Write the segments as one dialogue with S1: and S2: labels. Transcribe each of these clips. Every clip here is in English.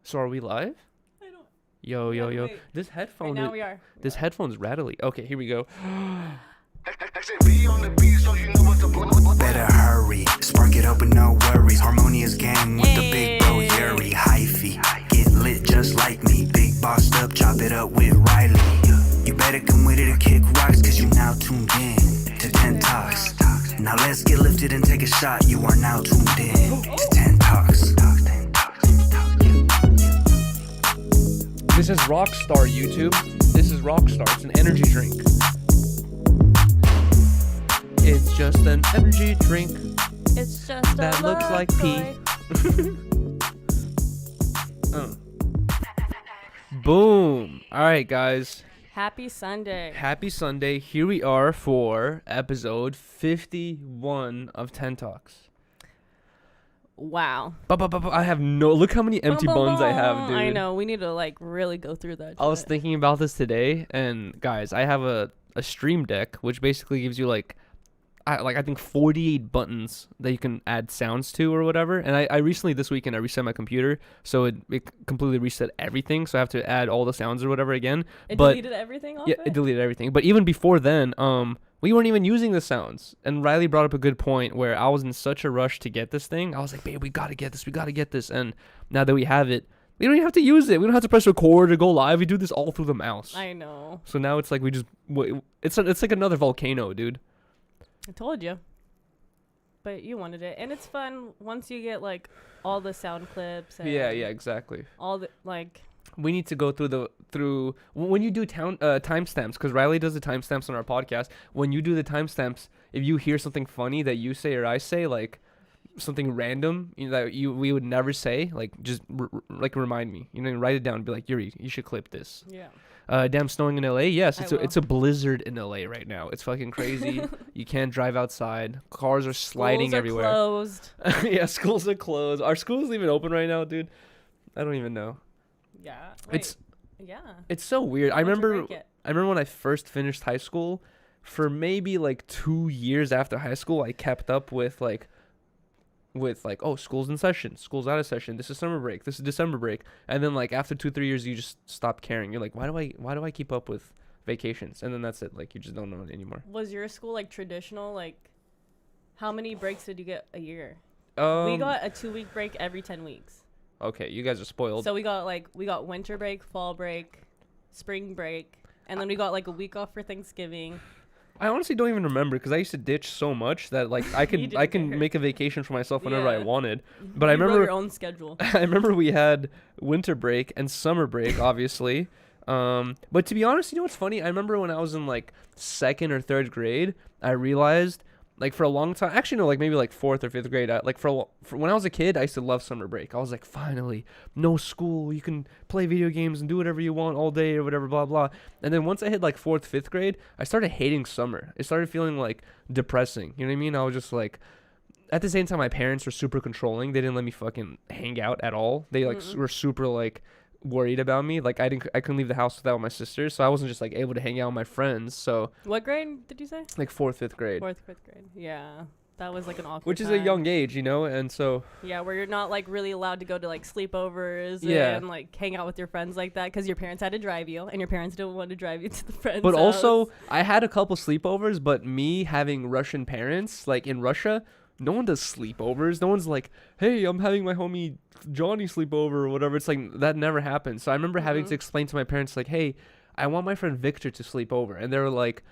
S1: So are we live?
S2: I don't.
S1: Yo.
S2: Wait.
S1: This headphone.
S2: Right now we are.
S1: This headphone's rattly. Okay, here we go.
S3: Better hurry, spark it up with no worries. Harmonious gang with the big bro Yuriy, Hyphy. Get lit just like me, big bossed up, chop it up with Rylee. You better come with it and kick rocks, cause you now tuned in to 10 Talks. Now let's get lifted and take a shot. You are now tuned in to 10 Talks.
S1: This is Rockstar, YouTube. This is Rockstar. It's an energy drink. It's just an energy drink
S2: It's just
S1: that looks like pee. Boom. All right, guys.
S2: Happy Sunday.
S1: Happy Sunday. Here we are for episode 51 of 10 Talks.
S2: Wow.
S1: I have no... Look how many empty buns I have, dude.
S2: I know. We need to like really go through that.
S1: I was thinking about this today, and guys, I have a stream deck, which basically gives you I think 48 buttons that you can add sounds to or whatever. And I recently this weekend I reset my computer, so it completely reset everything. So I have to add all the sounds or whatever again.
S2: It deleted everything off.
S1: Yeah, it deleted everything. But even before then, we weren't even using the sounds. And Rylee brought up a good point where I was in such a rush to get this thing. I was like, babe, we gotta get this. And now that we have it, we don't even have to use it. We don't have to press record or go live. We do this all through the mouse.
S2: I know.
S1: So now it's like we just it's like another volcano, dude.
S2: I told you. But you wanted it, and it's fun once you get like all the sound clips. And
S1: Yeah, exactly.
S2: all the like.
S1: We need to go through when you do timestamps, because Rylee does the timestamps on our podcast. When you do the timestamps, if you hear something funny that you say or I say, like something random that we would never say, like just remind me. Write it down and be like, Yuri, you should clip this.
S2: Yeah.
S1: Damn, snowing in LA. Yes, it's a blizzard in LA right now. It's fucking crazy. You can't drive outside. Cars are sliding everywhere.
S2: Closed.
S1: Yeah, schools are closed. Are schools even open right now, dude? I don't even know.
S2: Yeah.
S1: It's so weird. I remember
S2: break it.
S1: when I first finished high school, for maybe like 2 years after high school, I kept up with school's in session, school's out of session, this is summer break, this is December break. And then like after 2-3 years you just stop caring. You're like, why do I keep up with vacations? And then that's it. Like you just don't know it anymore.
S2: Was your school like traditional? Like how many breaks did you get a year?
S1: We
S2: We got a 2-week break every 10 weeks.
S1: Okay, you guys are spoiled.
S2: So we got winter break, fall break, spring break, and then we got like a week off for Thanksgiving.
S1: I honestly don't even remember, because I used to ditch so much that like I can make a vacation for myself whenever I wanted. But I remember
S2: your own schedule.
S1: I remember we had winter break and summer break, obviously. But to be honest, you know what's funny? I remember when I was in like 2nd or 3rd grade, I realized like for a long time, actually no, like maybe like 4th or 5th grade, for when I was a kid, I used to love summer break. I was like, finally, no school, you can play video games and do whatever you want all day or whatever, blah blah. And then once I hit like 4th, 5th grade, I started hating summer. It started feeling like depressing. You know what I mean? I was just like, at the same time, my parents were super controlling. They didn't let me fucking hang out at all. They like were super like worried about me. Like I couldn't leave the house without my sisters, so I wasn't just like able to hang out with my friends. So
S2: What grade did you say?
S1: like 4th, 5th grade.
S2: 4th, 5th grade. Yeah, that was like an awkward.
S1: Which is a
S2: time.
S1: young age, and so
S2: Yeah, where you're not like really allowed to go to like sleepovers and like hang out with your friends like that because your parents had to drive you, and your parents didn't want to drive you to the friends.
S1: But
S2: house.
S1: also, I had a couple sleepovers, but me having Russian parents, like in Russia, no one does sleepovers. No one's like, hey, I'm having my homie Johnny sleepover or whatever. It's like, that never happened. So I remember having to explain to my parents, like, hey, I want my friend Vitor to sleep over. And they were like,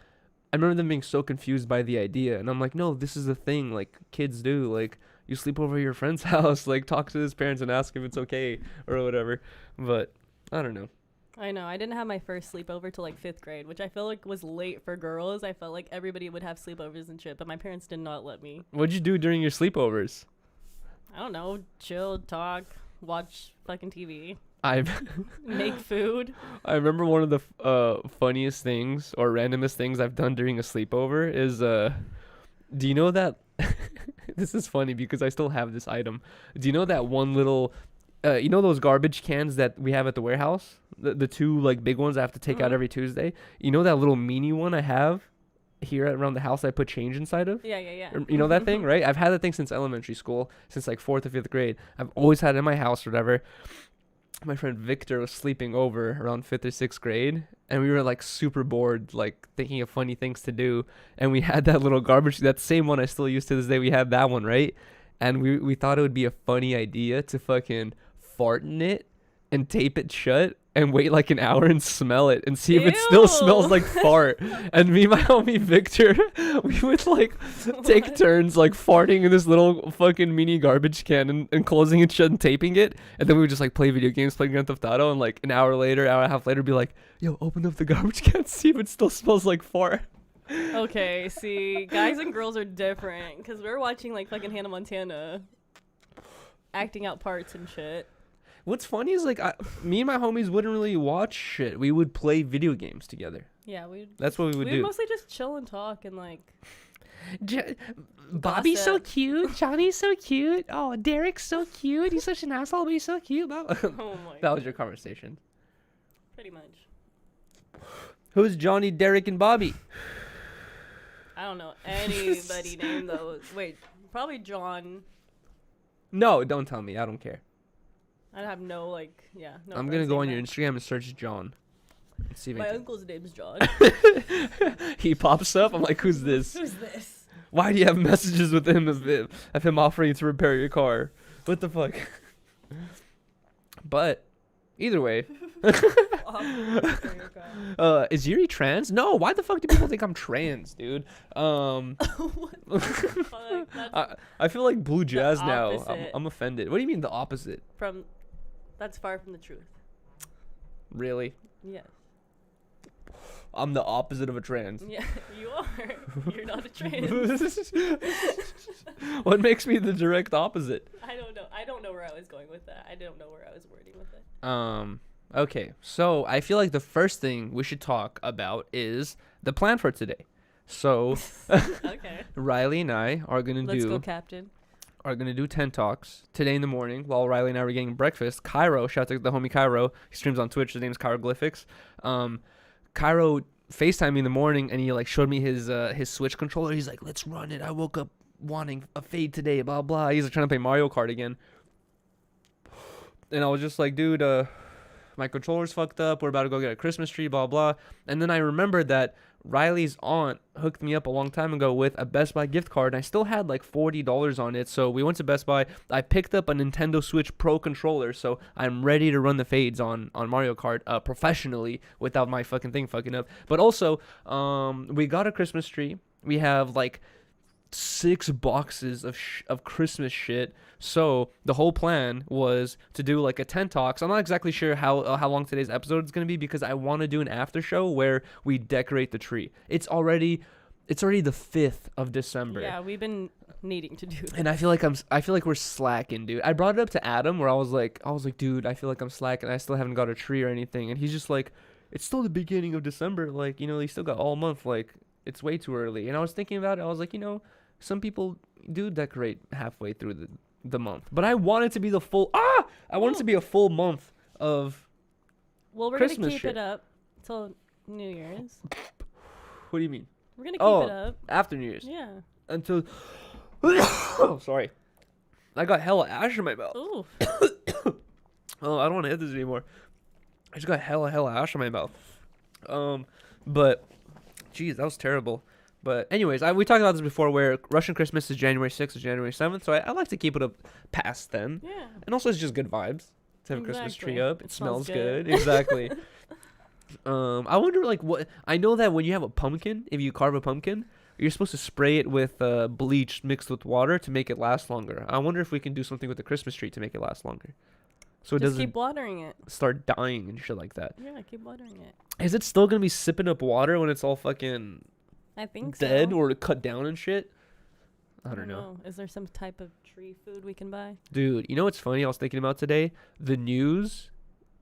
S1: I remember them being so confused by the idea. And I'm like, no, this is a thing, like, kids do. Like, you sleep over at your friend's house. Like, talk to his parents and ask if it's okay or whatever. But I don't know.
S2: I know. I didn't have my first sleepover till like 5th grade, which I feel like was late for girls. I felt like everybody would have sleepovers and shit, but my parents did not let me.
S1: What'd you do during your sleepovers?
S2: I don't know. Chill, talk, watch fucking TV,
S1: I've
S2: make food.
S1: I remember one of the funniest things or randomest things I've done during a sleepover is do you know that this is funny because I still have this item. Do you know that one little you know those garbage cans that we have at the warehouse? The two like big ones I have to take out every Tuesday? You know that little mini one I have here around the house I put change inside of?
S2: Yeah.
S1: You know that thing, right? I've had that thing since elementary school, since like 4th or 5th grade. I've always had it in my house or whatever. my friend Victor was sleeping over around 5th or 6th grade, and we were like super bored, like thinking of funny things to do. And we had that little garbage, that same one I still use to this day. We had that one, right? And we thought it would be a funny idea to fucking fart in it and tape it shut and wait like an hour and smell it and see if it still smells like fart. And me and my homie Victor, we would like take turns like farting in this little fucking mini garbage can and closing it shut and taping it. And then we would just like play video games, play Grand Theft Auto, and like an hour and a half later be like, yo, open up the garbage can, see if it still smells like fart.
S2: Okay, see, guys and girls are different because we're watching like fucking Hannah Montana acting out parts and shit.
S1: What's funny is like me and my homies wouldn't really watch shit. We would play video games together.
S2: Yeah,
S1: that's what we would do.
S2: We would mostly just chill and talk and like.
S1: Bobby's so cute. Johnny's so cute. Oh, Derek's so cute. He's such an asshole, but he's so cute.
S2: Oh my.
S1: That was your conversation.
S2: Pretty much.
S1: Who's Johnny, Derek, and Bobby?
S2: I don't know anybody named those. Wait, probably John.
S1: No, don't tell me. I don't care.
S2: I have no like, yeah. No,
S1: I'm gonna go on your Instagram and search John. And see if
S2: my uncle's name's John.
S1: He pops up. I'm like, who's this?
S2: Who's this?
S1: Why do you have messages with him of him offering to repair your car? What the fuck? But either way. Is Yuri trans? No, why the fuck do people think I'm trans, dude? I feel like blue jazz now. I'm offended. What do you mean the opposite?
S2: That's far from the truth.
S1: Really?
S2: Yes.
S1: I'm the opposite of a trans.
S2: Yeah, you are. You're not a trans.
S1: What makes me the direct opposite?
S2: I don't know. I don't know where I was going with that. I don't know where I was wording with it.
S1: Okay, so I feel like the first thing we should talk about is the plan for today. So,
S2: okay.
S1: Rylee and I are gonna
S2: Let's go, Captain.
S1: Are gonna do 10 talks today in the morning while Rylee and I were getting breakfast. Cairo, shout out to the homie Cairo. He streams on Twitch. His name's Hieroglyphics. Cairo FaceTimed me in the morning and he like showed me his Switch controller. He's like, let's run it. I woke up wanting a fade today. Blah blah. He's like trying to play Mario Kart again. And I was just like, dude, my controller's fucked up. We're about to go get a Christmas tree, blah, blah. And then I remembered that Rylee's aunt hooked me up a long time ago with a Best Buy gift card. And I still had like $40 on it. So we went to Best Buy. I picked up a Nintendo Switch Pro controller. So I'm ready to run the fades on Mario Kart professionally without my fucking thing fucking up. But also, we got a Christmas tree. We have like 6 boxes of Christmas shit. So the whole plan was to do like a 10 talks. I'm not exactly sure how long today's episode is going to be because I want to do an after show where we decorate the tree. It's already the 5th of December.
S2: Yeah, we've been needing to do that.
S1: And I feel like we're slacking, dude. I brought it up to Adam where I was like, dude, I feel like I'm slacking. I still haven't got a tree or anything. And he's just like, it's still the beginning of December. Like, you know, you still got all month. Like, it's way too early. And I was thinking about it. I was like, you know, some people do decorate halfway through the month, but I want it to be the full. I want it to be a full month of.
S2: Well, we're
S1: Christmas
S2: gonna keep
S1: shit.
S2: it up till New Year's.
S1: What do you mean?
S2: We're gonna keep it up
S1: after New Year's.
S2: Yeah.
S1: Until. Oh, sorry. I got hella ash in my mouth.
S2: Ooh.
S1: Oh, I don't want to hit this anymore. I just got hella ash in my mouth. But, geez, that was terrible. But anyways, we talked about this before where Russian Christmas is January 6th or January 7th. So I like to keep it up past then.
S2: Yeah.
S1: And also it's just good vibes to have a Christmas tree up. It smells good.
S2: good.
S1: Exactly. I wonder like what, I know that when you have a pumpkin, if you carve a pumpkin, you're supposed to spray it with bleach mixed with water to make it last longer. I wonder if we can do something with the Christmas tree to make it last longer. So it doesn't
S2: keep watering it.
S1: Start dying and shit like that.
S2: Yeah, keep watering it.
S1: Is it still going to be sipping up water when it's all fucking...
S2: I think
S1: dead
S2: so.
S1: Or cut down and shit. I don't know.
S2: Is there some type of tree food we can buy?
S1: Dude, you know what's funny? I was thinking about today. The news.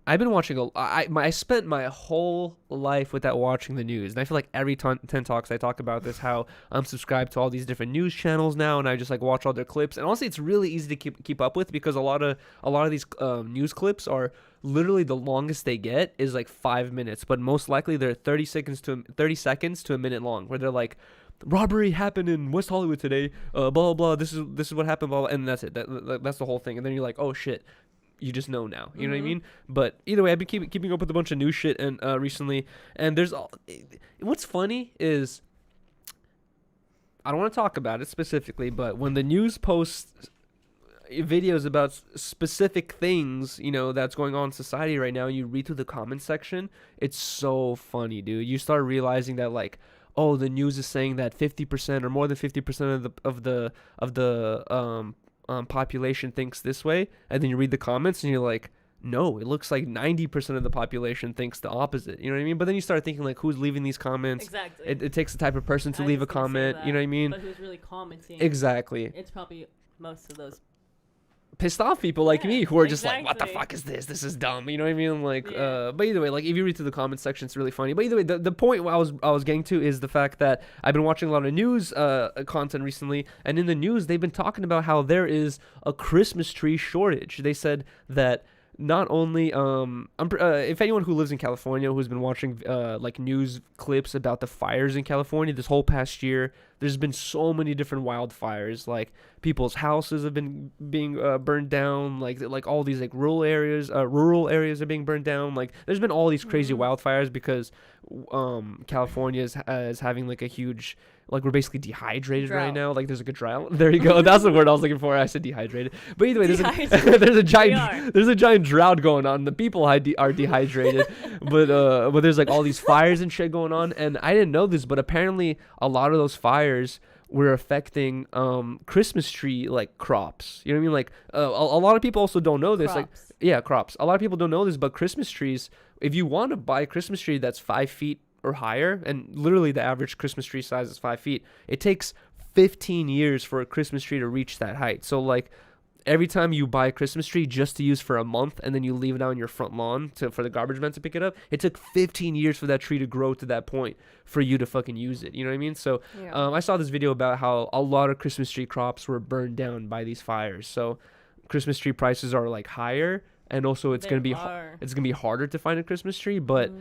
S1: I've been watching I spent my whole life without watching the news, and I feel like every 10 talks I talk about this, how I'm subscribed to all these different news channels now, and I just like watch all their clips. And honestly, it's really easy to keep up with because a lot of these news clips are literally the longest they get is like 5 minutes, but most likely they're 30 seconds to a minute long, where they're like, robbery happened in West Hollywood today, blah blah blah. This is what happened, blah, blah, and that's it. That's the whole thing. And then you're like, oh shit. you just know now. You know what I mean? But either way, I've been keeping up with a bunch of new shit and recently. And there's what's funny is I don't want to talk about it specifically, but when the news posts videos about specific things, you know, that's going on in society right now, and you read through the comment section, it's so funny, dude. You start realizing that, like, oh, the news is saying that 50% or more than 50% of the population thinks this way, and then you read the comments and you're like, no, it looks like 90% of the population thinks the opposite. You know what I mean? But then you start thinking, like, who's leaving these comments?
S2: Exactly.
S1: It takes the type of person to leave a comment. You know what I mean?
S2: But who's really commenting?
S1: Exactly.
S2: It's probably most of those
S1: pissed off people like me who are just like, what the
S2: exactly.
S1: fuck is this? This is dumb. You know what I mean? Like, but either way, like, if you read through the comment section, it's really funny. But either way, the point I was getting to is the fact that I've been watching a lot of news content recently, and in the news they've been talking about how there is a Christmas tree shortage. They said that not only if anyone who lives in California who's been watching like news clips about the fires in California this whole past year, there's been so many different wildfires. Like, people's houses have been being burned down. Like all these, like, rural areas are being burned down. Like, there's been all these crazy wildfires because California is having, like, a huge, like, we're basically dehydrated right
S2: Drought.
S1: now. Like, there's, like, a drought. There you go. That's the word I was looking for. I said dehydrated. But either way, there's a giant drought going on. The people are dehydrated. but there's, like, all these fires and shit going on. And I didn't know this, but apparently a lot of those fires were affecting Christmas tree, like, crops. You know what I mean? Like, a lot of people also don't know this.
S2: Crops.
S1: Like, yeah, crops. A lot of people don't know this, but Christmas trees, if you want to buy a Christmas tree that's 5 feet or higher, and literally the average Christmas tree size is 5 feet, it takes 15 years for a Christmas tree to reach that height. So, like, every time you buy a Christmas tree just to use for a month and then you leave it out on your front lawn for the garbage men to pick it up, it took 15 years for that tree to grow to that point for you to fucking use it. You know what I mean? So I saw this video about how a lot of Christmas tree crops were burned down by these fires. So Christmas tree prices are, like, higher, and also it's gonna be harder to find a Christmas tree. But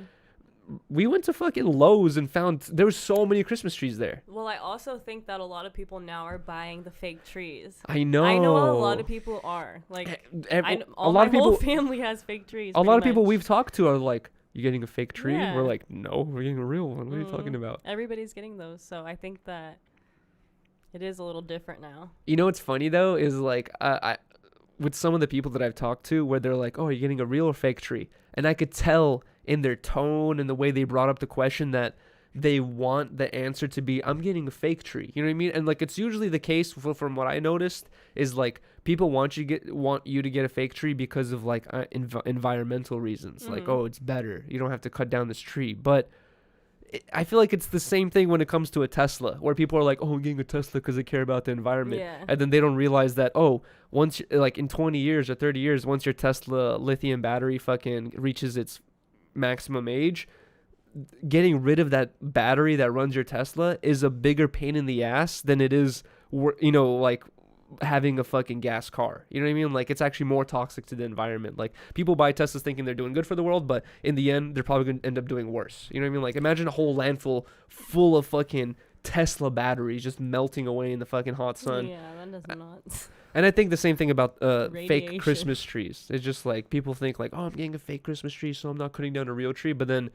S1: we went to fucking Lowe's and found there was so many Christmas trees there.
S2: Well, I also think that a lot of people now are buying the fake trees.
S1: I know
S2: a lot of people are. Like, my whole family has fake trees.
S1: A lot of people we've talked to are like, you getting a fake tree?
S2: Yeah.
S1: We're like, no, we're getting a real one. What are you talking about?
S2: Everybody's getting those. So I think that it is a little different now.
S1: You know what's funny, though, is, like, I with some of the people that I've talked to where they're like, oh, are you getting a real or fake tree? And I could tell in their tone and the way they brought up the question that they want the answer to be, I'm getting a fake tree. You know what I mean? And, like, it's usually the case from what I noticed is, like, people want you to get a fake tree because of, like, environmental reasons. Like, oh, it's better. You don't have to cut down this tree. But I feel like it's the same thing when it comes to a Tesla, where people are like, oh, I'm getting a Tesla because I care about the environment.
S2: Yeah.
S1: And then they don't realize that, oh, once, like, in 20 years or 30 years, once your Tesla lithium battery fucking reaches its maximum age, getting rid of that battery that runs your Tesla is a bigger pain in the ass than it is, you know, like, having a fucking gas car. You know what I mean? Like, it's actually more toxic to the environment. Like, people buy Teslas thinking they're doing good for the world, but in the end, they're probably going to end up doing worse. You know what I mean? Like, imagine a whole landfill full of fucking Tesla batteries just melting away in the fucking hot sun.
S2: Yeah, that does not.
S1: And I think the same thing about fake
S2: Radiation.
S1: Christmas trees. It's just like, people think like, oh, I'm getting a fake Christmas tree, so I'm not cutting down a real tree. But then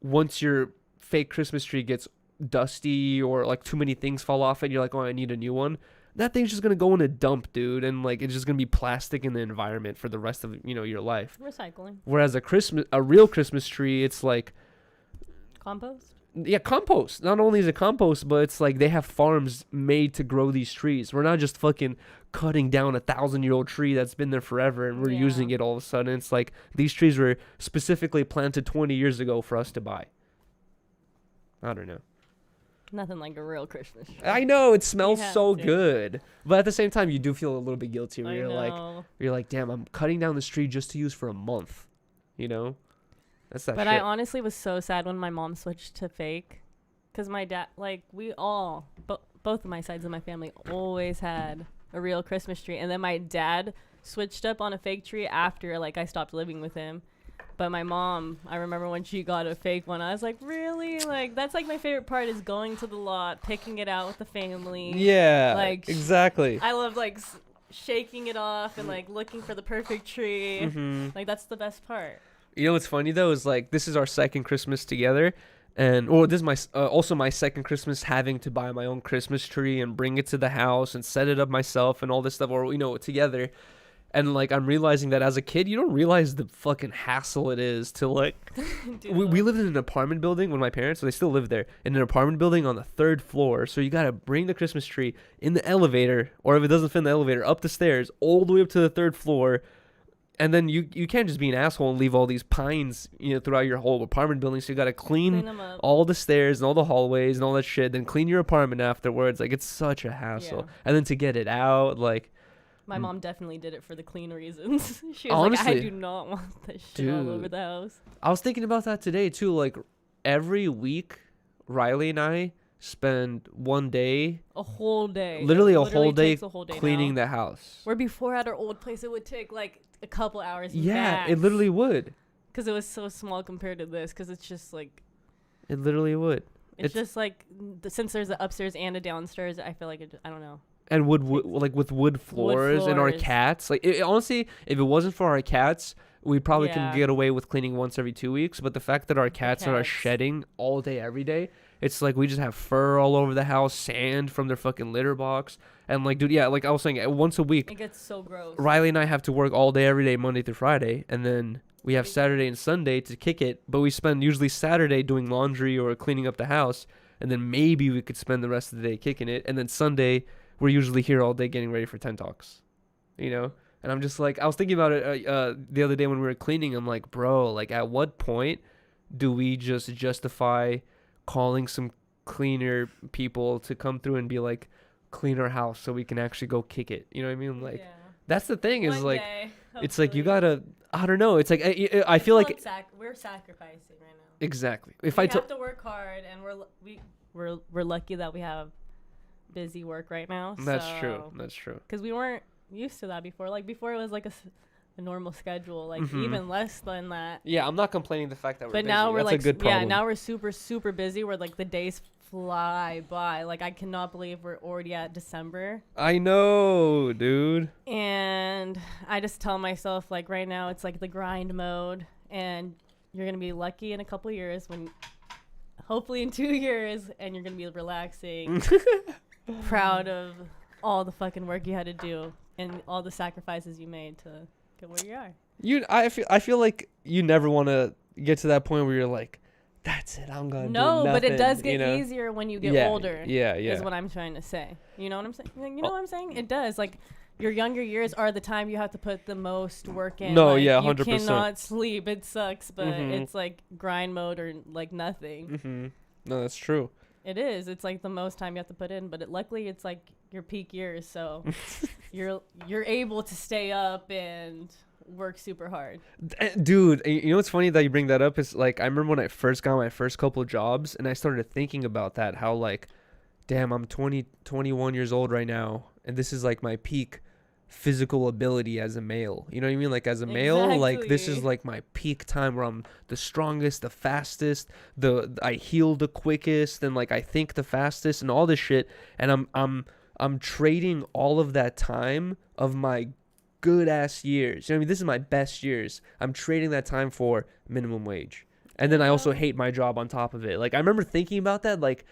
S1: once your fake Christmas tree gets dusty or, like, too many things fall off it, you're like, oh, I need a new one. That thing's just going to go in a dump, dude. And, like, it's just going to be plastic in the environment for the rest of, you know, your life.
S2: Recycling.
S1: Whereas a real Christmas tree, it's like,
S2: Compost?
S1: yeah, compost. Not only is it compost, but it's like they have farms made to grow these trees. We're not just fucking cutting down 1,000-year-old tree that's been there forever and we're using it all of a sudden. It's like these trees were specifically planted 20 years ago for us to buy. I don't know.
S2: Nothing like a real Christmas tree.
S1: I know, it smells
S2: have
S1: so
S2: to.
S1: good. But at the same time, you do feel a little bit guilty where
S2: I
S1: you're
S2: know.
S1: like, damn, I'm cutting down this tree just to use for a month. You know? That's that
S2: But
S1: shit.
S2: I honestly was so sad when my mom switched to fake. Because my dad, like, we all, both of my sides of my family always had a real Christmas tree. And then my dad switched up on a fake tree after, like, I stopped living with him. But my mom, I remember when she got a fake one, I was like, really? Like, that's, like, my favorite part is going to the lot, picking it out with the family.
S1: Yeah,
S2: Like,
S1: exactly.
S2: I love, like, shaking it off and like looking for the perfect tree.
S1: Mm-hmm.
S2: Like that's the best part.
S1: You know what's funny though is like this is our second Christmas together, and this is my also my second Christmas having to buy my own Christmas tree and bring it to the house and set it up myself and all this stuff, or together. And like I'm realizing that as a kid, you don't realize the fucking hassle it is to like. we lived in an apartment building with my parents, so they still live there in an apartment building on the 3rd floor. So you gotta bring the Christmas tree in the elevator, or if it doesn't fit in the elevator, up the stairs all the way up to the 3rd floor. And then you can't just be an asshole and leave all these pines, throughout your whole apartment building. So you got to clean all the stairs and all the hallways and all that shit. Then clean your apartment afterwards. Like, it's such a hassle.
S2: Yeah.
S1: And then to get it out, like.
S2: My mom definitely did it for the clean reasons. She was
S1: Honestly,
S2: like, I do not want this shit all over the house.
S1: I was thinking about that today, too. Like, every week, Rylee and I spend one day.
S2: A whole day.
S1: Literally a whole day
S2: cleaning
S1: the house.
S2: Where before at our old place, it would take like a couple hours.
S1: Yeah,
S2: max.
S1: it literally would.
S2: Because it was so small compared to this. Because it's just like.
S1: It literally would.
S2: It's just like, since there's an upstairs and a downstairs, I feel like I don't know.
S1: And with wood floors and our cats. Like, honestly, if it wasn't for our cats, we probably can get away with cleaning once every 2 weeks. But the fact that our cats are shedding all day, every day, it's like we just have fur all over the house, sand from their fucking litter box. And like, dude, yeah, like I was saying, once a week.
S2: It gets so gross.
S1: Rylee and I have to work all day, every day, Monday through Friday. And then we have Saturday and Sunday to kick it. But we spend usually Saturday doing laundry or cleaning up the house. And then maybe we could spend the rest of the day kicking it. And then Sunday, we're usually here all day getting ready for 10 Talks. And I'm just like, I was thinking about it the other day when we were cleaning. I'm like, bro, like at what point do we just justify calling some cleaner people to come through and be like, clean our house so we can actually go kick it? You know what I mean? Like, that's the thing is
S2: One
S1: like,
S2: day,
S1: it's like you gotta, I don't know. It's like, I feel like
S2: we're sacrificing right now.
S1: Exactly.
S2: If we have to work hard, and we're lucky that we have busy work right now.
S1: That's true.
S2: Because we weren't used to that before. Like before, it was like a normal schedule. Like even less than that.
S1: Yeah, I'm not complaining the fact that we're busy.
S2: Now we're
S1: That's
S2: like,
S1: a good problem.
S2: yeah, now we're super super busy. Where like the days fly by. Like I cannot believe we're already at December.
S1: I know, dude.
S2: And I just tell myself like right now it's like the grind mode, and you're gonna be lucky in a couple of years when. Hopefully in 2 years, and you're gonna be relaxing, proud of all the fucking work you had to do and all the sacrifices you made to get where you are.
S1: I feel like you never want to get to that point where you're like, that's it, I'm gonna do nothing.
S2: But it does get easier when you get older.
S1: Yeah.
S2: Is what I'm trying to say. You know what I'm saying? You know what I'm saying? It does. Like your younger years are the time you have to put the most work in.
S1: No,
S2: like,
S1: yeah, 100%.
S2: You cannot sleep. It sucks, but it's like grind mode or like nothing.
S1: Mm-hmm. No, that's true.
S2: It is. It's like the most time you have to put in, but luckily it's like your peak years, so you're able to stay up and work super hard.
S1: Dude, you know what's funny that you bring that up is like I remember when I first got my first couple of jobs, and I started thinking about that, how like, damn, I'm 21 years old right now, and this is like my peak physical ability as a male. You know what I mean? Like as a male, like this is like my peak time where I'm the strongest, the fastest, I heal the quickest, and like I think the fastest and all this shit. And I'm trading all of that time of my good ass years. You know what I mean? This is my best years. I'm trading that time for minimum wage. And then I also hate my job on top of it. Like I remember thinking about that, like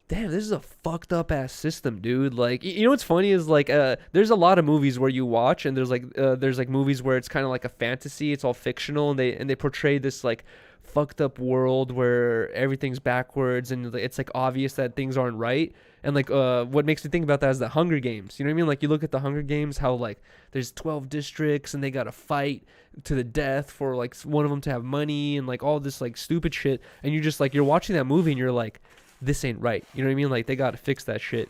S1: damn, this is a fucked up ass system, dude. Like, you know what's funny is like, there's a lot of movies where you watch, and there's like movies where it's kind of like a fantasy, it's all fictional, and they portray this like fucked up world where everything's backwards, and it's like obvious that things aren't right. And like, what makes me think about that is the Hunger Games. You know what I mean? Like you look at the Hunger Games, how like there's 12 districts, and they gotta fight to the death for like one of them to have money, and like all this like stupid shit. And you're just like, you're watching that movie, and you're like, this ain't right. You know what I mean? Like they gotta fix that shit.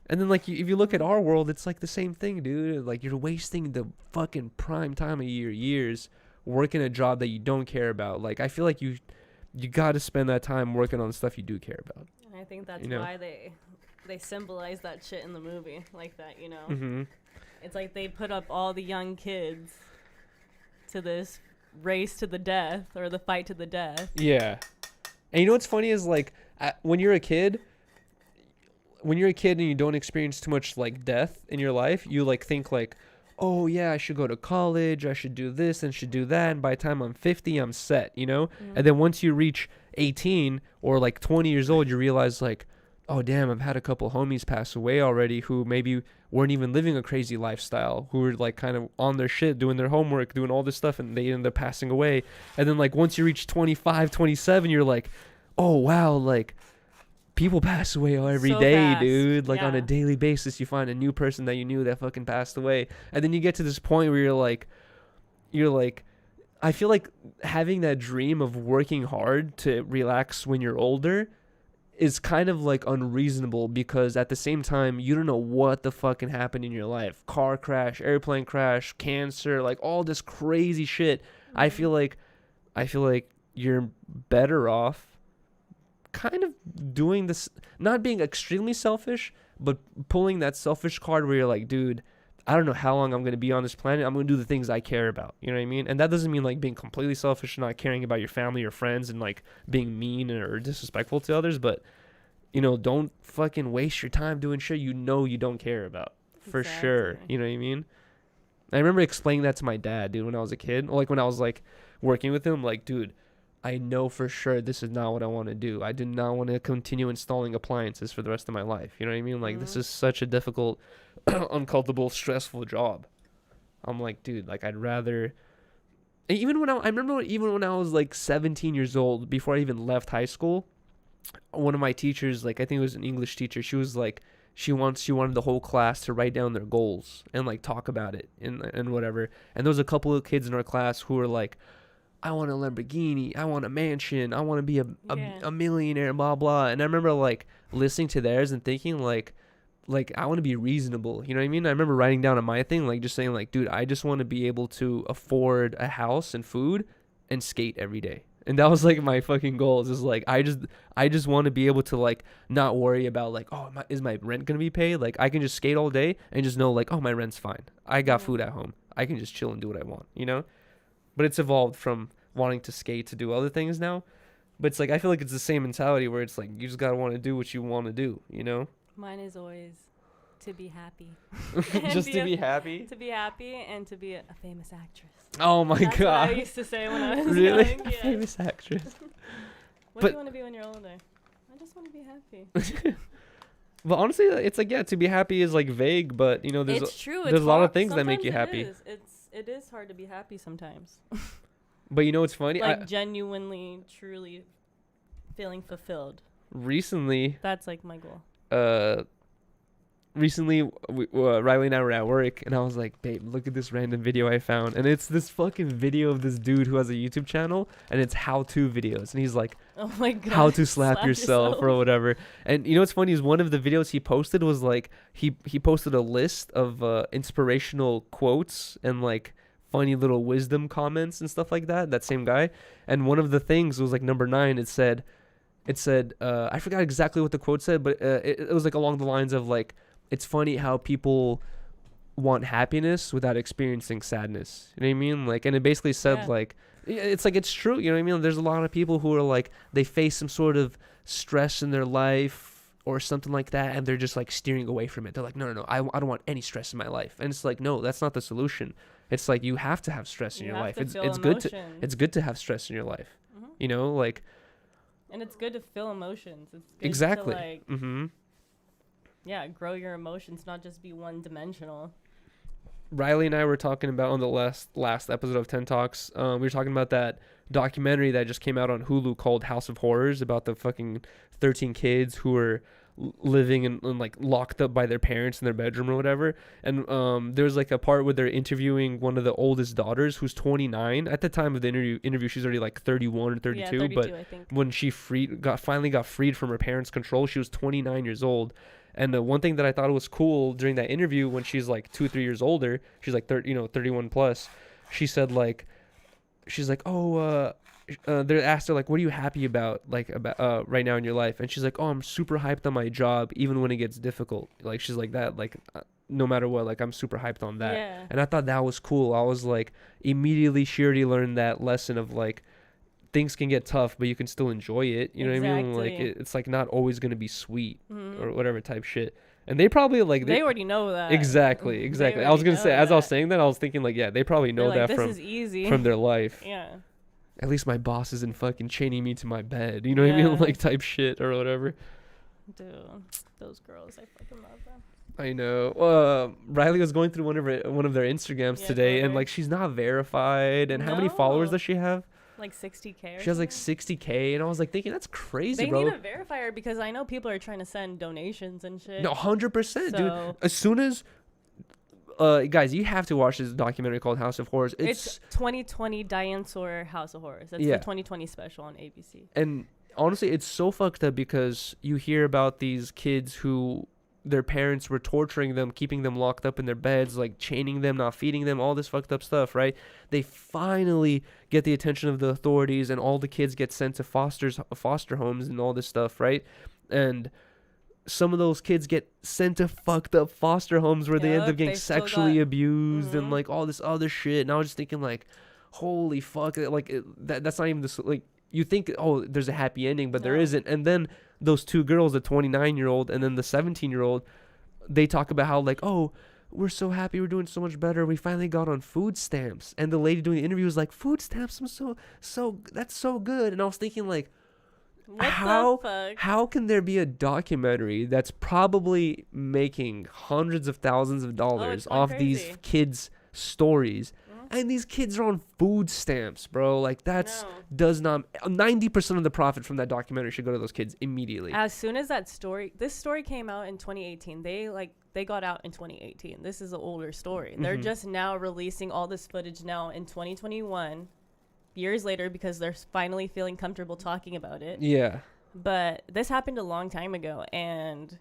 S1: And then like if you look at our world, it's like the same thing, dude. Like you're wasting the fucking prime time of your years working a job that you don't care about. Like I feel like you gotta spend that time working on stuff you do care about.
S2: And I think that's why they symbolize that shit in the movie like that, you know?
S1: Mm-hmm.
S2: It's like they put up all the young kids to this race to the death, or the fight to the death.
S1: Yeah. And you know what's funny is like when you're a kid, when you're a kid and you don't experience too much like death in your life, you like think like, oh yeah, I should go to college, I should do this and should do that, and by the time I'm 50 I'm set, you know. And then once you reach 18 or like 20 years old, you realize like, oh damn, I've had a couple homies pass away already who maybe weren't even living a crazy lifestyle, who were like kind of on their shit, doing their homework, doing all this stuff, and they ended up passing away. And then like once you reach 25, 27, you're like, oh wow, like people pass away every
S2: So
S1: day,
S2: fast.
S1: dude. Like on a
S2: Yeah.
S1: daily basis, you find a new person that you knew that fucking passed away. And then you get to this point where you're like, I feel like having that dream of working hard to relax when you're older is kind of like unreasonable, because at the same time you don't know what the fuck can happen in your life. Car crash, airplane crash, cancer, like all this crazy shit. I feel like you're better off kind of doing this, not being extremely selfish, but pulling that selfish card where you're like, dude, I don't know how long I'm going to be on this planet. I'm going to do the things I care about. You know what I mean? And that doesn't mean like being completely selfish and not caring about your family or friends and like being mean or disrespectful to others. But, you know, don't fucking waste your time doing shit you know you don't care about. For sure.
S2: Exactly.
S1: You know what I mean? I remember explaining that to my dad, dude, when I was a kid. Like when I was like working with him, like, dude, I know for sure this is not what I want to do. I do not want to continue installing appliances for the rest of my life. You know what I mean? Like, this is such a difficult, uncomfortable, stressful job. I'm like, dude, like, I'd rather... And even when I remember even when I was, like, 17 years old, before I even left high school, one of my teachers, like, I think it was an English teacher, she was like, she wanted the whole class to write down their goals and, like, talk about it and whatever. And there was a couple of kids in our class who were like, I want a Lamborghini, I want a mansion, I want to be a millionaire, blah, blah. And I remember, like, listening to theirs and thinking, like I want to be reasonable. You know what I mean? I remember writing down on my thing, like, just saying, like, dude, I just want to be able to afford a house and food and skate every day. And that was, like, my fucking goals. Is like, I just want to be able to, like, not worry about, like, oh, is my rent going to be paid? Like, I can just skate all day and just know, like, oh, my rent's fine. I got food at home. I can just chill and do what I want, you know? But it's evolved from wanting to skate to do other things now. But it's like, I feel like it's the same mentality where it's like, you just gotta want to do what you want to do, you know?
S2: Mine is always to be happy.
S1: Just to be happy?
S2: To be happy and to be a famous actress.
S1: Oh my
S2: That's
S1: god.
S2: what I used to say when I was
S1: Really?
S2: young. Yeah.
S1: Famous actress.
S2: What
S1: But-
S2: do you want to be when you're older? I just want to be happy.
S1: But honestly, it's like, yeah, to be happy is like vague, but you know,
S2: It's true.
S1: there's
S2: It's
S1: a lot of
S2: hard.
S1: things that make you
S2: Sometimes
S1: happy.
S2: It is hard to be happy sometimes.
S1: But you know what's funny?
S2: Like genuinely, truly feeling fulfilled.
S1: Recently,
S2: That's like my goal.
S1: Rylee and I were at work, and I was like, babe, look at this random video I found. And it's this fucking video of this dude who has a YouTube channel, and it's how-to videos. And he's like,
S2: Oh my god.
S1: how to slap yourself or whatever. And you know what's funny is one of the videos he posted was like, he posted a list of inspirational quotes and like funny little wisdom comments and stuff like that, that same guy. And one of the things was like number 9, it said I forgot exactly what the quote said, but it was like along the lines of like, it's funny how people want happiness without experiencing sadness. You know what I mean? Like, and it basically said like, it's like, it's true. You know what I mean? There's a lot of people who are like, they face some sort of stress in their life or something like that, and they're just like steering away from it. They're like, no, I don't want any stress in my life. And it's like, no, that's not the solution. It's like, you have to have stress in your life. It's good to have stress in your life.
S2: Mm-hmm.
S1: You know, like,
S2: and it's good to feel emotions. It's good
S1: exactly.
S2: to like grow your emotions, not just be one dimensional.
S1: Rylee and I were talking about on the last episode of 10 Talks, we were talking about that documentary that just came out on Hulu called House of Horrors, about the fucking 13 kids who were living and like locked up by their parents in their bedroom or whatever. And there's like a part where they're interviewing one of the oldest daughters who's 29 at the time of the interview. She's already like 31 or 32,
S2: Yeah, 32,
S1: but
S2: I think.
S1: when she finally got freed from her parents' control, she was 29 years old. And the one thing that I thought was cool during that interview, when she's like 2-3 years older, she's like 31 plus, she said like, she's like, they asked her like, what are you happy about right now in your life? And she's like, oh, I'm super hyped on my job even when it gets difficult. Like, she's like that, like no matter what, like I'm super hyped on that.
S2: Yeah.
S1: And I thought that was cool. I was like, immediately she already learned that lesson of like, things can get tough, but you can still enjoy it. You know what I mean? Like
S2: Exactly.
S1: it's like not always gonna be sweet
S2: Mhm.
S1: or whatever type shit. And they probably like
S2: They already know that.
S1: exactly. I was
S2: already
S1: gonna
S2: know
S1: say, as I was
S2: that.
S1: saying that, I was thinking like, yeah, they probably know
S2: They're like,
S1: that
S2: this is easy.
S1: from their life.
S2: Yeah.
S1: At least my boss isn't fucking chaining me to my bed. You know what I mean?
S2: Yeah.
S1: Like type shit or whatever.
S2: Dude, those girls, I fucking love them.
S1: I know. Rylee was going through one of their Instagrams
S2: Yeah,
S1: today, and
S2: over.
S1: like she's not verified. And how many followers
S2: No.
S1: does she have?
S2: Like 60K.
S1: She has like 60K, and I was like thinking that's crazy,
S2: They
S1: bro.
S2: need a verifier because I know people are trying to send donations and shit.
S1: No, 100%, dude.
S2: So-
S1: As soon as, guys, you have to watch this documentary called House of Horrors.
S2: It's 2020 Diane Sawyer House of Horrors. That's
S1: Yeah.
S2: the 2020 special on ABC.
S1: And honestly, it's so fucked up because you hear about these kids who their parents were torturing them, keeping them locked up in their beds, like chaining them, not feeding them, all this fucked up stuff, right? They finally get the attention of the authorities, and all the kids get sent to foster homes and all this stuff, right? And some of those kids get sent to fucked up foster homes where they end
S2: Yup,
S1: up getting
S2: they still
S1: sexually
S2: got-
S1: abused and
S2: Mhm.
S1: like all this other shit. And I was just thinking like, holy fuck, like that's not even this, like, you think, oh, there's a happy ending, but there
S2: No.
S1: isn't. And then those two girls, the 29-year-old and then the 17-year-old, they talk about how like, oh, we're so happy, we're doing so much better, we finally got on food stamps. And the lady doing the interview was like, food stamps, I'm so that's so good. And I was thinking like,
S2: What
S1: how
S2: the fuck?
S1: how can there be a documentary that's probably making hundreds of thousands of dollars
S2: it's gone
S1: off these
S2: crazy.
S1: kids' stories,
S2: Mhm.
S1: and these kids are on food stamps, bro? Like that's
S2: No.
S1: does not 90% of the profit from that documentary should go to those kids immediately.
S2: As soon as this story came out in 2018, they got out in 2018. This is an older story. They're
S1: Mhm.
S2: just now releasing all this footage now in 2021, years later, because they're finally feeling comfortable talking about it.
S1: Yeah.
S2: But this happened a long time ago, and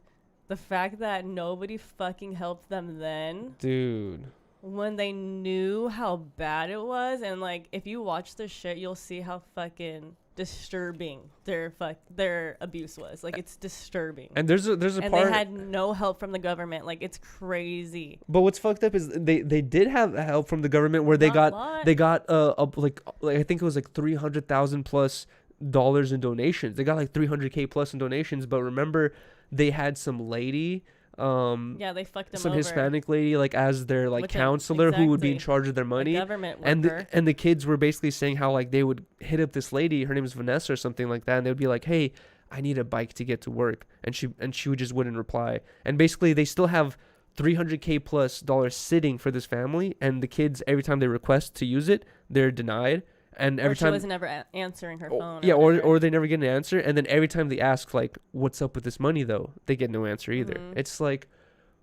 S2: the fact that nobody fucking helped them then,
S1: Dude.
S2: when they knew how bad it was, and like if you watch this shit, you'll see how fucking disturbing their abuse was. Like it's disturbing.
S1: And there's a
S2: And
S1: part,
S2: they had no help from the government. Like it's crazy.
S1: but what's fucked up is they did have help from the government where they
S2: Not a
S1: got
S2: lot.
S1: they got like I think it was like 300,000 plus dollars in donations. They got like 300K plus in donations, but remember they had some lady
S2: Yeah, they fucked them
S1: some
S2: over.
S1: Hispanic lady like as their like
S2: Which
S1: counselor who would be in
S2: exactly.
S1: charge of their
S2: The
S1: money.
S2: government
S1: And
S2: worker.
S1: the kids were basically saying how like they would hit up this lady, her name is Vanessa or something like that, and they would be like, hey, I need a bike to get to work, and she would just wouldn't reply. And basically they still have 300K plus dollars sitting for this family, and the kids, every time they request to use it, they're denied. And every
S2: or she
S1: time
S2: was never answering her phone.
S1: yeah,
S2: whatever.
S1: or they never get an answer. And then every time they ask like, what's up with this money though, they get no answer either.
S2: Mhm.
S1: It's like,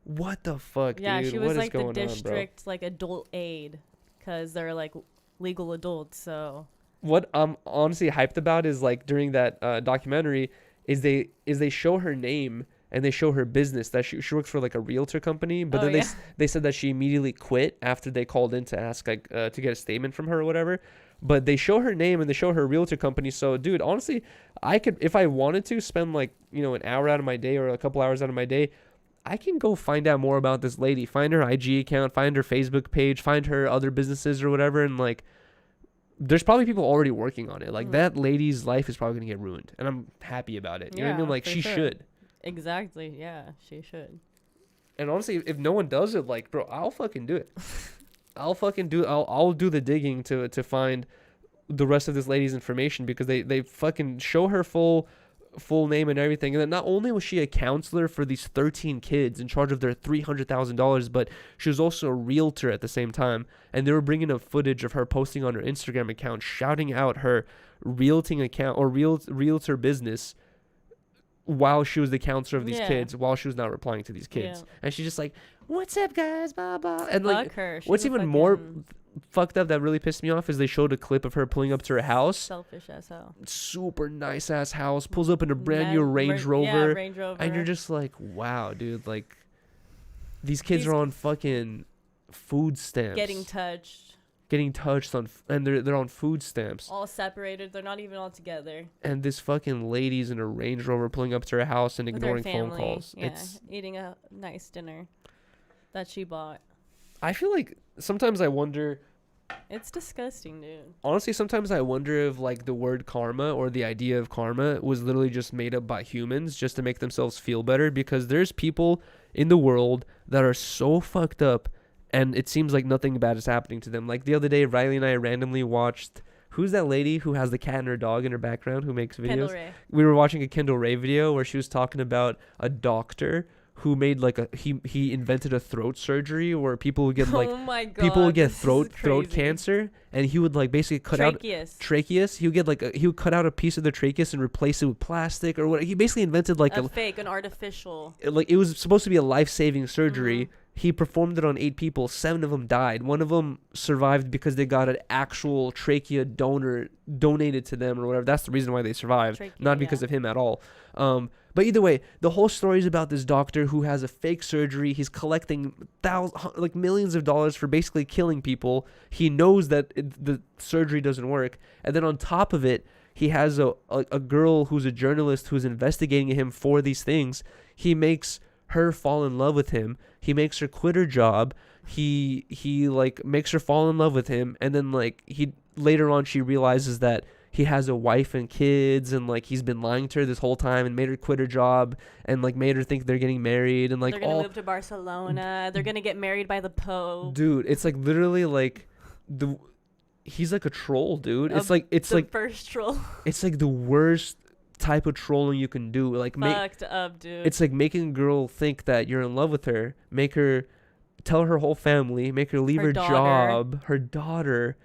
S1: what the fuck,
S2: Yeah,
S1: dude?
S2: she
S1: What
S2: was
S1: is
S2: like the
S1: going on, bro?
S2: district like adult aid, because they're like legal adults. So
S1: What I'm honestly hyped about is like during that documentary is they show her name and they show her business that she works for like a realtor company, but
S2: Oh,
S1: then
S2: yeah.
S1: they said that she immediately quit after they called in to ask like to get a statement from her or whatever. But they show her name and they show her realtor company. So dude, honestly, I could, if I wanted to, spend like, you know, an hour out of my day or a couple hours out of my day, I can go find out more about this lady, find her IG account, find her Facebook page, find her other businesses or whatever, and like there's probably people already working on it. Like that lady's life is probably gonna get ruined, and I'm happy about it. You know what I mean?
S2: Yeah,
S1: Like
S2: for
S1: she
S2: sure.
S1: should.
S2: exactly, yeah, she should.
S1: And honestly, if no one does it, like bro, I'll fucking do it. I'll do the digging to find the rest of this lady's information, because they fucking show her full name and everything. And then not only was she a counselor for these 13 kids in charge of their $300,000, but she was also a realtor at the same time. And they were bringing up footage of her posting on her Instagram account, shouting out her realting account or realtor business while she was the counselor of these
S2: Yeah.
S1: kids, while she was not replying to these kids.
S2: Yeah.
S1: And she's just like, what's up, guys, blah blah. And
S2: Fuck
S1: like
S2: her. She's
S1: what's
S2: a
S1: even more
S2: fucking
S1: fucked up that really pissed me off is they showed a clip of her pulling up to her house.
S2: selfish as hell.
S1: Super nice ass house, pulls up in a brand new Range
S2: Yeah,
S1: Rover,
S2: Range Rover.
S1: and you're just like, wow, dude, like these kids
S2: These-
S1: are on fucking food stamps,
S2: getting touched,
S1: on and they're on food stamps.
S2: all separated. They're not even all together.
S1: And this fucking lady's in a Range Rover pulling up to her house and
S2: With her
S1: ignoring phone
S2: family.
S1: calls.
S2: Yeah,
S1: It's,
S2: eating a nice dinner that she bought.
S1: I feel like sometimes I wonder
S2: It's disgusting, dude.
S1: Honestly, sometimes I wonder if like the word karma or the idea of karma was literally just made up by humans just to make themselves feel better, because there's people in the world that are so fucked up and it seems like nothing bad is happening to them. Like the other day, Rylee and I randomly watched, who's that lady who has the cat and her dog in her background who makes videos?
S2: Kendall Rae.
S1: We were watching a Kendall Rae video where she was talking about a doctor who made like he invented a throat surgery where people would get like
S2: Oh my god.
S1: people would get
S2: this is
S1: throat
S2: crazy.
S1: cancer, and he would like basically cut
S2: Tracheus.
S1: out tracheus. He would get like he would cut out a piece of the tracheus and replace it with plastic or what. He basically invented like
S2: a fake, an artificial.
S1: like it was supposed to be a life-saving surgery.
S2: Mm-hmm.
S1: He performed it on 8 people. 7 of them died. 1 of them survived because they got an actual trachea donor donated to them or whatever. That's the reason why they survived,
S2: Trachea,
S1: not because
S2: yeah.
S1: of him at all. But either way, the whole story is about this doctor who has a fake surgery. He's collecting millions of dollars for basically killing people. He knows that the surgery doesn't work, and then on top of it, he has a girl who's a journalist who's investigating him for these things. He makes her fall in love with him. He makes her quit her job. He like makes her fall in love with him, and then like he later on she realizes that he has a wife and kids, and like he's been lying to her this whole time and made her quit her job and like made her think they're getting married, and like
S2: They're gonna move to Barcelona. They're gonna get married by the Pope.
S1: Dude, it's like literally like he's like a troll, dude. It's like
S2: the first troll.
S1: It's like the worst type of trolling you can do. Like
S2: Fucked up, dude.
S1: It's like making a girl think that you're in love with her, make her tell her whole family, make her leave her job, her daughter,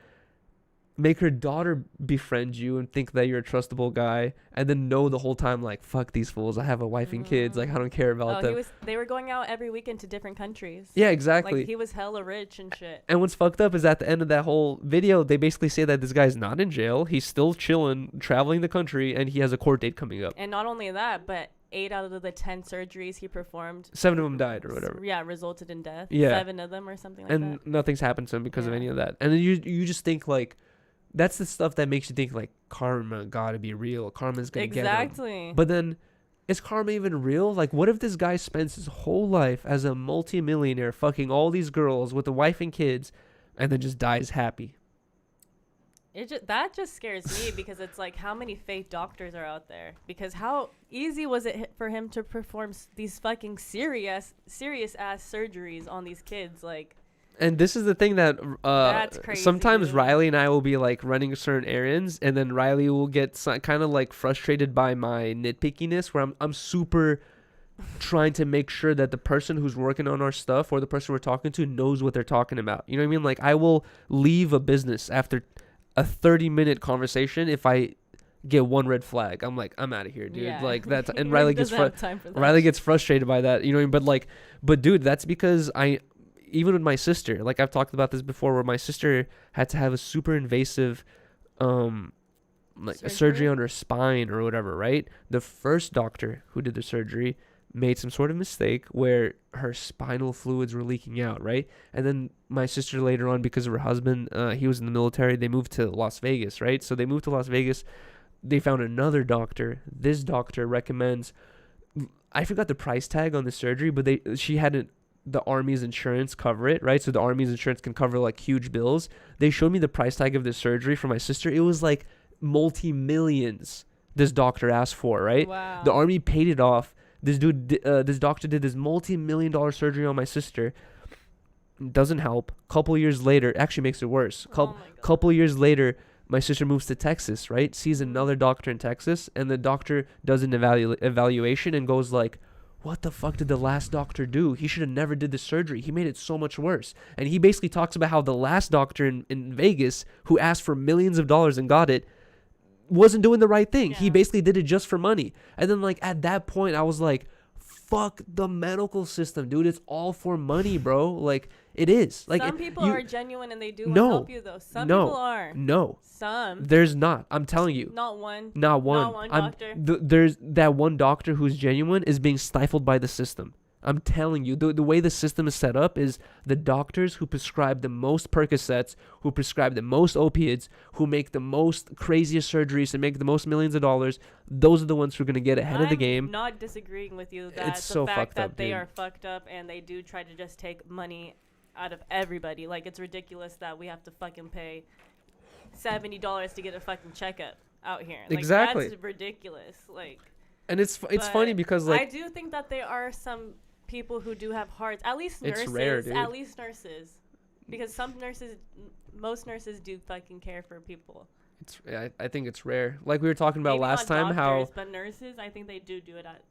S1: make her daughter befriend you and think that you're a trustable guy, and then know the whole time like, fuck these fools, I have a wife and kids, like I don't care about them.
S2: They were going out every weekend to different countries.
S1: Yeah, exactly.
S2: Like he was hella rich and shit.
S1: And what's fucked up is at the end of that whole video, they basically say that this guy's not in jail, he's still chilling, traveling the country, and he has a court date coming up.
S2: And not only that, but 8 out of the 10 surgeries he performed,
S1: 7 of them died or whatever.
S2: Yeah, resulted in death.
S1: Yeah.
S2: 7 of them or something like that.
S1: And nothing's happened to him because of any of that. And then you just think like, that's the stuff that makes you think like karma gotta be real. Karma's gonna get him.
S2: Exactly.
S1: But then, is karma even real? Like, what if this guy spends his whole life as a multi-millionaire fucking all these girls with a wife and kids, and then just dies happy?
S2: That just scares me because it's like, how many fake doctors are out there? Because how easy was it for him to perform these fucking serious ass surgeries on these kids? Like.
S1: And this is the thing that
S2: That's crazy,
S1: sometimes
S2: dude.
S1: Rylee and I will be like running certain errands, and then Rylee will get kind of like frustrated by my nitpickiness, where I'm super trying to make sure that the person who's working on our stuff or the person we're talking to knows what they're talking about. You know what I mean? Like I will leave a business after a 30-minute conversation if I get one red flag. I'm like, I'm out of here, dude.
S2: Yeah.
S1: Like that's, and
S2: Really
S1: Rylee gets
S2: doesn't have time for that.
S1: Rylee gets frustrated by that. You know what I mean? But dude, that's because even with my sister, like I've talked about this before, where my sister had to have a super invasive a surgery on her spine or whatever, right? The first doctor who did the surgery made some sort of mistake where her spinal fluids were leaking out, right? And then my sister later on, because of her husband, he was in the military, they moved to Las Vegas, right? So they moved to Las Vegas. They found another doctor. This doctor recommends, I forgot the price tag on the surgery, but she hadn't, the Army's insurance cover it, right? So the Army's insurance can cover like huge bills. They showed me the price tag of this surgery for my sister. It was like multi-millions this doctor asked for, right?
S2: Wow.
S1: The Army paid it off. This doctor did this multi-million-dollar surgery on my sister. Doesn't help. Couple years later, actually makes it worse. Couple years later, my sister moves to Texas, right? Sees another doctor in Texas, and the doctor does an evaluation and goes like, what the fuck did the last doctor do? He should have never did the surgery. He made it so much worse. And he basically talks about how the last doctor in Vegas, who asked for millions of dollars and got it, wasn't doing the right thing.
S2: Yeah.
S1: He basically did it just for money. And then like at that point, I was like, fuck the medical system, dude. It's all for money, bro. Like it is. Like
S2: some people are genuine and they do want to help you though. Some people are.
S1: No.
S2: Some.
S1: There's not. I'm telling you.
S2: Not one.
S1: Not one.
S2: Not one doctor.
S1: There's that one doctor who's genuine is being stifled by the system. I'm telling you, the way the system is set up is the doctors who prescribe the most Percocets, who prescribe the most opiates, who make the most craziest surgeries and make the most millions of dollars, those are the ones who are going to get ahead of the game.
S2: I'm not disagreeing with you. That
S1: It's so
S2: the fact
S1: fucked
S2: that
S1: up,
S2: they
S1: dude.
S2: are fucked up and they do try to just take money out of everybody. Like, it's ridiculous that we have to fucking pay $70 to get a fucking checkup out here. Like,
S1: Exactly.
S2: That's ridiculous. Like,
S1: And it's funny because, like,
S2: I do think that there are some people who do have hearts. At least nurses.
S1: It's rare, dude.
S2: At least nurses. Because most nurses do fucking care for people.
S1: I think it's rare. Like we were talking about
S2: Maybe
S1: last
S2: not
S1: time,
S2: doctors,
S1: how
S2: but nurses, I think they do it at.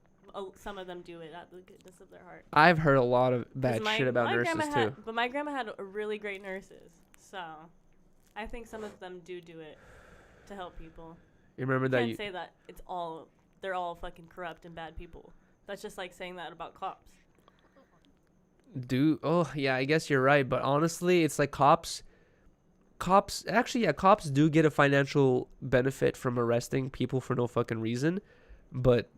S2: Some of them do it at the goodness of their heart.
S1: I've heard a lot of bad shit about nurses too.
S2: But my grandma had really great nurses, so I think some of them do it to help people.
S1: You remember that?
S2: You can't say that they're all fucking corrupt and bad people. That's just like saying that about cops.
S1: Oh yeah, I guess you're right. But honestly, it's like cops do get a financial benefit from arresting people for no fucking reason, but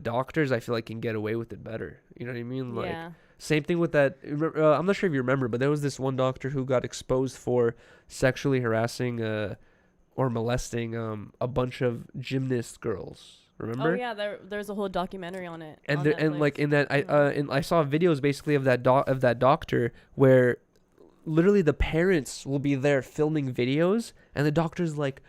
S1: doctors, I feel like, can get away with it better. You know what I mean? Like,
S2: Yeah.
S1: same thing with that. I'm not sure if you remember, but there was this one doctor who got exposed for sexually harassing or molesting a bunch of gymnast girls. Remember?
S2: Oh yeah, there's a whole documentary on it.
S1: And
S2: on
S1: like in that,
S2: Netflix.
S1: I saw videos basically of that doctor where literally the parents will be there filming videos, and the doctor's like,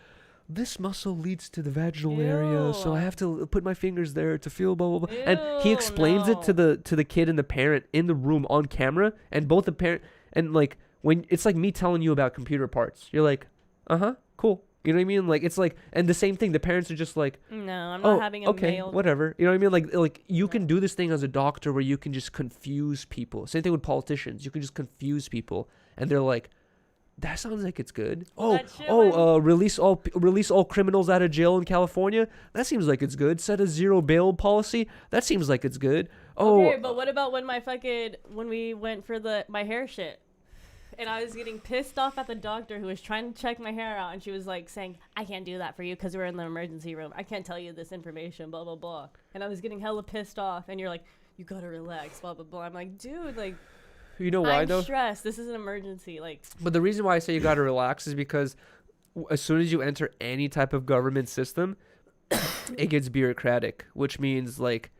S1: this muscle leads to the vaginal area, so I have to put my fingers there to feel blah blah blah. And he explains it to the kid and the parent in the room on camera, and both the parent and like when it's like me telling you about computer parts, you're like, cool. You know what I mean? Like, it's like, and the same thing, the parents are just like,
S2: no, I'm not having a male.
S1: Whatever. You know what I mean? Like you can do this thing as a doctor where you can just confuse people. Same thing with politicians. You can just confuse people, and they're like, that sounds like it's good. Release all criminals out of jail in California. That seems like it's good. Set a zero bail policy. That seems like it's good.
S2: Okay, but what about when we went for my hair shit? And I was getting pissed off at the doctor who was trying to check my hair out, and she was like saying, I can't do that for you because we're in the emergency room. I can't tell you this information, blah, blah, blah. And I was getting hella pissed off, and you're like, you gotta relax, blah, blah, blah. I'm like, dude, like,
S1: you know why though?
S2: I'm stressed. This is an emergency. Like,
S1: but the reason why I say you gotta relax is because as soon as you enter any type of government system, it gets bureaucratic, which means like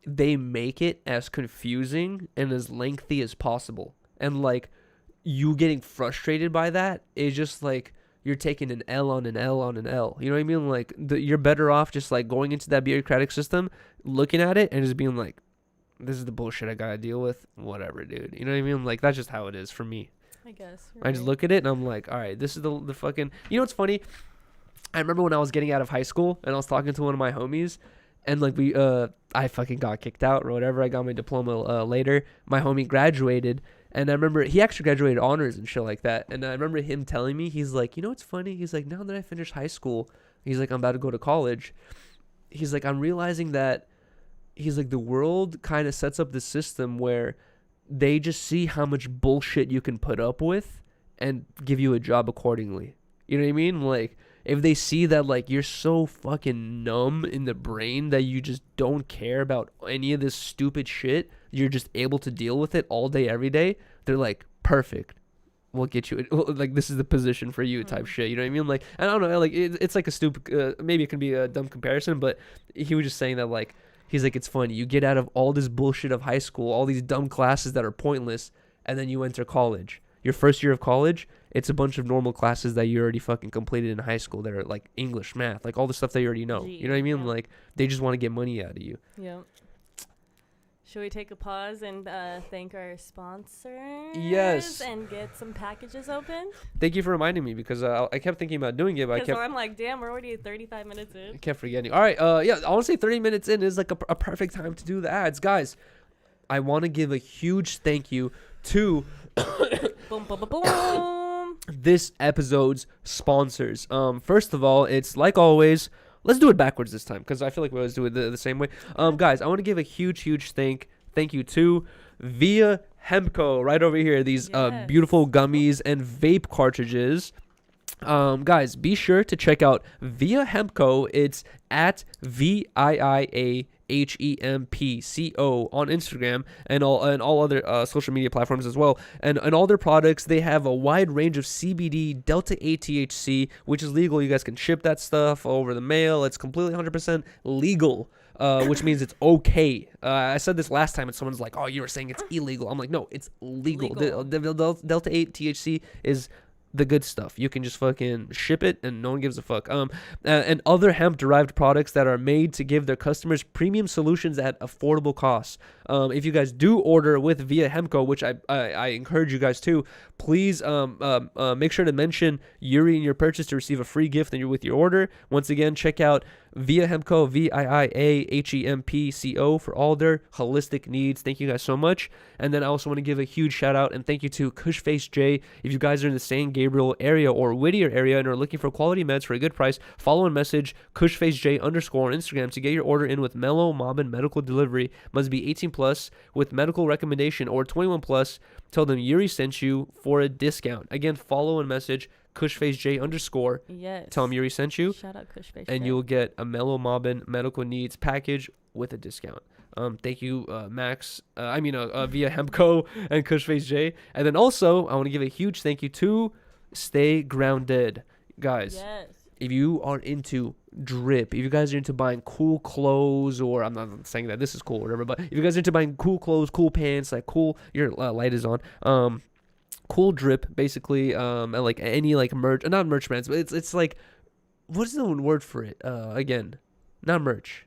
S1: they make it as confusing and as lengthy as possible. And like, you getting frustrated by that is just like you're taking an L on an L on an L. You know what I mean? Like you're better off just like going into that bureaucratic system, looking at it, and just being like, "This is the bullshit I gotta deal with." Whatever, dude. You know what I mean? Like that's just how it is for me.
S2: I guess.
S1: I just look at it and I'm like, all right, this is the fucking. You know what's funny? I remember when I was getting out of high school and I was talking to one of my homies, and like I fucking got kicked out or whatever. I got my diploma later. My homie graduated. And I remember he actually graduated honors and shit like that. And I remember him telling me, he's like, you know what's funny? He's like, now that I finished high school, he's like, I'm about to go to college. He's like, I'm realizing that, he's like, the world kind of sets up this system where they just see how much bullshit you can put up with and give you a job accordingly. You know what I mean? Like, if they see that, like, you're so fucking numb in the brain that you just don't care about any of this stupid shit, you're just able to deal with it all day, every day, they're like, perfect. We'll get you, like, this is the position for you type shit. You know what I mean? Like, I don't know, like, it's like a stupid, maybe it can be a dumb comparison, but he was just saying that, like, he's like, it's funny. You get out of all this bullshit of high school, all these dumb classes that are pointless, and then you enter college. Your first year of college, it's a bunch of normal classes that you already fucking completed in high school that are like English, math, like all the stuff that you already know. You know what I mean?
S2: Yeah.
S1: Like they just want to get money out of you.
S2: Yeah. Should we take a pause and thank our sponsors?
S1: Yes.
S2: And get some packages open?
S1: Thank you for reminding me because I kept thinking about doing it, but
S2: I'm like, damn, we're already 35 minutes in.
S1: I kept forgetting. All right. Yeah, I want to say 30 minutes in is like a perfect time to do the ads. Guys, I want to give a huge thank you to
S2: Boom, boom, boom, boom.
S1: this episode's sponsors. First of all, it's like always, let's do it backwards this time because I feel like we always do it the same way. Guys, I want to give a huge thank you to Via Hempco right over here. These beautiful gummies and vape cartridges. Guys, be sure to check out Via Hempco. It's at VIIAHEMPCO on Instagram and all other social media platforms as well. And all their products, they have a wide range of CBD, Delta 8 THC, which is legal. You guys can ship that stuff over the mail. It's completely 100% legal. which means it's okay. I said this last time, and someone's like, "Oh, you were saying it's illegal." I'm like, "No, it's legal. The Delta 8 THC is the good stuff. You can just fucking ship it and no one gives a fuck. And other hemp derived products that are made to give their customers premium solutions at affordable costs. If you guys do order with via Hempco, which I encourage you guys to, please make sure to mention Yuriy in your purchase to receive a free gift with your order. Once again, check out via Hempco, VIIAHEMPCO, for all their holistic needs. Thank you guys so much. And then I also want to give a huge shout out and thank you to Cushface J. If you guys are in the San Gabriel area or Whittier area and are looking for quality meds for a good price, follow and message CushfaceJ_ on Instagram to get your order in with Mellow Mobbin Medical Delivery. Must be 18 plus with medical recommendation or 21 plus. Tell them Yuriy sent you for a discount. Again, follow and message CushfaceJ_.
S2: Yes.
S1: Tell them Yuriy sent you.
S2: Shout out Cushface
S1: And
S2: J.
S1: you'll get a Mellow Mobbin Medical Needs package with a discount. Thank you, Max. Via Hempco and Cushface J. And then also, I want to give a huge thank you to Stay Grounded. Guys,
S2: Yes.
S1: if you are into drip, if you guys are into buying cool clothes, or I'm not saying that this is cool or whatever, but if you guys are into buying cool clothes, cool pants, like cool, your light is on, cool drip, basically, and like any like merch, not merch brands, but it's like, what's the word for it? Again, not merch.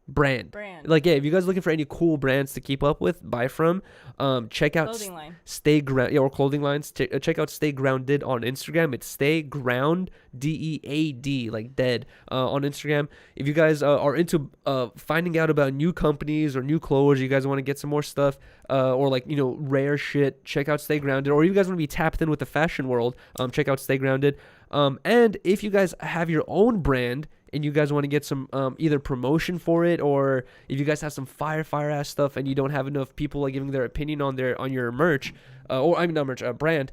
S1: Brand. Like, yeah, if you guys are looking for any cool brands to keep up with, buy from, check out
S2: Clothing line.
S1: or clothing lines. Check out Stay Grounded on Instagram. It's Stay Ground, DEAD, like dead, on Instagram. If you guys are into finding out about new companies or new clothes, you guys want to get some more stuff, or like, rare shit, check out Stay Grounded. Or you guys want to be tapped in with the fashion world, check out Stay Grounded. And if you guys have your own brand and you guys want to get some either promotion for it, or if you guys have some fire ass stuff and you don't have enough people like giving their opinion on your merch, not merch, brand,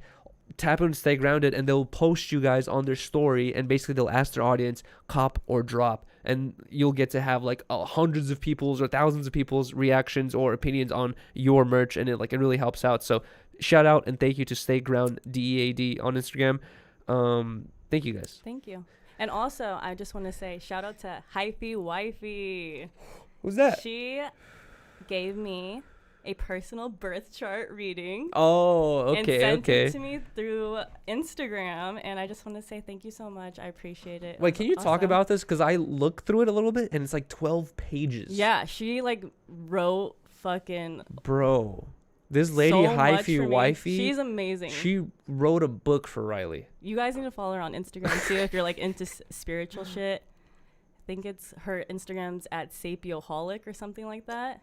S1: tap in Stay Grounded and they'll post you guys on their story, and basically they'll ask their audience cop or drop, and you'll get to have like hundreds of people's or thousands of people's reactions or opinions on your merch, and it really helps out. So shout out and thank you to Stay Ground, DEAD on Instagram. Thank you guys.
S2: Thank you. And also, I just want to say shout out to Hyphy Wifey.
S1: Who's that?
S2: She gave me a personal birth chart reading.
S1: Oh, okay,
S2: and sent
S1: okay.
S2: it to me through Instagram, and I just want to say thank you so much. I appreciate it.
S1: Wait, can you talk about this? Because I looked through it a little bit, and it's like 12 pages.
S2: Yeah, she wrote fucking...
S1: Bro. This lady, Hyphy Wifey,
S2: she's amazing.
S1: She wrote a book for Rylee.
S2: You guys need to follow her on Instagram too if you're like into spiritual shit. I think it's her Instagram's at Sapioholic or something like that.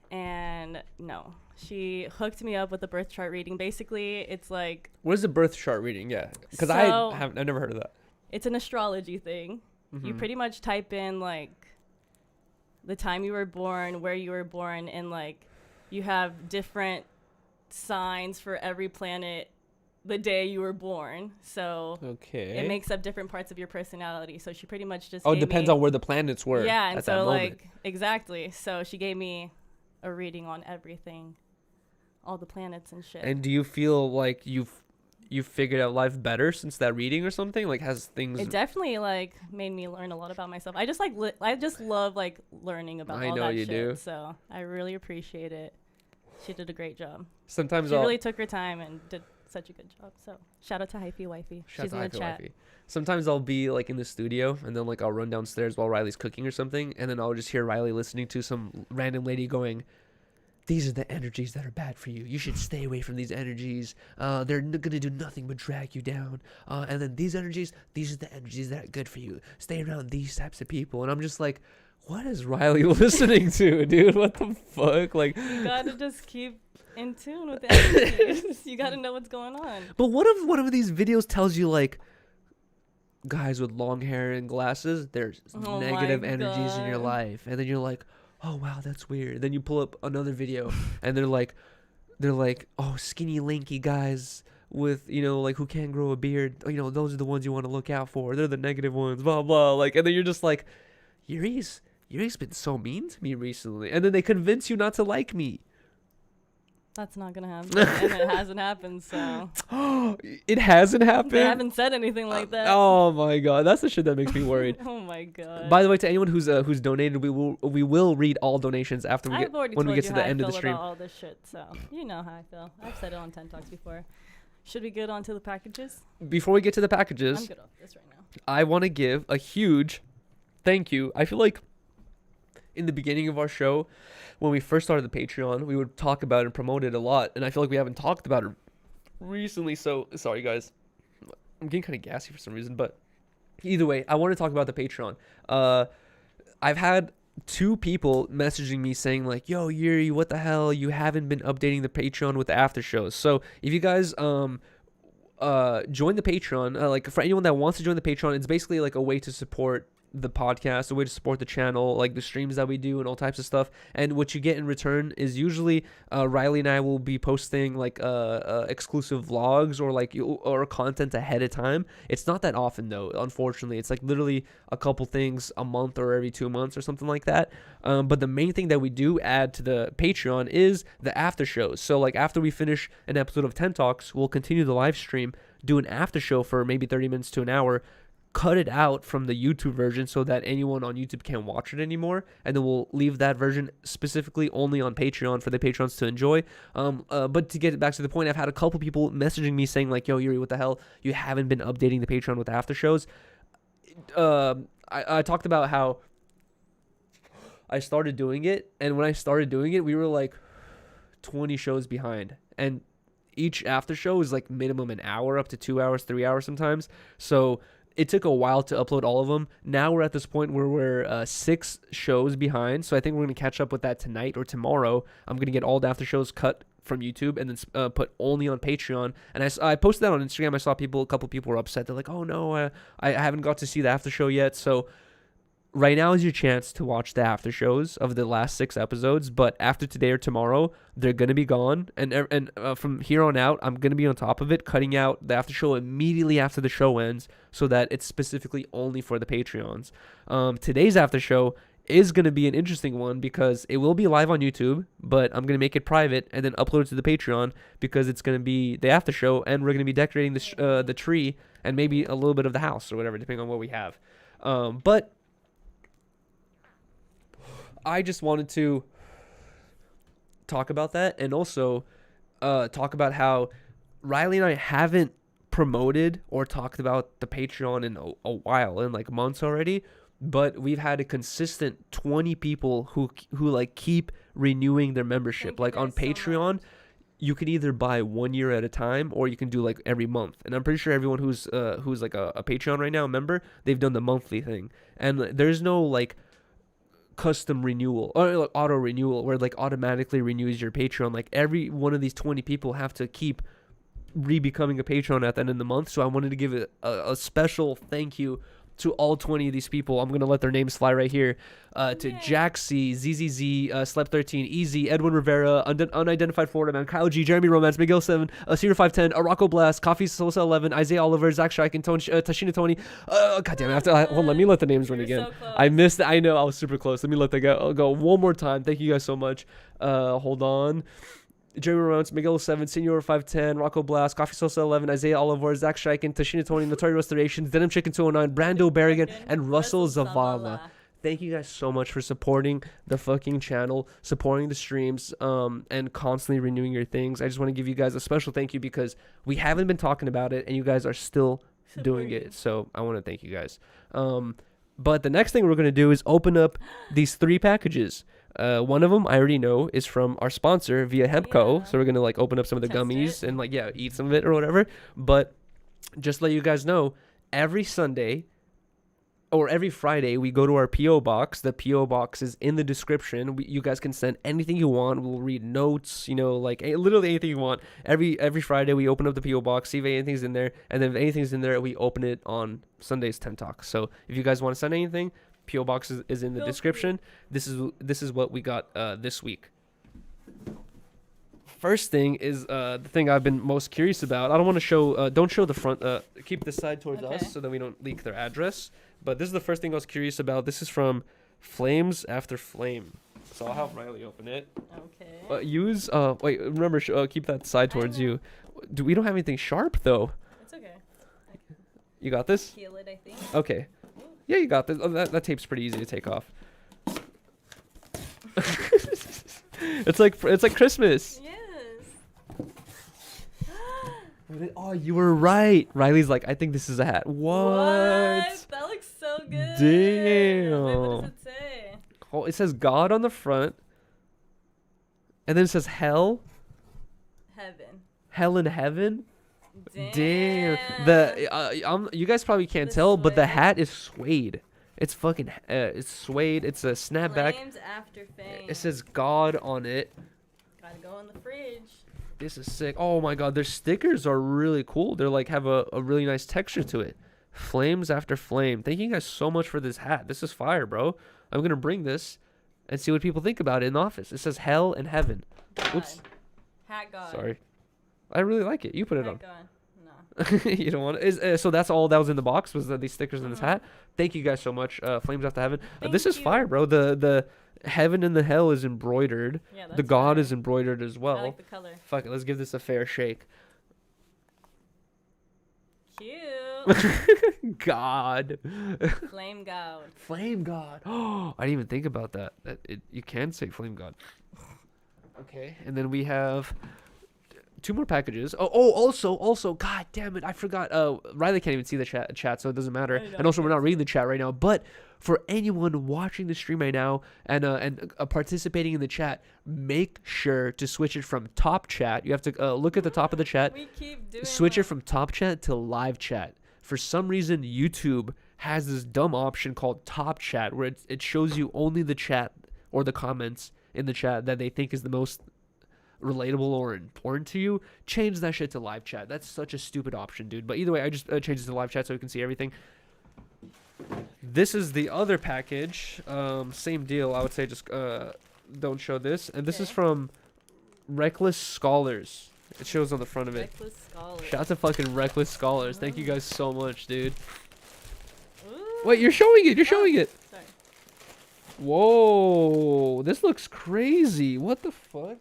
S2: And no, she hooked me up with the birth chart reading. Basically, it's like...
S1: What is the birth chart reading? Yeah, because I've never heard of that.
S2: It's an astrology thing. Mm-hmm. You pretty much type in like the time you were born, where you were born, and like... You have different signs for every planet the day you were born. So it makes up different parts of your personality. So she pretty much just
S1: it depends on where the planets were.
S2: Yeah, and
S1: at
S2: so
S1: that moment.
S2: Exactly. So she gave me a reading on everything, all the planets and shit.
S1: And do you feel like you've figured out life better since that reading or something? Like, has things... It
S2: definitely made me learn a lot about myself. I just I just love learning about all that shit. Do. So I really appreciate it. She did a great job.
S1: Sometimes
S2: she really took her time and did such a good job. So shout out to Hyphy Wifey. She's in the chat. Wifey.
S1: Sometimes I'll be like in the studio and then I'll run downstairs while Riley's cooking or something, and then I'll just hear Rylee listening to some random lady going, "These are the energies that are bad for you. You should stay away from these energies. They're gonna do nothing but drag you down. And then these are the energies that are good for you. Stay around these types of people." And I'm just like, what is Rylee listening to, dude? What the fuck? Like,
S2: you gotta just keep in tune with the energies. You gotta know what's going on.
S1: But what if one of these videos tells you like, guys with long hair and glasses, there's negative energies in your life, and then you're like, oh wow, that's weird. Then you pull up another video and they're like, oh, skinny lanky guys with who can't grow a beard, those are the ones you want to look out for. They're the negative ones, blah blah. And then you're just like, Yuriy's been so mean to me recently, and then they convince you not to like me.
S2: That's not gonna happen, and it hasn't happened. So
S1: It hasn't happened.
S2: they haven't said anything like that.
S1: Oh my god, that's the shit that makes me worried.
S2: Oh my god.
S1: By the way, to anyone who's donated, we will read all donations after we
S2: I've already
S1: when we
S2: told
S1: get to
S2: you
S1: the
S2: how I
S1: end of
S2: feel
S1: the stream.
S2: about all this shit, so you know how I feel. I've said it on 10 Talks before. Should we get on to the packages?
S1: Before we get to the packages,
S2: I'm good off this right now.
S1: I want to give a huge thank you. I feel like in the beginning of our show, when we first started the Patreon, we would talk about it and promote it a lot, and I feel like we haven't talked about it recently. So sorry, guys. I'm getting kind of gassy for some reason, but either way, I want to talk about the Patreon. I've had 2 people messaging me saying like, "Yo, Yuri, what the hell? You haven't been updating the Patreon with the after shows." So if you guys join the Patreon, like for anyone that wants to join the Patreon, it's basically like a way to support the podcast, a way to support the channel, like the streams that we do and all types of stuff. And what you get in return is usually Rylee and I will be posting like exclusive vlogs or content ahead of time. It's not that often though, unfortunately. It's like literally a couple things a month or every 2 months or something like that. But the main thing that we do add to the Patreon is the after shows. So like after we finish an episode of 10 Talks, we'll continue the live stream, do an after show for maybe 30 minutes to an hour, cut it out from the YouTube version so that anyone on YouTube can't watch it anymore, and then we'll leave that version specifically only on Patreon for the patrons to enjoy. But to get back to the point, I've had a couple people messaging me saying like, "Yo, Yuri, what the hell? You haven't been updating the Patreon with the after shows." I talked about how I started doing it, and when I started doing it, we were like 20 shows behind, and each after show is like minimum an hour, up to 2 hours, 3 hours sometimes. So it took a while to upload all of them. Now we're at this point where we're 6 shows behind. So I think we're going to catch up with that tonight or tomorrow. I'm going to get all the after shows cut from YouTube and then put only on Patreon. And I posted that on Instagram. I saw a couple people were upset. They're like, "Oh no, I haven't got to see the after show yet." So right now is your chance to watch the after shows of the last 6 episodes, but after today or tomorrow, they're going to be gone. And from here on out, I'm going to be on top of it, cutting out the after show immediately after the show ends so that it's specifically only for the Patreons. Today's after show is going to be an interesting one because it will be live on YouTube, but I'm going to make it private and then upload it to the Patreon because it's going to be the after show, and we're going to be decorating the tree and maybe a little bit of the house or whatever, depending on what we have. But I just wanted to talk about that, and also talk about how Rylee and I haven't promoted or talked about the Patreon in a while, in like months already, but we've had a consistent 20 people who like keep renewing their membership. Like on Patreon, you can either buy 1 year at a time, or you can do like every month. And I'm pretty sure everyone who's like a Patreon right now, member, they've done the monthly thing, and there's no like custom renewal or like auto renewal where like automatically renews your Patreon. Like every one of these 20 people have to keep re-becoming a Patreon at the end of the month. So I wanted to give a special thank you to all 20 of these people. I'm going to let their names fly right here. To Jaxie, ZZZ, Slep13, Easy, Edwin Rivera, Unidentified Florida Man, Kyle G, Jeremy Romance, Miguel 7, Cedar 510, Araco Blast, Coffee Sosa 11, Isaiah Oliver, Zach Shike, and Tashina Tony. God damn it. Hold on, let me let the names run again.
S2: So
S1: I missed it. I know, I was super close. Let me let that go one more time. Thank you guys so much. Hold on. Jeremy Romance, Miguel 7, Senior 510, Rocco Blast, Coffee Sosa 11, Isaiah Oliver, Zach Shiken, Tashina Tony, Notori Restorations, Denim Chicken 209, Brando Berrigan, and Russell Zavala. Thank you guys so much for supporting the fucking channel, supporting the streams, and constantly renewing your things. I just want to give you guys a special thank you because we haven't been talking about it, and you guys are still doing it. So I want to thank you guys. But the next thing we're going to do is open up these 3 packages. One of them I already know is from our sponsor via Hemp Co. So we're going to like open up some of the gummies and like, eat some of it or whatever. But just let you guys know, every Sunday or every Friday, we go to our P.O. box. The P.O. box is in the description. You guys can send anything you want. We'll read notes, like literally anything you want. Every Friday, we open up the P.O. box, see if anything's in there. And then if anything's in there, we open it on Sunday's 10 Talk. So if you guys want to send anything, P.O. box is in the description. This is what we got this week. First thing is the thing I've been most curious about. I don't want to show. Don't show the front. Keep this side towards us so that we don't leak their address. But this is the first thing I was curious about. This is from Flames After Flame. So I'll help Rylee open it.
S2: Okay.
S1: Use wait, remember keep that side towards you. We don't have anything sharp though.
S2: It's okay.
S1: You got this?
S2: Peel it, I think.
S1: Okay. Yeah, you got this. Oh, that tape's pretty easy to take off. It's like Christmas.
S2: Yes.
S1: Oh, you were right. Rylee's like, I think this is a hat. What?
S2: That looks so good.
S1: Damn.
S2: Wait, what does it say?
S1: Oh, it says God on the front, and then it says hell.
S2: Heaven.
S1: Hell in heaven.
S2: Damn.
S1: You guys probably can't tell, but the hat is suede. It's fucking it's suede. It's a snapback.
S2: Flames after fame.
S1: It says God on it.
S2: Gotta go in the fridge.
S1: This is sick. Oh my god, their stickers are really cool. They're like have a really nice texture to it. Flames after flame. Thank you guys so much for this hat. This is fire, bro. I'm gonna bring this and see what people think about it in the office. It says hell and heaven.
S2: God.
S1: Oops.
S2: Hat God.
S1: Sorry. I really like it. You put it
S2: Hat
S1: on.
S2: God.
S1: You don't want it. So that's all that was in the box was these stickers in this hat. Thank you guys so much. Flames after heaven. This is fire, bro. The heaven and the hell is embroidered.
S2: Yeah,
S1: the God is embroidered as well.
S2: I like the color.
S1: Fuck it. Let's give this a fair shake.
S2: Cute.
S1: God.
S2: Flame God.
S1: Flame God. Oh, I didn't even think about that. You can say flame God. Okay, and then we have 2 more packages. Also, god damn it, I forgot. Rylee can't even see the chat, so it doesn't matter. And also, we're not reading the chat right now. But for anyone watching the stream right now and participating in the chat, make sure to switch it from top chat. You have to look at the top of the chat.
S2: We keep doing
S1: Switch it from top chat to live chat. For some reason, YouTube has this dumb option called top chat, where it shows you only the chat or the comments in the chat that they think is the most relatable or important to you. Change that shit to live chat. That's such a stupid option, dude. But either way, I just changed it to live chat so we can see everything. This is the other package. Same deal, I would say. Just don't show this. And this is from Reckless Scholars. It shows on the front of it.
S2: Reckless Scholars.
S1: Shout out to fucking Reckless Scholars. Thank you guys so much, dude.
S2: Ooh.
S1: Wait, you're showing it. You're showing it.
S2: Sorry.
S1: Whoa, this looks crazy. What the fuck?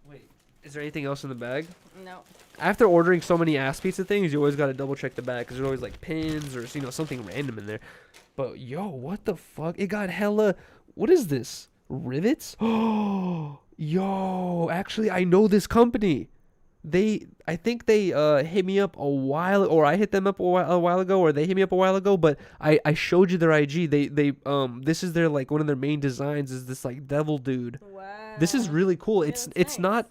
S1: Wait, is there anything else in the bag?
S2: No.
S1: After ordering so many ass pizza things, you always got to double check the bag because there's always like pins or something random in there. But yo, what the fuck? It got hella. What is this? Rivets? Oh, yo, actually, I know this company. I think they hit me up a while, or I hit them up a while ago, or they hit me up a while ago. But I showed you their IG. This is their like one of their main designs is this like devil dude.
S2: Wow.
S1: This is really cool.
S2: Yeah,
S1: It's
S2: nice.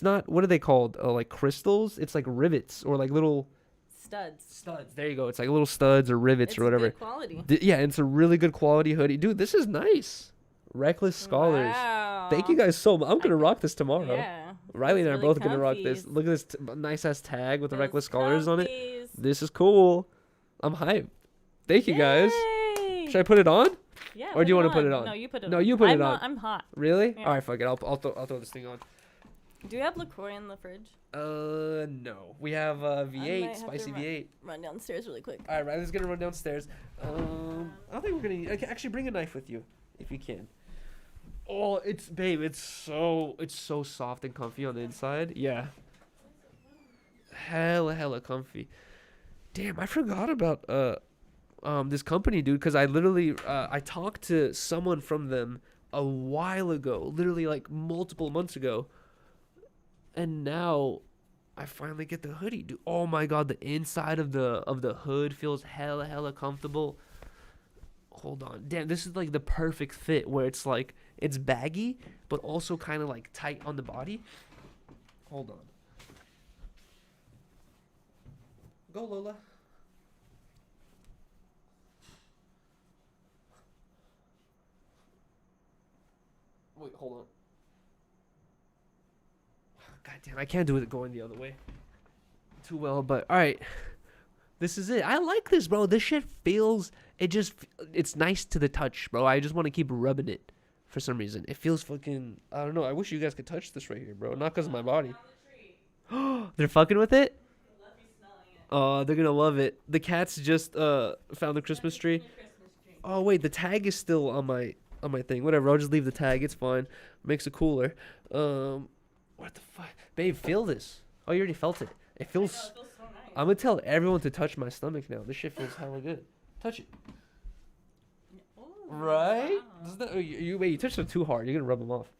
S1: not what are they called? Like crystals. It's like rivets or like little
S2: Studs.
S1: studs. There you go. It's like little studs or rivets
S2: It's
S1: or whatever.
S2: Good quality.
S1: Yeah, it's a really good quality hoodie, dude. This is nice. Reckless Scholars.
S2: Wow.
S1: Thank you guys so much. I'm gonna rock this tomorrow.
S2: Yeah.
S1: Rylee and I are
S2: It's
S1: both
S2: really
S1: gonna rock this.
S2: comfy.
S1: Look at this nice ass tag with the
S2: Those
S1: Reckless Scholars on it.
S2: comfies.
S1: This is cool. I'm hyped. Thank you guys.
S2: Yay.
S1: Should I put it on?
S2: Yeah.
S1: Or do you want to put it on?
S2: No, you put it on.
S1: No, you put it
S2: I'm
S1: on.
S2: I'm hot.
S1: Really?
S2: Yeah.
S1: All right, fuck it. I'll throw this thing on.
S2: Do you have LaCroix in the fridge?
S1: No. We have V8,
S2: have to
S1: spicy
S2: run-
S1: V8.
S2: Run downstairs really quick.
S1: All right, Rylee's gonna run downstairs. I don't think we're gonna. Actually, bring a knife with you if you can. Oh, it's so soft and comfy on the inside. Yeah. Hella comfy. Damn, I forgot about this company, dude, because I literally I talked to someone from them a while ago, literally like multiple months ago, and now I finally get the hoodie, dude. Oh my god, the inside of the hood feels hella comfortable. Hold on. Damn, this is like the perfect fit where it's like it's baggy but also kind of like tight on the body. Hold on. Go, Lola. Wait, hold on. God damn, I can't do it going the other way too well, but all right. This is it. I like this, bro. This shit feels, it's nice to the touch, bro. I just want to keep rubbing it for some reason. It feels fucking, I don't know. I wish you guys could touch this right here, bro. Not because of my body. They're fucking with it? Oh, they're going to love it. The cats just found the Christmas tree. Oh, wait. The tag is still on my, on my thing. Whatever. I'll just leave the tag. It's fine. Makes it cooler. What the fuck, babe? Feel this. Oh, you already felt it. It feels.
S2: I know, it feels so nice.
S1: I'm gonna tell everyone to touch my stomach now. This shit feels hella good. Touch it.
S2: Ooh,
S1: Right?
S2: wow.
S1: Doesn't that, wait, you touched them too hard. You're gonna rub them off.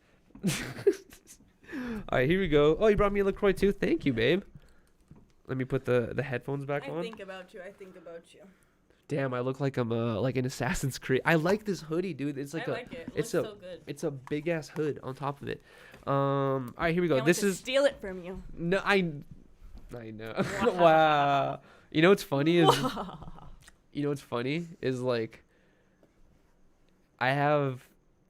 S1: All right, here we go. Oh, you brought me a LaCroix too. Thank you, babe. Let me put the headphones back on.
S2: I think about you.
S1: Damn, I look like I'm like an Assassin's Creed. I like this hoodie, dude. It's like
S2: I like it. It
S1: it's
S2: looks
S1: a
S2: so good.
S1: it's a big ass hood on top of it. All right, here we go.
S2: Can't wait
S1: This
S2: to
S1: is
S2: steal it from you.
S1: no, I know. Wow. You know what's funny is like I have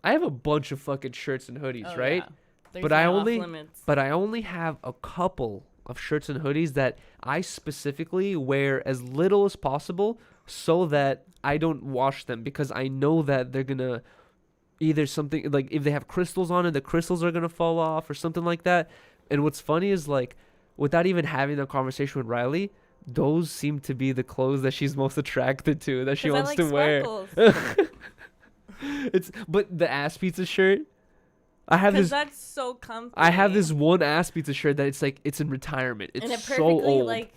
S1: a bunch of fucking shirts and hoodies,
S2: Oh,
S1: right?
S2: yeah. There's
S1: But I
S2: no off
S1: only
S2: limits.
S1: I only have a couple of shirts and hoodies that I specifically wear as little as possible so that I don't wash them, because I know that they're gonna either something like if they have crystals on it, the crystals are gonna fall off or something like that. And what's funny is like without even having a conversation with Rylee, those seem to be the clothes that she's most attracted to, that she
S2: 'Cause I
S1: wants
S2: like
S1: to wear.
S2: sparkles.
S1: But the ass pizza shirt, I have
S2: Because
S1: this.
S2: that's so comfy.
S1: I have this one ass pizza shirt that it's like it's in retirement. It's
S2: and it
S1: so
S2: perfectly
S1: old.
S2: like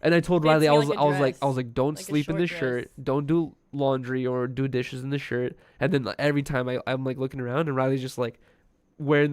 S1: And I told
S2: fits
S1: Rylee,
S2: you
S1: I was
S2: like a
S1: don't
S2: dress, like a
S1: sleep in
S2: short
S1: this
S2: dress.
S1: shirt. Don't do laundry or do dishes in the shirt. And then like, every time I'm like looking around and Riley's just like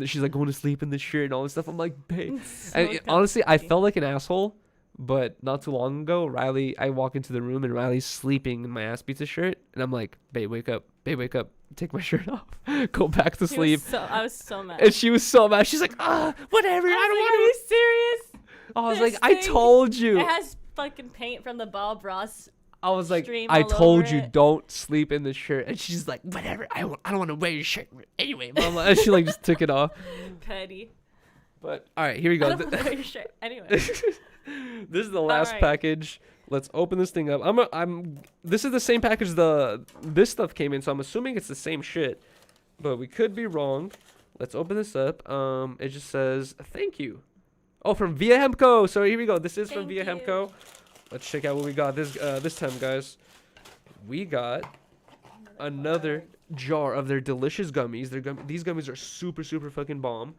S1: she's like going to sleep in this shirt and all this stuff. I'm like, babe.
S2: so
S1: And honestly, I
S2: comfy.
S1: felt like an asshole. But not too long ago, I walk into the room and Riley's sleeping in my ass pizza shirt. And I'm like, babe, wake up. Babe, wake up. Take my shirt off. Go back to
S2: He was
S1: sleep.
S2: I was so mad.
S1: And she was so mad. She's like, whatever. I don't
S2: Are
S1: want
S2: you serious?
S1: to. I was
S2: This
S1: like, I
S2: thing-
S1: told you.
S2: It has fucking paint from the Bob Ross.
S1: I was like,
S2: stream
S1: I
S2: all
S1: told
S2: over
S1: you
S2: it.
S1: don't sleep in the shirt. And she's like, whatever. I don't want to wear your shirt anyway, mama. And she like just took it off.
S2: Petty.
S1: But all right, here we
S2: I
S1: go.
S2: don't wear your shirt. Anyway.
S1: This is the last
S2: right.
S1: package. Let's open this thing up. This is the same package this stuff came in, so I'm assuming it's the same shit. But we could be wrong. Let's open this up. It just says thank you. Oh, from Via Hempco. So here we go. This is from
S2: Thank
S1: Via
S2: you.
S1: Hempco. Let's check out what we got this time, guys. We got another jar of their delicious gummies. These gummies are super fucking bomb.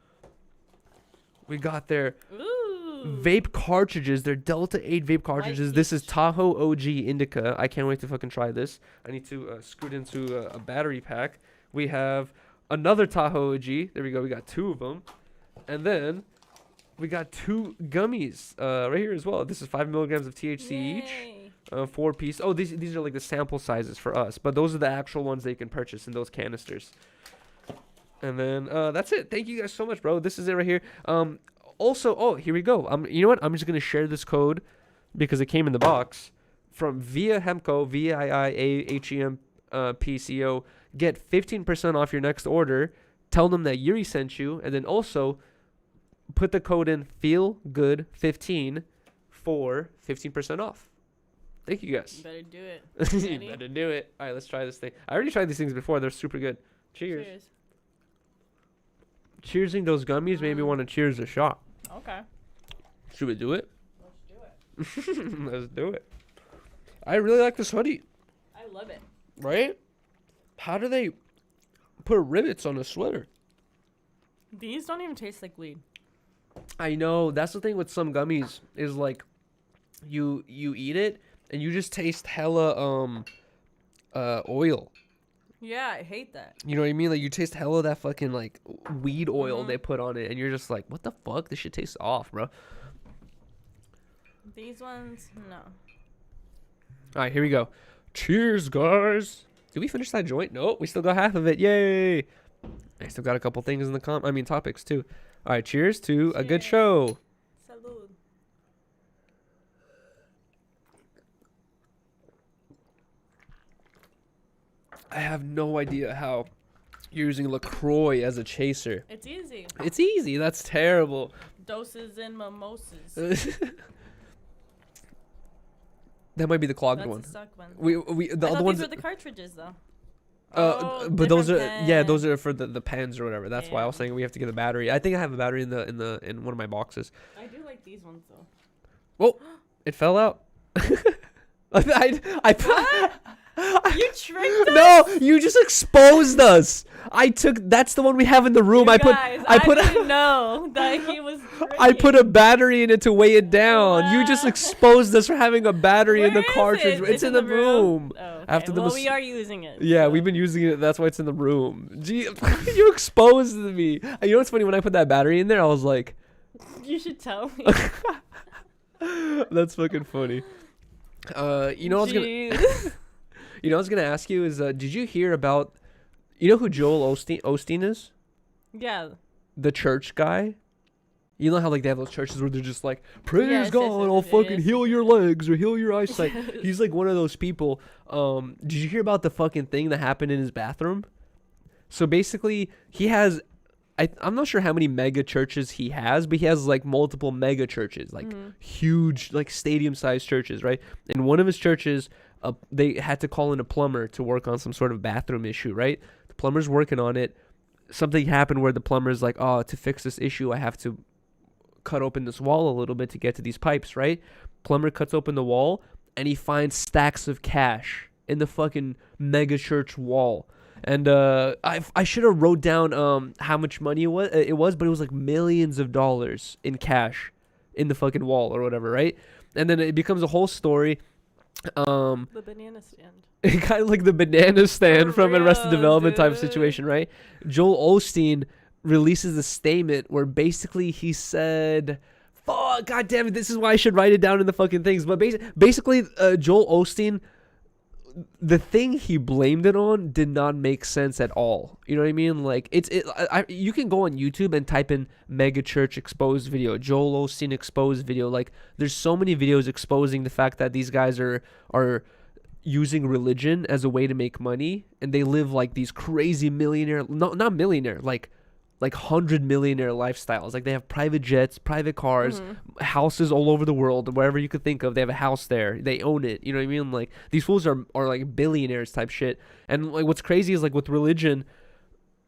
S1: We got their
S2: Ooh.
S1: vape cartridges. They're Delta 8 vape cartridges. This is Tahoe OG Indica. I can't wait to fucking try this. I need to screw it into a battery pack. We have another Tahoe OG. There we go. We got two of them. And then we got two gummies right here as well. This is 5 milligrams of THC each.
S2: Yay.
S1: 4 piece. Oh, these are like the sample sizes for us. But those are the actual ones that you can purchase in those canisters. And then that's it. Thank you guys so much, bro. This is it right here. Also, here we go. You know what? I'm just gonna share this code because it came in the box from Via Hempco, VIIAHEMPCO. Get 15% off your next order. Tell them that Yuri sent you, and then also put the code in FeelGood15 for 15% off. Thank you guys.
S2: You better do it.
S1: You
S2: Ready?
S1: better do it. All right, let's try this thing. I already tried these things before. They're super good. Cheers. Cheersing those gummies made me want to cheers a shot.
S2: Okay.
S1: Should we do it?
S2: Let's do it.
S1: Let's do it. I really like this hoodie.
S2: I love it.
S1: Right? How do they put rivets on a sweater?
S2: These don't even taste like weed.
S1: I know. That's the thing with some gummies is like you eat it and you just taste hella oil.
S2: Yeah, I hate that.
S1: You know what I mean? Like you taste hella that fucking like weed oil they put on it and you're just like, what the fuck? This shit tastes off, bro.
S2: These ones, no.
S1: All right, here we go. Cheers, guys. Did we finish that joint? Nope, we still got half of it. Yay. I still got a couple things in the topics too. All right, cheers to a good
S2: Cheers.
S1: show.
S2: Salud.
S1: I have no idea how you're using LaCroix as a chaser.
S2: It's easy.
S1: It's easy. That's terrible.
S2: Doses and mimosas.
S1: That might be the clogged
S2: That's
S1: one.
S2: a suck one.
S1: The
S2: I
S1: other
S2: thought
S1: ones.
S2: these were the cartridges though.
S1: But those are
S2: different
S1: those
S2: pen.
S1: are for the pens or whatever. That's why I was
S2: Yeah.
S1: saying we have to get the battery. I think I have a battery in one of my boxes.
S2: I do like these ones though.
S1: Whoa! It fell out. I
S2: You tricked us.
S1: No, you just exposed us. That's the one we have in the room. I
S2: didn't know that he was drinking.
S1: I put a battery in it to weigh it down. You just exposed us for having a battery in the cartridge. It's in the room.
S2: Oh, okay.
S1: After
S2: we are using it.
S1: Yeah,
S2: so.
S1: we've been using it. That's why it's in the room. Gee, you exposed me. You know what's funny? When I put that battery in there, I was like,
S2: you should tell me.
S1: that's fucking funny. You know, I was gonna ask you is, did you hear about, you know who Joel Osteen is?
S2: Yeah.
S1: The church guy. You know how like they have those churches where they're just like, praise God, I'll fucking heal your legs or heal your eyesight. He's like one of those people. Did you hear about the fucking thing that happened in his bathroom? So basically, he has, I'm not sure how many mega churches he has, but he has like multiple mega churches, like huge, like stadium-sized churches, right? In one of his churches, they had to call in a plumber to work on some sort of bathroom issue, right? The plumber's working on it. Something happened where the plumber's like, oh, to fix this issue, I have to cut open this wall a little bit to get to these pipes, right? Plumber cuts open the wall, and he finds stacks of cash in the fucking mega church wall. And I should have wrote down how much money it was, but it was like millions of dollars in cash in the fucking wall or whatever, right? And then it becomes a whole story.
S2: The banana stand.
S1: Kind of like the banana stand from Arrested Development type situation, right? Joel Osteen releases a statement where basically he said, fuck, god damn it, this is why I should write it down in the fucking things. But basically, Joel Osteen, the thing he blamed it on did not make sense at all. You know what I mean? Like you can go on YouTube and type in mega church exposed video, Joel Osteen exposed video. Like there's so many videos exposing the fact that these guys are using religion as a way to make money, and they live like these crazy millionaire, not millionaire, like 100-millionaire lifestyles. Like they have private jets, private cars, houses all over the world, wherever you could think of. They have a house there. They own it. You know what I mean? Like these fools are like billionaires type shit. And like what's crazy is like with religion,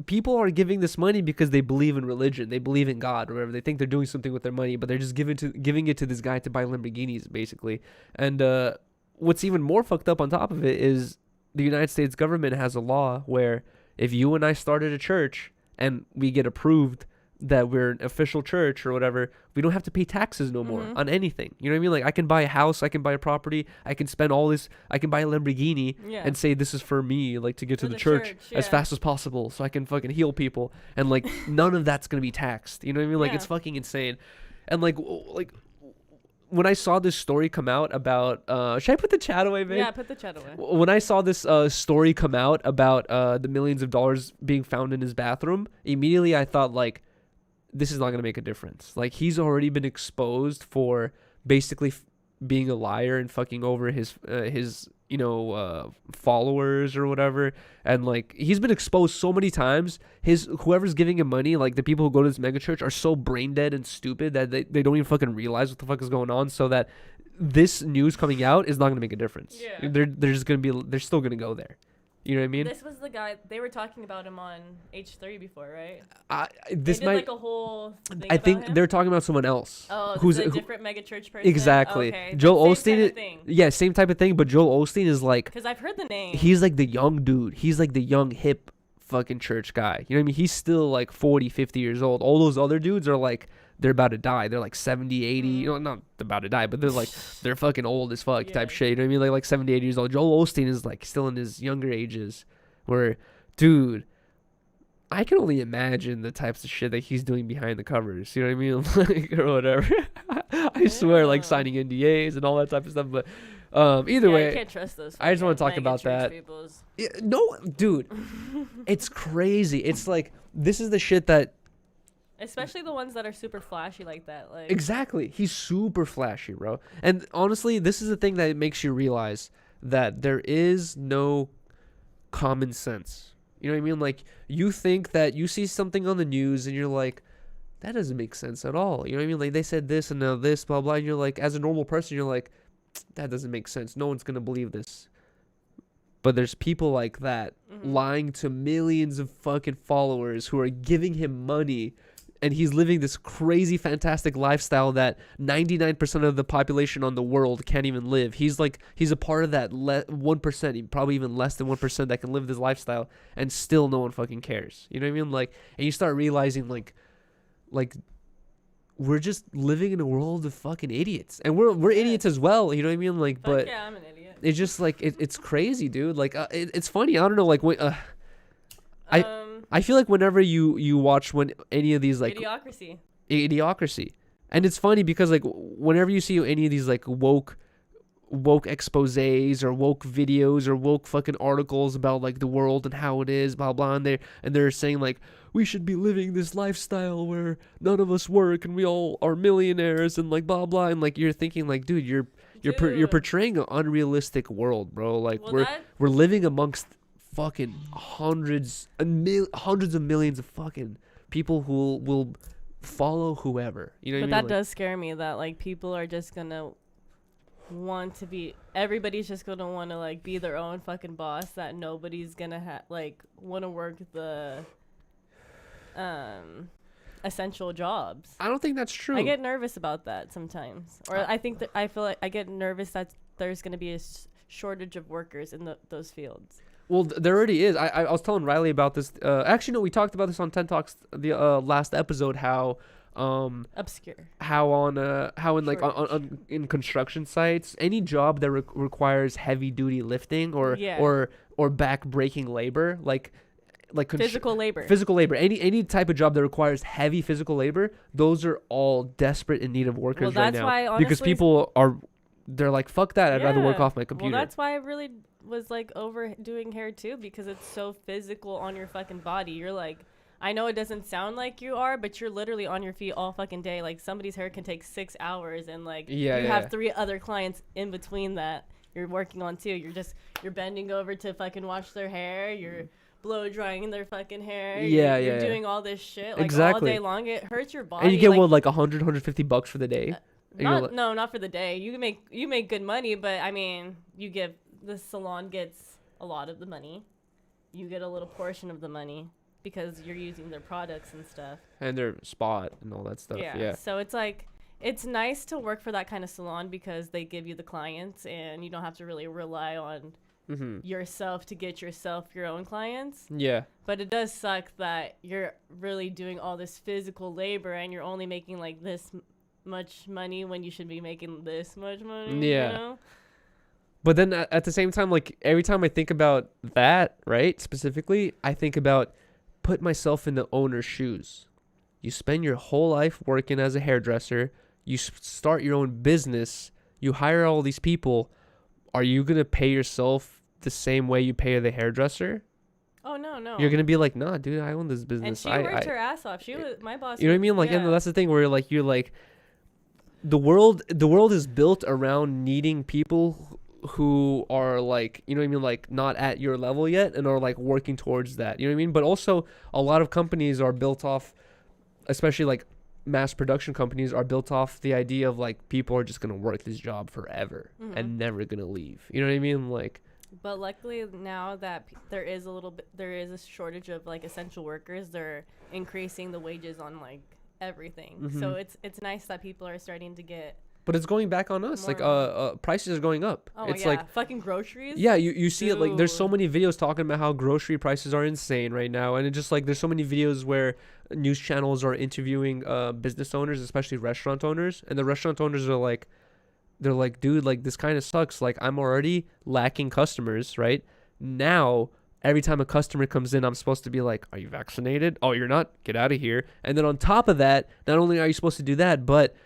S1: people are giving this money because they believe in religion. They believe in God or whatever. They think they're doing something with their money, but they're just giving it to this guy to buy Lamborghinis basically. And what's even more fucked up on top of it is the United States government has a law where if you and I started a church and we get approved that we're an official church or whatever, we don't have to pay taxes no more on anything. You know what I mean? Like I can buy a house, I can buy a property, I can spend all this, I can buy a Lamborghini and say this is for me, like to get to the church as fast as possible so I can fucking heal people. And like none of that's going to be taxed. You know what I mean? Like it's fucking insane. And like when I saw this story come out about, should I put the chat away, babe?
S2: Yeah, put the chat away.
S1: When I saw this story come out about the millions of dollars being found in his bathroom, immediately I thought like, this is not going to make a difference. Like he's already been exposed for basically being a liar and fucking over his followers or whatever. And like he's been exposed so many times. Whoever's giving him money, like the people who go to this mega church are so brain dead and stupid that they don't even fucking realize what the fuck is going on, so that this news coming out is not going to make a difference. They're just going to be, they're still going to go there. You know what I mean?
S2: This was the guy, they were talking about him on H3 before, right?
S1: This
S2: they did like a whole thing
S1: I think
S2: about him?
S1: they're talking about someone else.
S2: Oh, who's a different mega church person?
S1: Exactly.
S2: Okay.
S1: Joel
S2: Same
S1: Osteen,
S2: kind of thing.
S1: yeah, same type of thing, but Joel Osteen is like,
S2: because I've heard the name.
S1: He's like the young dude. He's like the young hip fucking church guy. You know what I mean? He's still like 40, 50 years old. All those other dudes are like, they're about to die. They're like 70, 80. You know, not about to die, but they're like, they're fucking old as fuck type shit. You know what I mean? Like 70, 80 years old. Joel Osteen is like still in his younger ages where, dude, I can only imagine the types of shit that he's doing behind the covers. You know what I mean? Like, or whatever. I swear, like signing NDAs and all that type of stuff. But either way,
S2: I can't trust those.
S1: I just want to talk about that. Yeah, no, dude, it's crazy. It's like, this is the shit that,
S2: especially the ones that are super flashy like that. Like
S1: exactly, he's super flashy, bro. And honestly, this is the thing that makes you realize that there is no common sense. You know what I mean? Like, you think that you see something on the news and you're like, that doesn't make sense at all. You know what I mean? Like, they said this and now this, blah, blah. And you're like, as a normal person, you're like, that doesn't make sense. No one's going to believe this. But there's people like that lying to millions of fucking followers who are giving him money and he's living this crazy, fantastic lifestyle that 99% of the population on the world can't even live. He's a part of that 1%, probably even less than 1% that can live this lifestyle, and still no one fucking cares. You know what I mean? Like, and you start realizing like we're just living in a world of fucking idiots, and we're idiots as well. You know what I mean? Like, but
S2: yeah, I'm an idiot.
S1: it's just like it's crazy, dude. Like, it's funny. I don't know. Like, I feel like whenever you watch any of these like Idiocracy, and it's funny because like whenever you see any of these like woke exposés or woke videos or woke fucking articles about like the world and how it is, blah blah, and they're saying like we should be living this lifestyle where none of us work and we all are millionaires and like blah blah, and like you're thinking like, dude, you're portraying an unrealistic world, bro. Like, we're living amongst fucking hundreds of millions of fucking people who will follow whoever. You know what I mean?
S2: But that does scare me that like people are just gonna want to be, everybody's just gonna want to like be their own fucking boss, that nobody's gonna want to work the essential jobs.
S1: I don't think that's true.
S2: I get nervous about that sometimes, or I feel like I get nervous that there's gonna be a shortage of workers in those fields.
S1: Well, there already is. I was telling Rylee about this. Actually, no, we talked about this on 10 Talks the last episode. How
S2: obscure.
S1: How in construction sites, any job that requires heavy duty lifting or back breaking labor, like physical labor, any type of job that requires heavy physical labor, those are all desperate in need of workers right now. Why, honestly, because people they're like, fuck that, I'd rather work off my computer.
S2: Well, that's why I really was like overdoing hair too, because it's so physical on your fucking body. You're like, I know it doesn't sound like you are, but you're literally on your feet all fucking day. Like, somebody's hair can take 6 hours, and like you have 3 other clients in between that you're working on too. You're bending over to fucking wash their hair. You're blow drying their fucking hair. You're doing all this shit like all day long. It hurts your body.
S1: And you get like $100-$150 for the day.
S2: Not for the day. You make good money, but I mean, the salon gets a lot of the money. You get a little portion of the money because you're using their products and stuff. And their spot and all that stuff. Yeah. So it's like, it's nice to work for that kind of salon because they give you the clients and you don't have to really rely on yourself to get your own clients. Yeah. But it does suck that you're really doing all this physical labor and you're only making like this much money when you should be making this much money. Yeah. You know? But then at the same time, like every time I think about that, right, specifically, I think about put myself in the owner's shoes. You spend your whole life working as a hairdresser. You start your own business. You hire all these people. Are you going to pay yourself the same way you pay the hairdresser? Oh, no. You're going to be like, nah, dude, I own this business. And she worked her ass off. She was my boss. You know what I mean? Like, and that's the thing where you're like, the world is built around needing people who are like, you know what I mean, like not at your level yet and are like working towards that, you know what I mean? But also a lot of companies are built off, especially like mass production companies are built off the idea of like people are just going to work this job forever and never going to leave, you know what I mean? Like, but luckily now that there is a shortage of like essential workers, they're increasing the wages on like everything. So it's nice that people are starting to get. But it's going back on us. Like, prices are going up. Oh, it's like fucking groceries. Yeah, you see it. Like, there's so many videos talking about how grocery prices are insane right now, and it's just like there's so many videos where news channels are interviewing business owners, especially restaurant owners, and the restaurant owners are like, they're like, dude, like this kind of sucks. Like, I'm already lacking customers, right? Now, every time a customer comes in, I'm supposed to be like, are you vaccinated? Oh, you're not? Get out of here. And then on top of that, not only are you supposed to do that, but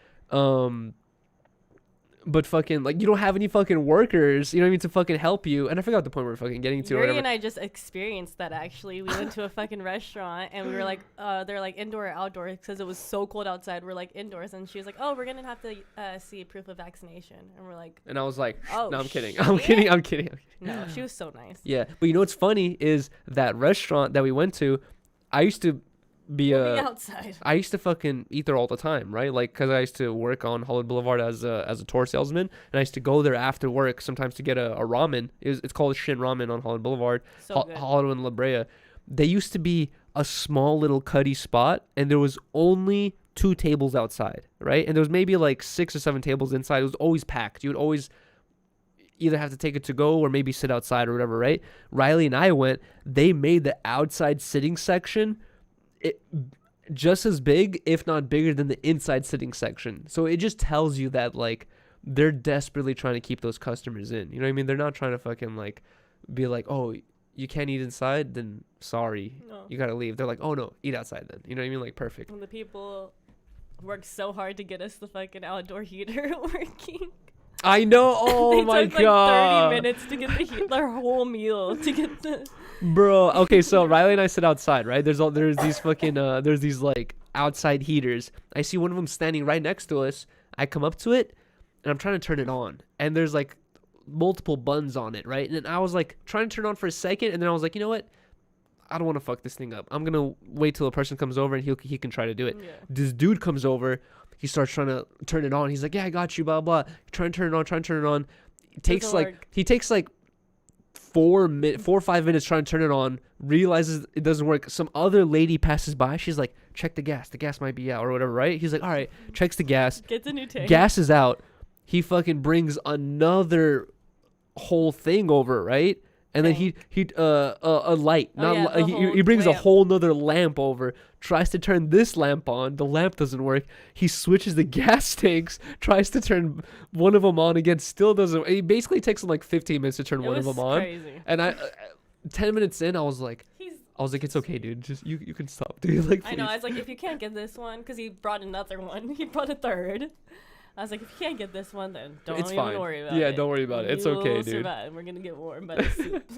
S2: fucking, like, you don't have any fucking workers, you know what I mean, to fucking help you. And I forgot the point we're fucking getting to. Yuri and I just experienced that, actually. We went to a fucking restaurant, and we were like, they're like indoor or outdoor, because it was so cold outside. We're like indoors, and she was like, oh, we're gonna have to see proof of vaccination. And we're like, and I was like, oh, no, I'm kidding. I'm kidding. No, she was so nice. Yeah, but you know what's funny is that restaurant that we went to, I used to be outside. I used to fucking eat there all the time, right? Like, because I used to work on Hollywood Boulevard as a tour salesman, and I used to go there after work sometimes to get a ramen. It's called Shin Ramen on Hollywood Boulevard, Hollywood and La Brea.
S1: they used to be a small little cuddy spot, and there was only 2 tables outside, right? And there was maybe like 6 or 7 tables inside. It was always packed. You would always either have to take it to go or maybe sit outside or whatever, right? Rylee and I went. They made the outside sitting section just as big, if not bigger, than the inside sitting section. So it just tells you that like they're desperately trying to keep those customers in. You know what I mean? They're not trying to fucking like be like, oh, you can't eat inside, then sorry, you gotta leave. They're like, oh no, eat outside then. You know what I mean? Like perfect.
S2: And the people worked so hard to get us the fucking outdoor heater working.
S1: I know. Oh my
S2: took,
S1: god.
S2: 30 minutes to get their whole meal to get the.
S1: Bro, okay, so Rylee and I sit outside, right? There's these fucking there's these like outside heaters. I see one of them standing right next to us. I come up to it and I'm trying to turn it on, and there's like multiple buttons on it, right? And then I was like trying to turn it on for a second, and then I was like, you know what? I don't want to fuck this thing up. I'm gonna wait till a person comes over and he can try to do it. Yeah. This dude comes over. He starts trying to turn it on. He's like, yeah, I got you, blah, blah. Trying to turn it on. He takes like 4 or 5 minutes trying to turn it on, realizes it doesn't work. Some other lady passes by. She's like, check the gas. The gas might be out or whatever, right? He's like, all right, checks the gas.
S2: Gets a new tank.
S1: Gas is out. He fucking brings another whole thing over, right? And then a light. He brings a whole nother lamp over, tries to turn this lamp on. The lamp doesn't work. He switches the gas tanks, tries to turn one of them on again, still doesn't. It basically takes him like 15 minutes to turn one of them on.
S2: Crazy.
S1: And 10 minutes in, I was like, it's okay, dude. Just you can stop, dude. Like, please.
S2: I know. I was like, if you can't get this one, because he brought another one. He brought a third. I was like, if you can't get this one, then don't even worry about it.
S1: Yeah, don't worry about it. It's okay, dude.
S2: Survive. We're gonna get warm by the soup.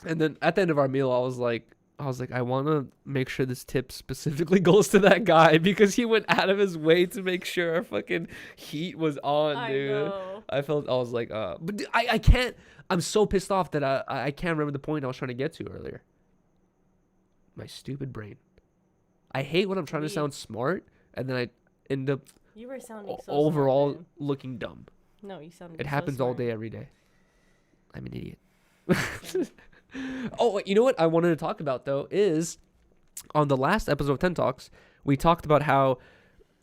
S1: And then at the end of our meal, I was like, I want to make sure this tip specifically goes to that guy, because he went out of his way to make sure our fucking heat was on, dude. I was like, but I can't. I'm so pissed off that I can't remember the point I was trying to get to earlier. My stupid brain. I hate when I'm trying to sound smart and then I end up.
S2: You were sounding so
S1: overall
S2: smart,
S1: looking dumb.
S2: No, you sounded.
S1: It happens all day, every day. I'm an idiot. Oh, you know what I wanted to talk about though is on the last episode of 10 Talks, we talked about how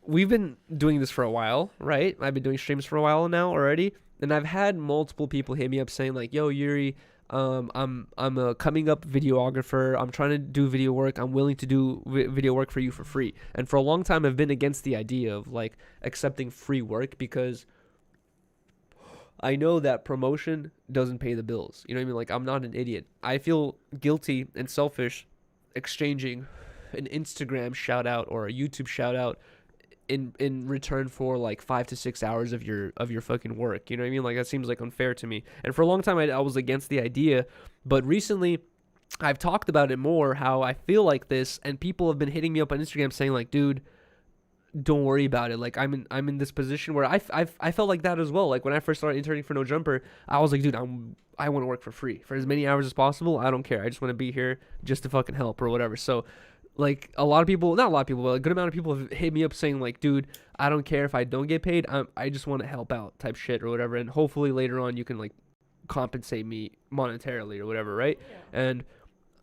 S1: we've been doing this for a while, right? I've been doing streams for a while now already, and I've had multiple people hit me up saying like, "Yo, Yuri, I'm a coming up videographer. I'm trying to do video work. I'm willing to do video work for you for free." And for a long time, I've been against the idea of like accepting free work, because I know that promotion doesn't pay the bills. You know what I mean? Like, I'm not an idiot. I feel guilty and selfish exchanging an Instagram shout out or a YouTube shout out in return for like 5 to 6 hours of your fucking work. You know what I mean? Like, that seems like unfair to me. And for a long time I was against the idea, but recently I've talked about it more, how I feel like this, and people have been hitting me up on Instagram saying like, dude, don't worry about it. Like, I'm in this position where I felt like that as well. Like, when I first started interning for No Jumper, I was like, dude, I want to work for free for as many hours as possible. I don't care. I just want to be here just to fucking help or whatever. So like, not a lot of people, but a good amount of people have hit me up saying like, dude, I don't care if I don't get paid. I just want to help out type shit or whatever. And hopefully later on you can like compensate me monetarily or whatever, right? Yeah. And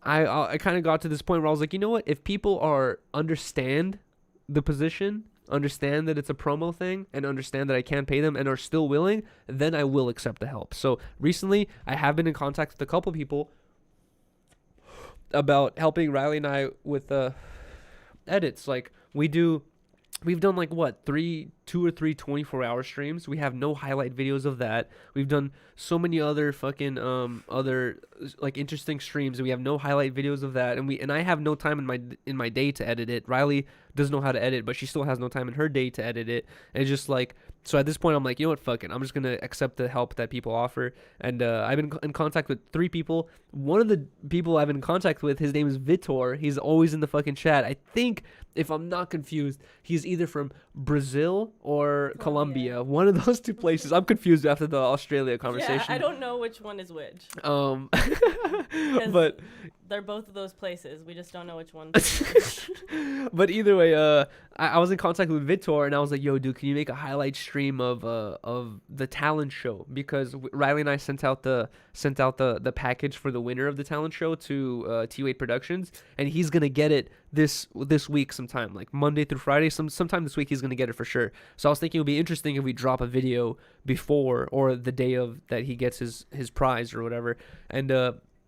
S1: I kind of got to this point where I was like, you know what? If people understand the position, understand that it's a promo thing, and understand that I can't pay them and are still willing, then I will accept the help. So recently I have been in contact with a couple people about helping Rylee and I with edits. Like, we've done like what, 2 or 3 24-hour streams. We have no highlight videos of that. We've done so many other fucking other like interesting streams, and we have no highlight videos of that. And I have no time in my day to edit it. Rylee doesn't know how to edit, but she still has no time in her day to edit it. And it's just like, so at this point I'm like, you know what, fuck it, I'm just gonna accept the help that people offer. And I've been in contact with 3 people. One of the people I've been in contact with, his name is Vitor. He's always in the fucking chat. I think, if I'm not confused, he's either from Brazil or Colombia. One of those 2 places. I'm confused after the Australia conversation.
S2: Yeah, I don't know which one is which.
S1: But
S2: they're both of those places. We just don't know which one.
S1: But either way, I was in contact with Vitor, and I was like, "Yo, dude, can you make a highlight stream of the talent show?" Because Rylee and I sent out the package for the winner of the talent show to T8 Productions, and he's gonna get it this week sometime, like Monday through Friday. Sometime this week he's gonna get it for sure. So I was thinking it would be interesting if we drop a video before or the day of that he gets his prize or whatever, and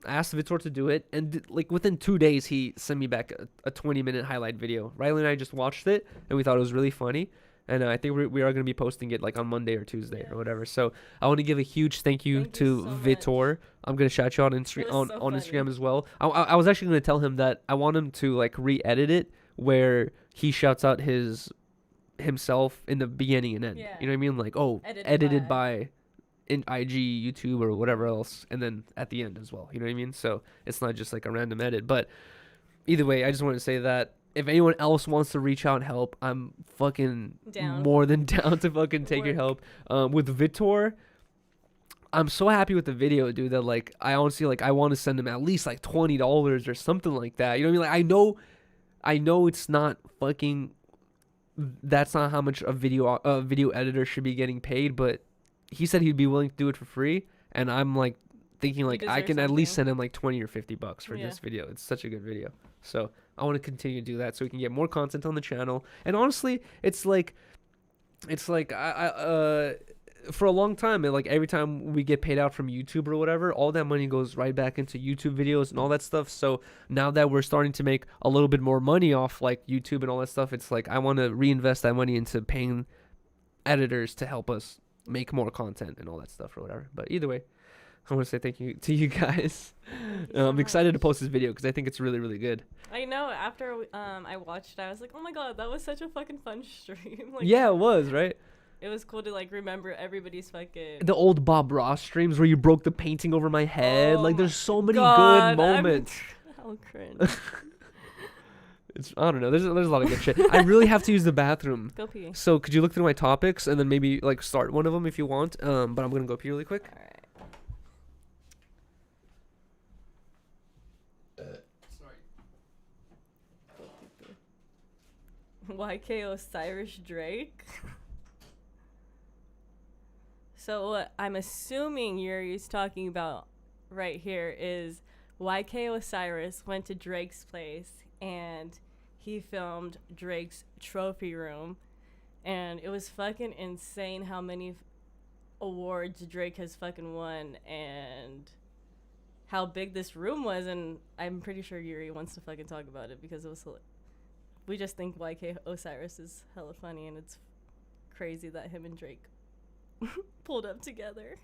S1: I asked Vitor to do it, and like within 2 days, he sent me back a 20-minute highlight video. Rylee and I just watched it, and we thought it was really funny. And I think we are going to be posting it like on Monday or Tuesday or whatever. So I want to give a huge thank you to
S2: so
S1: Vitor.
S2: much.
S1: I'm going to shout you out on Instagram as well. I was actually going to tell him that I want him to like re-edit it where he shouts out himself in the beginning and end.
S2: Yeah.
S1: You know what I mean? Like, oh, edited by in IG, YouTube, or whatever else, and then at the end as well. You know what I mean? So it's not just like a random edit. But either way, I just want to say that if anyone else wants to reach out and help, I'm fucking more than down to fucking take your help. With Vitor, I'm so happy with the video, dude, that like I honestly like I want to send him at least like $20 or something like that. You know what I mean? Like I know it's not fucking. That's not how much a video editor should be getting paid, but he said he'd be willing to do it for free, and I'm like thinking like I can at least send him like $20 or $50 for this video. It's such a good video, so I want to continue to do that so we can get more content on the channel. And honestly, it's like I for a long time, like every time we get paid out from YouTube or whatever, all that money goes right back into YouTube videos and all that stuff. So now that we're starting to make a little bit more money off like YouTube and all that stuff, it's like I want to reinvest that money into paying editors to help us make more content and all that stuff or whatever. But either way, I want to say thank you to you guys. I'm excited to post this video because I think it's really, really good.
S2: I know. After I watched it, I was like, oh my god, that was such a fucking fun stream. Like,
S1: yeah, it was, right?
S2: It was cool to like remember everybody's fucking
S1: the old Bob Ross streams where you broke the painting over my head. Like there's so many
S2: god,
S1: good moments.
S2: How cringe.
S1: I don't know. There's a lot of good shit. I really have to use the bathroom.
S2: Go pee.
S1: So could you look through my topics and then maybe like start one of them if you want? But I'm gonna go pee really quick.
S2: All right. YK Osiris Drake. So what I'm assuming Yuri's talking about right here is YK Osiris went to Drake's place and he filmed Drake's trophy room, and it was fucking insane how many awards Drake has fucking won and how big this room was. And I'm pretty sure Yuriy wants to fucking talk about it because it was we just think YK Osiris is hella funny, and it's crazy that him and Drake pulled up together.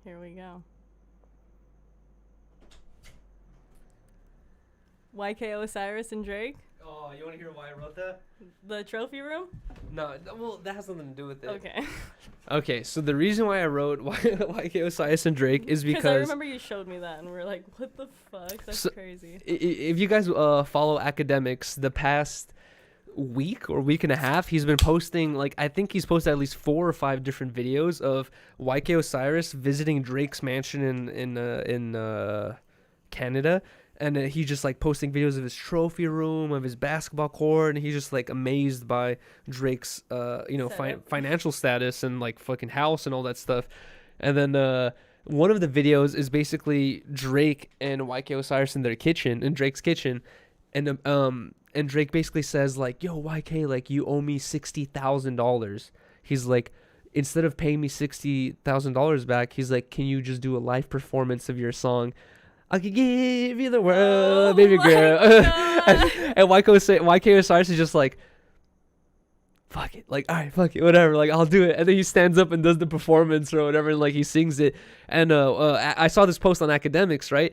S2: Here we go. YK Osiris and Drake.
S1: Oh, you want to hear why I wrote that?
S2: The trophy room?
S1: No, well, that has nothing to do with it.
S2: Okay.
S1: Okay, so the reason why I wrote YK Osiris and Drake is because
S2: I remember you showed me that and we were like, what the fuck? That's crazy.
S1: If you guys follow academics, the past week or week and a half, he's been posting, like, I think he's posted at least 4 or 5 different videos of YK Osiris visiting Drake's mansion in Canada. And he's just like posting videos of his trophy room, of his basketball court, and he's just like amazed by Drake's, financial status and like fucking house and all that stuff. And then one of the videos is basically Drake and YK Osiris in their kitchen, in Drake's kitchen, and Drake basically says like, "Yo, YK, like you owe me $60,000." He's like, instead of paying me $60,000 back, he's like, "Can you just do a live performance of your song? I could give you the world, baby girl." and YK Osiris is just like, fuck it. Like, all right, fuck it, whatever. Like, I'll do it. And then he stands up and does the performance or whatever, and like he sings it. And I saw this post on academics, right?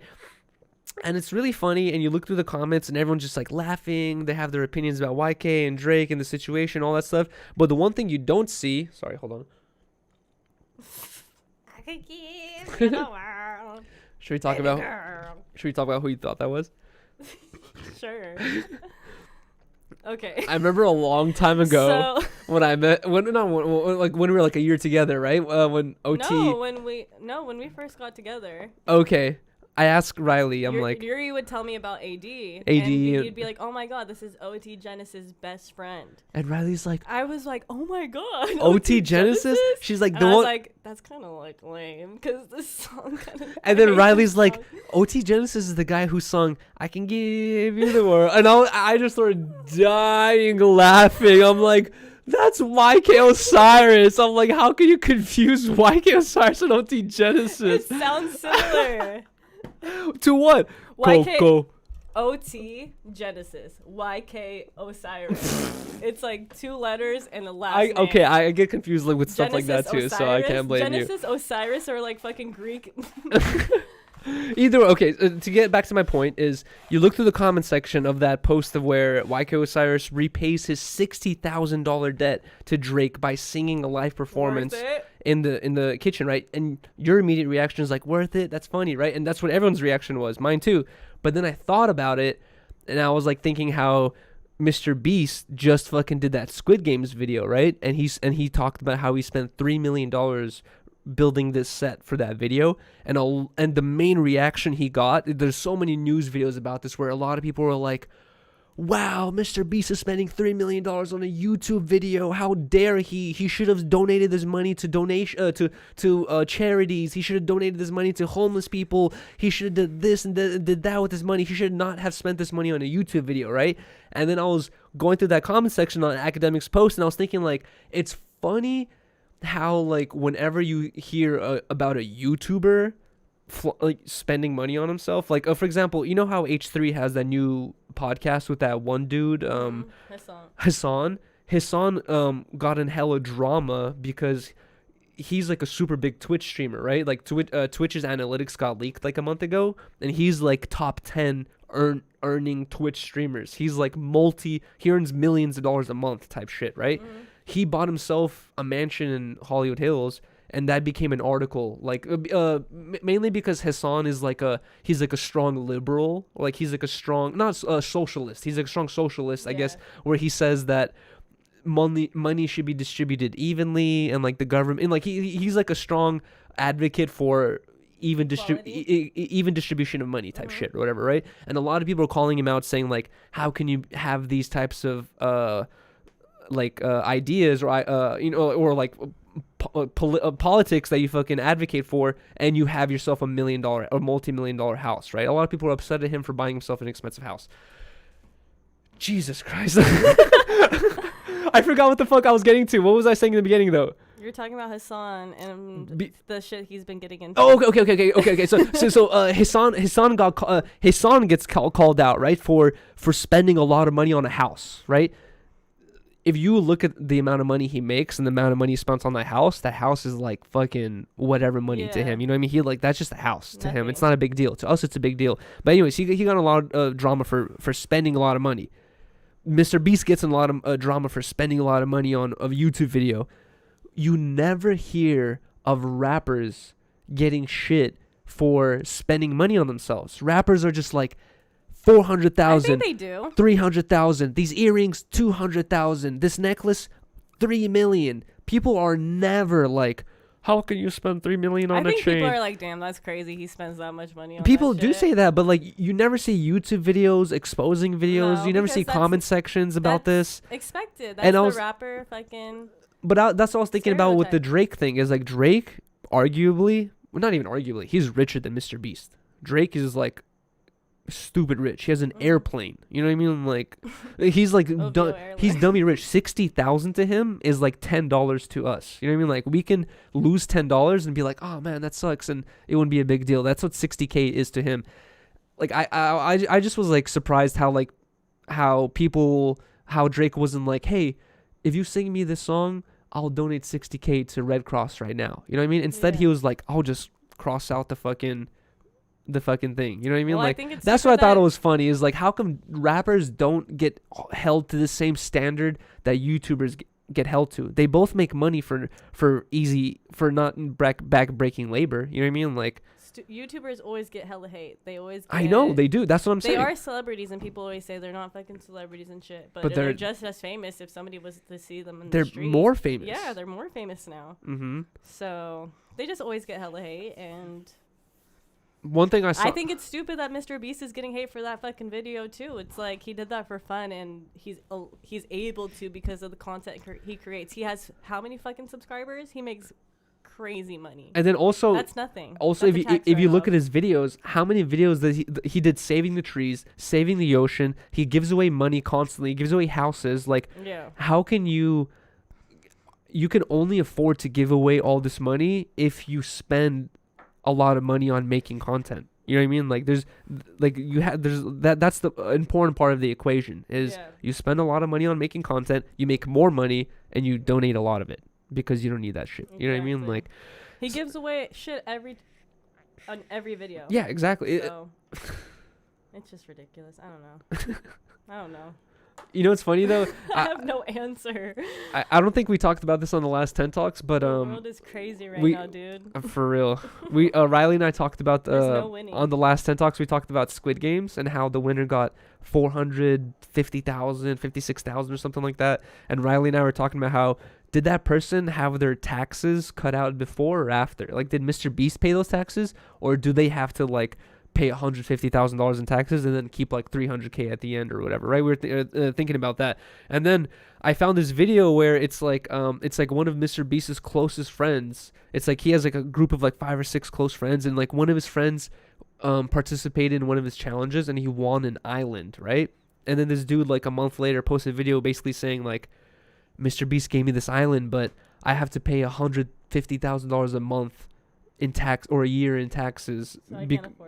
S1: And it's really funny. And you look through the comments, and everyone's just like laughing. They have their opinions about YK and Drake and the situation, all that stuff. But the one thing you don't see, sorry, hold on.
S2: I could give you the world.
S1: Should we talk about who you thought that was?
S2: Sure. Okay.
S1: I remember a long time ago. when I met when we were like a year together, right? When OT.
S2: No, when we first got together.
S1: Okay. I asked Rylee, I'm like,
S2: Yuri would tell me about AD.
S1: AD.
S2: And he'd be like, oh my God, this is OT Genesis' best friend.
S1: And Riley's like,
S2: I was like, oh my God.
S1: OT Genesis? She's like,
S2: and I was like, that's kind of like lame because this song kind of.
S1: And then Riley's like, OT Genesis is the guy who sung I Can Give You the World. And I just started dying laughing. I'm like, that's YK Osiris. I'm like, how can you confuse YK Osiris and OT Genesis?
S2: It sounds similar.
S1: To what?
S2: YK
S1: Go.
S2: OT Genesis. YK Osiris. It's like 2 letters and a last name.
S1: Okay, I get confused like with stuff like that too,
S2: Osiris,
S1: so I can't blame
S2: Genesis, Osiris, or like fucking Greek.
S1: Either way, okay, to get back to my point is you look through the comment section of that post of where YK Osiris repays his $60,000 debt to Drake by singing a live performance in the kitchen, right? And your immediate reaction is like, worth it? That's funny, right? And that's what everyone's reaction was, mine too. But then I thought about it, and I was like thinking how Mr. Beast just fucking did that Squid Games video, right? And he talked about how he spent $3 million building this set for that video, and the main reaction he got, there's so many news videos about this where a lot of people were like, wow, Mr. Beast is spending $3 million on a YouTube video, how dare he should have donated this money to charities, he should have donated this money to homeless people, he should have did this and did that with his money, he should not have spent this money on a YouTube video, right? And then I was going through that comment section on Academics Post, and I was thinking like, it's funny how like whenever you hear about a YouTuber like spending money on himself, like for example, you know how H3 has that new podcast with that one dude, Hassan got in hella drama because he's like a super big Twitch streamer, right? Like Twitch's analytics got leaked like a month ago, and he's like top 10 earning Twitch streamers. He's like he earns millions of dollars a month type shit, right? He bought himself a mansion in Hollywood Hills, and that became an article, like mainly because Hassan is he's like a strong liberal, like he's like a strong, not socialist, he's like a strong socialist, I guess, where he says that money should be distributed evenly, and like the government, and like he's like a strong advocate for even distribution of money type shit or whatever, right? And a lot of people are calling him out, saying like, how can you have these types of ideas or like politics that you fucking advocate for, and you have yourself a $1 million or multi-million-dollar house, right? A lot of people are upset at him for buying himself an expensive house. Jesus Christ. I forgot what the fuck I was getting to. What was I saying in the beginning though?
S2: You're talking about Hassan and the shit he's been getting into.
S1: Oh, okay. So Hassan gets called out, right, for spending a lot of money on a house, right? If you look at the amount of money he makes and the amount of money he spends on that house is like fucking whatever money to him. You know what I mean? He like, that's just a house to him. It's not a big deal. To us, it's a big deal. But anyways, he got a lot of drama for spending a lot of money. Mr. Beast gets a lot of drama for spending a lot of money on a YouTube video. You never hear of rappers getting shit for spending money on themselves. Rappers are just like, 400,000.
S2: I think they do.
S1: 300,000. These earrings, 200,000. This necklace, 3 million. People are never like, how can you spend 3 million on a chain?
S2: I think people are like, damn, that's crazy. He spends that much money on
S1: people
S2: that
S1: do
S2: shit.
S1: say that, but like, you never see YouTube videos exposing videos.
S2: No,
S1: you never see comment sections about this.
S2: Expected. That's the rapper fucking.
S1: But that's what I was thinking about with the Drake thing. Is like Drake, arguably, well, not even arguably, he's richer than Mr. Beast. Drake is like stupid rich. He has an airplane. You know what I mean? Like, he's like he's dummy rich. 60,000 to him is like $10 to us. You know what I mean? Like, we can lose $10 and be like, oh man, that sucks, and it wouldn't be a big deal. That's what 60K is to him. Like, I just was like surprised how Drake wasn't like, hey, if you sing me this song, I'll donate 60K to Red Cross right now. You know what I mean? Instead, he was like, I'll just cross out the fucking thing. You know what I mean?
S2: Well,
S1: like, that's what I thought it was funny, is like, how come rappers don't get held to the same standard that YouTubers get held to? They both make money for not back breaking labor. You know what I mean? Like,
S2: YouTubers always get hella hate. They always.
S1: I know they do. That's what I'm saying.
S2: They are celebrities, and people always say they're not fucking celebrities and shit. But they're just as famous if somebody was to see them in the street.
S1: They're more famous.
S2: Yeah, they're more famous now.
S1: Mm-hmm.
S2: So they just always get hella hate. And
S1: one thing I
S2: think it's stupid that Mr. Beast is getting hate for that fucking video too. It's like he did that for fun, and he's able to because of the content he creates. He has how many fucking subscribers? He makes crazy money.
S1: And then also
S2: that's nothing.
S1: Also,
S2: that's
S1: if you look at his videos, how many videos that he did saving the trees, saving the ocean? He gives away money constantly. He gives away houses. Like, how can you can only afford to give away all this money if you spend a lot of money on making content. You know what I mean? Like that's the important part of the equation is you spend a lot of money on making content, you make more money, and you donate a lot of it because you don't need that shit. You know what I mean? Like
S2: he gives away shit on every video.
S1: Yeah, exactly.
S2: So it's just ridiculous. I don't know.
S1: You know what's funny though?
S2: I have no answer.
S1: I don't think we talked about this on the last 10 talks, but
S2: the world is crazy now, dude.
S1: For real. We Rylee and I talked about
S2: no winning.
S1: On the last 10 talks we talked about Squid Games and how the winner got 450,000, 56,000 or something like that. And Rylee and I were talking about how did that person have their taxes cut out before or after? Like did Mr. Beast pay those taxes or do they have to like pay $150,000 in taxes and then keep like $300K at the end or whatever, right? We were thinking about that, and then I found this video where it's like one of Mr. Beast's closest friends. It's like he has like a group of like 5 or 6 close friends, and like one of his friends participated in one of his challenges and he won an island, right? And then this dude like a month later posted a video basically saying like, Mr. Beast gave me this island, but I have to pay $150,000 a month in tax or a year in taxes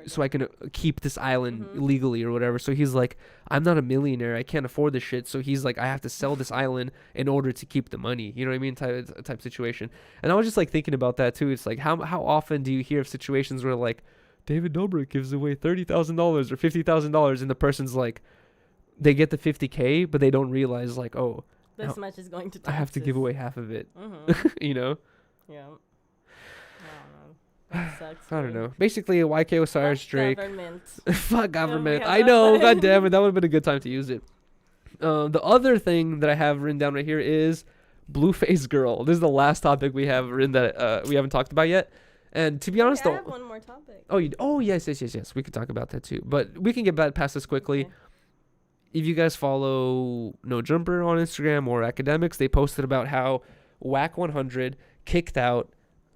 S1: so I can keep this island legally or whatever. So he's like, I'm not a millionaire, I can't afford this shit. So he's like, I have to sell this island in order to keep the money. You know what I mean? Type situation. And I was just like thinking about that too. It's like how often do you hear of situations where like David Dobrik gives away $30,000 or $50,000 and the person's like, they get the $50K but they don't realize like, oh,
S2: this much is going to taxes.
S1: I have to give away half of it. You know?
S2: Yeah. That sucks.
S1: I don't know. Basically, a YK Osiris Drake.
S2: Government.
S1: Fuck government. I know. God damn it. That would have been a good time to use it. The other thing that I have written down right here is Blueface Girl. This is the last topic we have written that we haven't talked about yet. And to be honest,
S2: I have one more topic.
S1: Oh, yes. We could talk about that too. But we can get past this quickly. Okay. If you guys follow No Jumper on Instagram or Academics, they posted about how Whack 100 kicked out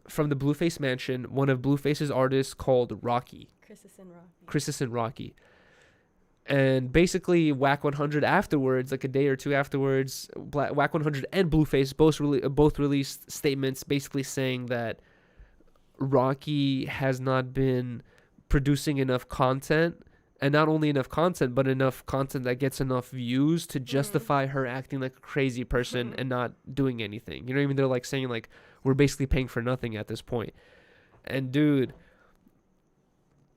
S1: from the Blueface mansion one of Blueface's artists called Rocky. Chris and Rocky. And basically Whack 100 afterwards, like a day or two afterwards, Whack 100 and Blueface both released statements basically saying that Rocky has not been producing enough content, and not only enough content, but enough content that gets enough views to justify her acting like a crazy person and not doing anything. You know what I mean? They're like saying like, we're basically paying for nothing at this point. And dude,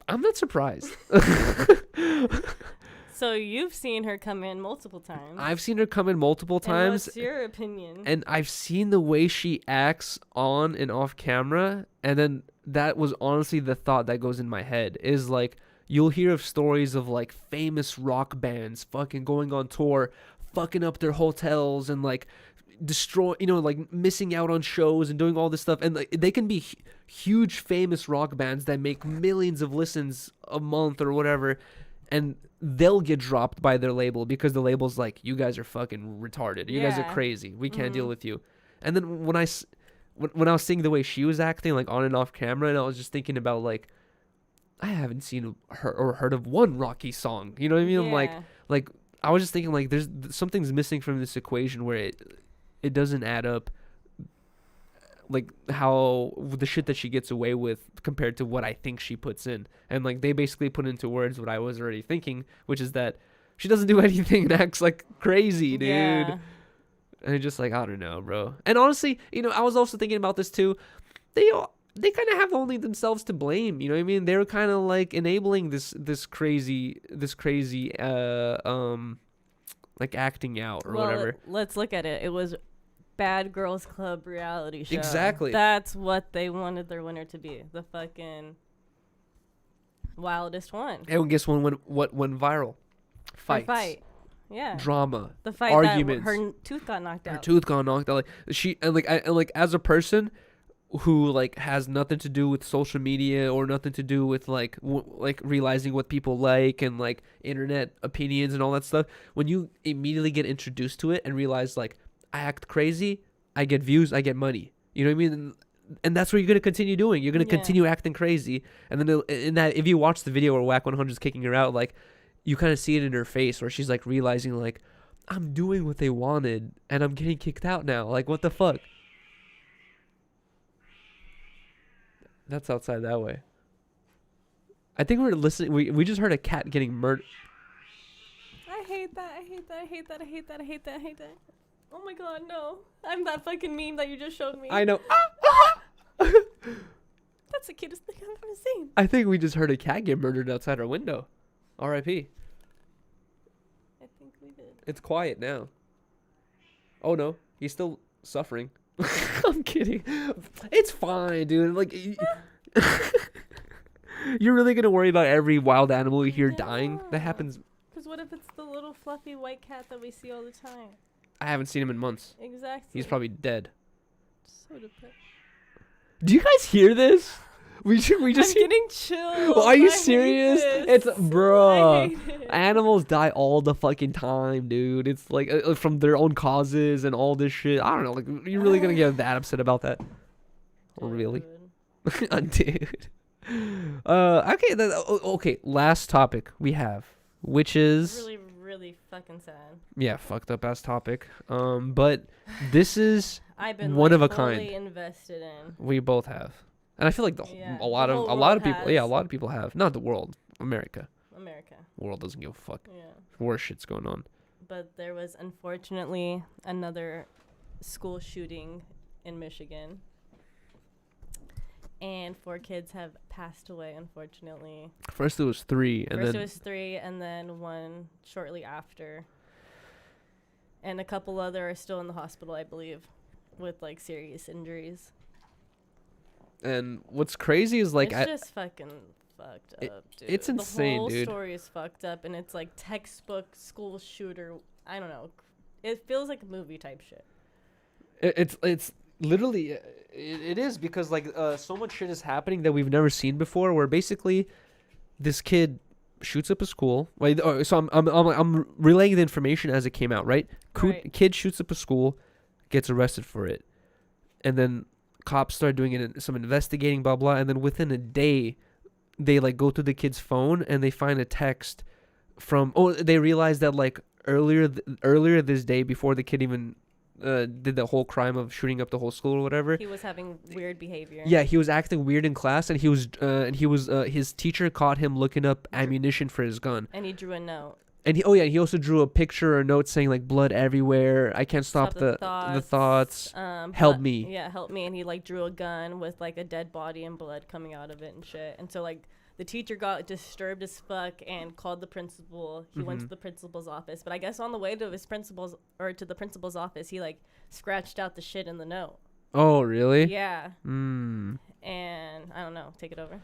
S1: I'm not surprised.
S2: So you've seen her come in multiple times.
S1: I've seen her come in multiple times.
S2: What's your opinion?
S1: And I've seen the way she acts on and off camera. And then that was honestly the thought that goes in my head is like, you'll hear of stories of like famous rock bands fucking going on tour, fucking up their hotels and like destroy, like missing out on shows and doing all this stuff. And like, they can be huge famous rock bands that make millions of listens a month or whatever. And they'll get dropped by their label because the label's like, you guys are fucking retarded. You guys are crazy. We can't deal with you. And then when I was seeing the way she was acting like on and off camera, and I was just thinking about like, I haven't seen her or heard of one Rocky song. You know what I mean?
S2: Yeah.
S1: Like I was just thinking like there's something's missing from this equation where it doesn't add up. Like how the shit that she gets away with compared to what I think she puts in. And like they basically put into words what I was already thinking, which is that she doesn't do anything and acts like crazy, dude.
S2: Yeah.
S1: And it's just like, I don't know, bro. And honestly, I was also thinking about this too. They kind of have only themselves to blame, you know what I mean? They're kind of like enabling this crazy like acting out or whatever.
S2: Let's look at it. It was Bad Girls Club reality show.
S1: Exactly.
S2: That's what they wanted their winner to be. The fucking Wildest one.
S1: And guess what went viral?
S2: Her
S1: Fights.
S2: fight. Yeah.
S1: Drama.
S2: The fight
S1: arguments.
S2: that her tooth got knocked out.
S1: Her tooth got knocked out. Like she and like as a person who like has nothing to do with social media or nothing to do with like like realizing what people like and like internet opinions and all that stuff, when you immediately get introduced to it and realize like I act crazy, I get views, I get money. You know what I mean? And that's what you're gonna continue doing. You're gonna continue acting crazy, and then in that, if you watch the video where Whack 100 is kicking her out, like you kind of see it in her face where she's like realizing like I'm doing what they wanted and I'm getting kicked out now. Like what the fuck? That's outside that way. I think we're listening. We just heard a cat getting murdered.
S2: I hate that. I hate that. I hate that. I hate that. I hate that. I hate that. Oh my god, no. I'm that fucking meme that you just showed me.
S1: I know.
S2: That's the cutest thing I've ever seen.
S1: I think we just heard a cat get murdered outside our window. R.I.P.
S2: I think we did.
S1: It's quiet now. Oh no, he's still suffering. I'm kidding. It's fine, dude. Like, you're really gonna worry about every wild animal you hear dying? That happens.
S2: Because what if it's the little fluffy white cat that we see all the time?
S1: I haven't seen him in months.
S2: Exactly.
S1: He's probably dead.
S2: So depressed.
S1: Do you guys hear this? We just.
S2: I'm getting chills.
S1: Are you
S2: I hate
S1: serious?
S2: this.
S1: It's bruh.
S2: I hate it.
S1: Animals die all the fucking time, dude. It's like from their own causes and all this shit. I don't know. Like, you're really gonna get that upset about that? Really? Dude. Okay. Okay. Last topic we have, which is
S2: Really, really fucking sad.
S1: yeah, fucked up ass topic. But this is
S2: I've been
S1: one of a
S2: fully
S1: kind.
S2: invested in.
S1: We both have, and I feel like
S2: Yeah,
S1: a lot
S2: the
S1: of
S2: whole
S1: people.
S2: world
S1: Yeah, a
S2: has.
S1: lot of people have. Not the world, America.
S2: America.
S1: The world doesn't give a fuck.
S2: Yeah.
S1: Worse shit's going on.
S2: But there was unfortunately another school shooting in Michigan. And 4 kids have passed away, unfortunately.
S1: First it was 3, and
S2: First
S1: then
S2: it was 3, and then 1 shortly after. And a couple other are still in the hospital, I believe, with like serious injuries.
S1: and what's crazy is like
S2: It's just fucking fucked up, dude.
S1: it's insane,
S2: the whole
S1: dude.
S2: story is fucked up, and it's like textbook school shooter. I don't know. It feels like a movie type shit.
S1: It's literally it is because like so much shit is happening that we've never seen before. Where basically this kid shoots up a school. Wait, so I'm relaying the information as it came out, right?
S2: Right.
S1: Kid shoots up a school, gets arrested for it, and then cops start doing some investigating, blah blah, and then within a day, they like go through the kid's phone and they find a text from. Oh, they realize that like earlier this day, before the kid even did the whole crime of shooting up the whole school or whatever.
S2: He was having weird behavior.
S1: Yeah, he was acting weird in class, and he was his teacher caught him looking up ammunition for his gun.
S2: And he drew a note.
S1: And he also drew a picture or a note saying like blood everywhere. I can't stop the thoughts. Help me.
S2: Yeah, help me. And he like drew a gun with like a dead body and blood coming out of it and shit. And so like the teacher got disturbed as fuck and called the principal. He went to the principal's office, but I guess on the way to the principal's office, he like scratched out the shit in the note.
S1: Oh, really?
S2: Yeah.
S1: Mm.
S2: And I don't know. Take it over.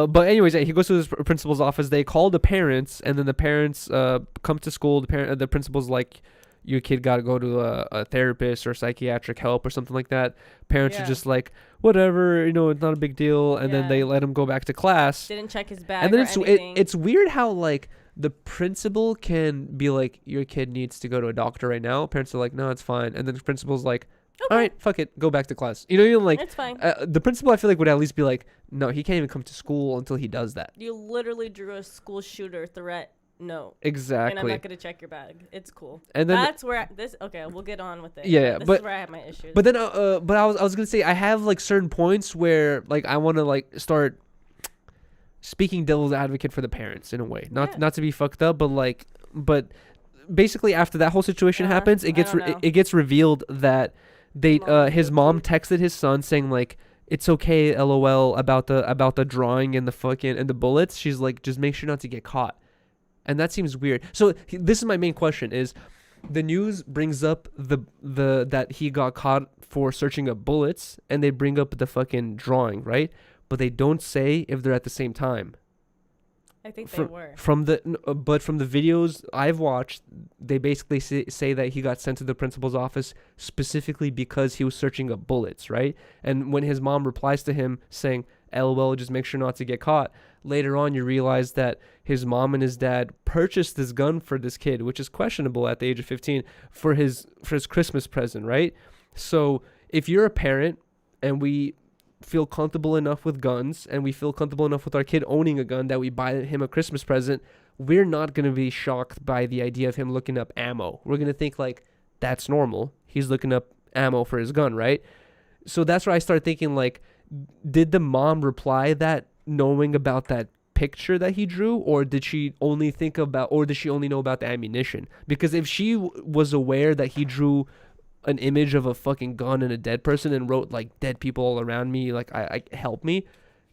S1: But anyways, yeah, he goes to his principal's office. They call the parents, and then the parents come to school. The principal's like, your kid got to go to a therapist or psychiatric help or something like that. Parents are just like, whatever, it's not a big deal. And then they let him go back to class.
S2: Didn't check his bag.
S1: And then
S2: or anything.
S1: it's weird how like the principal can be like, your kid needs to go to a doctor right now. Parents are like, no, it's fine. And then the principal's like,
S2: okay.
S1: all right, fuck it, go back to class. You're like,
S2: it's fine.
S1: The principal I feel like would at least be like, no, he can't even come to school until he does that.
S2: You literally drew a school shooter threat note.
S1: Exactly.
S2: And I'm not gonna check your bag. It's cool.
S1: And then
S2: that's where okay, we'll get on with it.
S1: Yeah,
S2: this is where I have my issues.
S1: But then but I was gonna say I have like certain points where like I want to like start speaking devil's advocate for the parents in a way, not to be fucked up, but basically after that whole situation happens, it gets revealed that his mom texted his son saying like, it's okay, LOL, about the drawing and the fucking and the bullets. She's like, just make sure not to get caught. And that seems weird. So this is my main question: is the news brings up the that he got caught for searching up bullets, and they bring up the fucking drawing, right? but they don't say if they're at the same time.
S2: I think they were.
S1: But from the videos I've watched, they basically say that he got sent to the principal's office specifically because he was searching up bullets, right? And when his mom replies to him saying, LOL, just make sure not to get caught, later on you realize that his mom and his dad purchased this gun for this kid, which is questionable at the age of 15, for his Christmas present, right? So if you're a parent and we feel comfortable enough with guns and we feel comfortable enough with our kid owning a gun that we buy him a Christmas present, we're not going to be shocked by the idea of him looking up ammo. We're going to think like, that's normal. He's looking up ammo for his gun, right? So that's where I started thinking like, did the mom reply that knowing about that picture that he drew, or did she only know about the ammunition? Because if she was aware that he drew an image of a fucking gun and a dead person and wrote like dead people all around me, like I help me,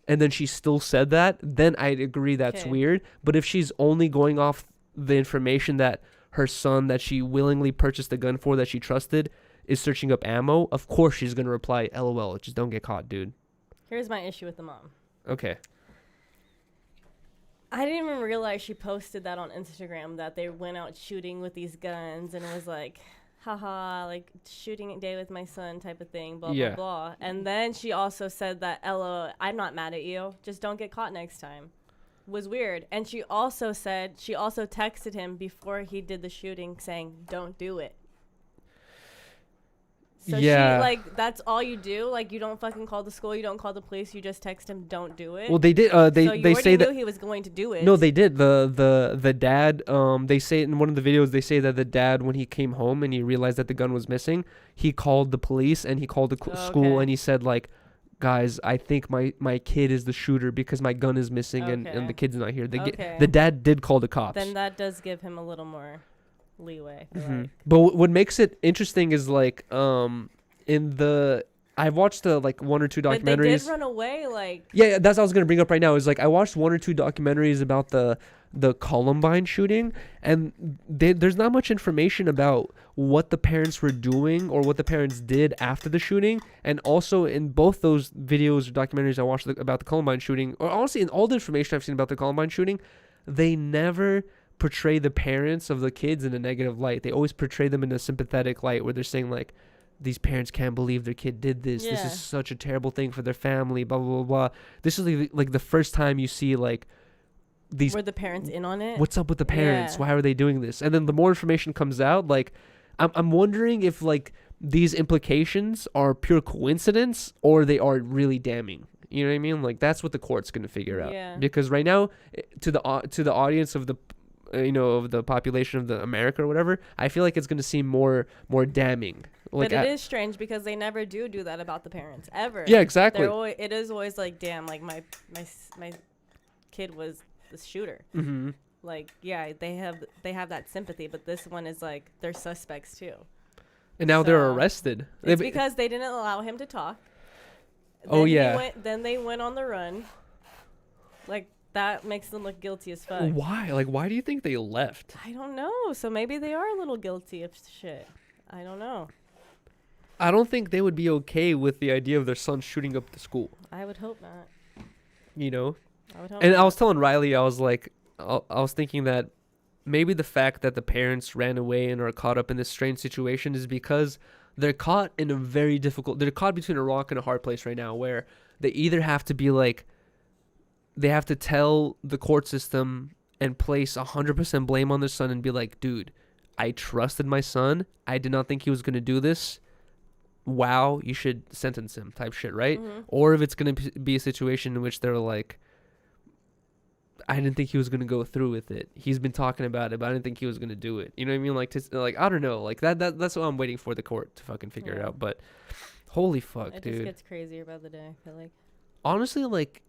S1: and then she still said that, then I'd agree that's weird. But if she's only going off the information that her son that she willingly purchased the gun for, that she trusted, is searching up ammo, of course she's gonna reply LOL, just don't get caught, dude.
S2: Here's my issue with the mom.
S1: Okay.
S2: I didn't even realize she posted that on Instagram, that they went out shooting with these guns, and it was like, haha, like shooting day with my son type of thing, blah, blah, blah. And then she also said that, LOL, I'm not mad at you, just don't get caught next time. Was weird. And she also texted him before he did the shooting saying, don't do it. So she, like, that's all you do? Like, you don't fucking call the school, you don't call the police, you just text him, don't do it?
S1: Well, they did. They say that
S2: he was going to do it.
S1: No, they did. The dad. They say in one of the videos, they say that the dad, when he came home and he realized that the gun was missing, he called the police and he called the school and he said like, guys, I think my kid is the shooter because my gun is missing and the kid's not here. The dad did call the cops.
S2: Then that does give him a little more leeway.
S1: Like. But what makes it interesting is like I've watched like one or two documentaries.
S2: But they did run away, like.
S1: Yeah, that's what I was gonna bring up right now. Is like I watched one or two documentaries about the Columbine shooting, and there's not much information about what the parents were doing or what the parents did after the shooting. And also in both those videos or documentaries I watched about the Columbine shooting, or honestly in all the information I've seen about the Columbine shooting, they never portray the parents of the kids in a negative light. They always portray them in a sympathetic light where they're saying like, these parents can't believe their kid did this. Yeah. This is such a terrible thing for their family, blah, blah, blah, blah. This is like the first time you see like these.
S2: Were the parents in on it?
S1: What's up with the parents? Yeah. Why are they doing this? And then the more information comes out, like I'm wondering if like these implications are pure coincidence or they are really damning. You know what I mean? Like that's what the court's going to figure out.
S2: Yeah.
S1: Because right now to the audience of the of the population of the America or whatever, I feel like it's going to seem more damning. Like,
S2: but it is strange because they never do that about the parents ever.
S1: Yeah, exactly.
S2: It is always like, damn, like my kid was the shooter.
S1: Mm-hmm.
S2: Like, yeah, they have that sympathy, but this one is like they're suspects too.
S1: And now they're arrested.
S2: It's because they didn't allow him to talk. Then they went on the run. Like. That makes them look guilty as fuck.
S1: Why? Like, why do you think they left?
S2: I don't know. So maybe they are a little guilty of shit. I don't know.
S1: I don't think they would be okay with the idea of their son shooting up the school.
S2: I would hope not.
S1: You know?
S2: I would hope
S1: and
S2: not.
S1: I was telling Rylee, I was like, I was thinking that maybe the fact that the parents ran away and are caught up in this strange situation is because they're caught in a very difficult... They're caught between a rock and a hard place right now where they either have to be like... They have to tell the court system and place 100% blame on their son and be like, dude, I trusted my son. I did not think he was going to do this. Wow, you should sentence him type shit, right?
S2: Mm-hmm.
S1: Or if it's going to be a situation in which they're like, I didn't think he was going to go through with it. He's been talking about it, but I didn't think he was going to do it. You know what I mean? Like I don't know. Like that's what I'm waiting for the court to fucking figure it out. But holy fuck, dude.
S2: It just gets crazier by the day, I feel like.
S1: Honestly, like,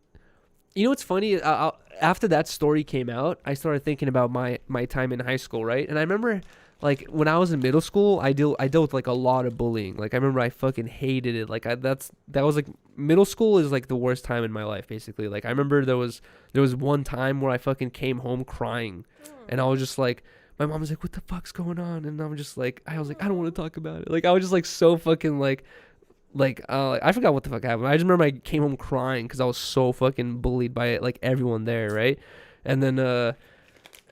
S1: you know what's funny? After that story came out, I started thinking about my time in high school, right? And I remember, like, when I was in middle school, I dealt with like a lot of bullying. Like, I remember I fucking hated it. Like, that was like, middle school is like the worst time in my life, basically. Like, I remember there was one time where I fucking came home crying, and I was just like, my mom was like, "What the fuck's going on?" And I'm just like, I was like, I don't want to talk about it. Like, I was just like so fucking like like I forgot what the fuck happened. I just remember I came home crying because I was so fucking bullied by like everyone there, right? And then and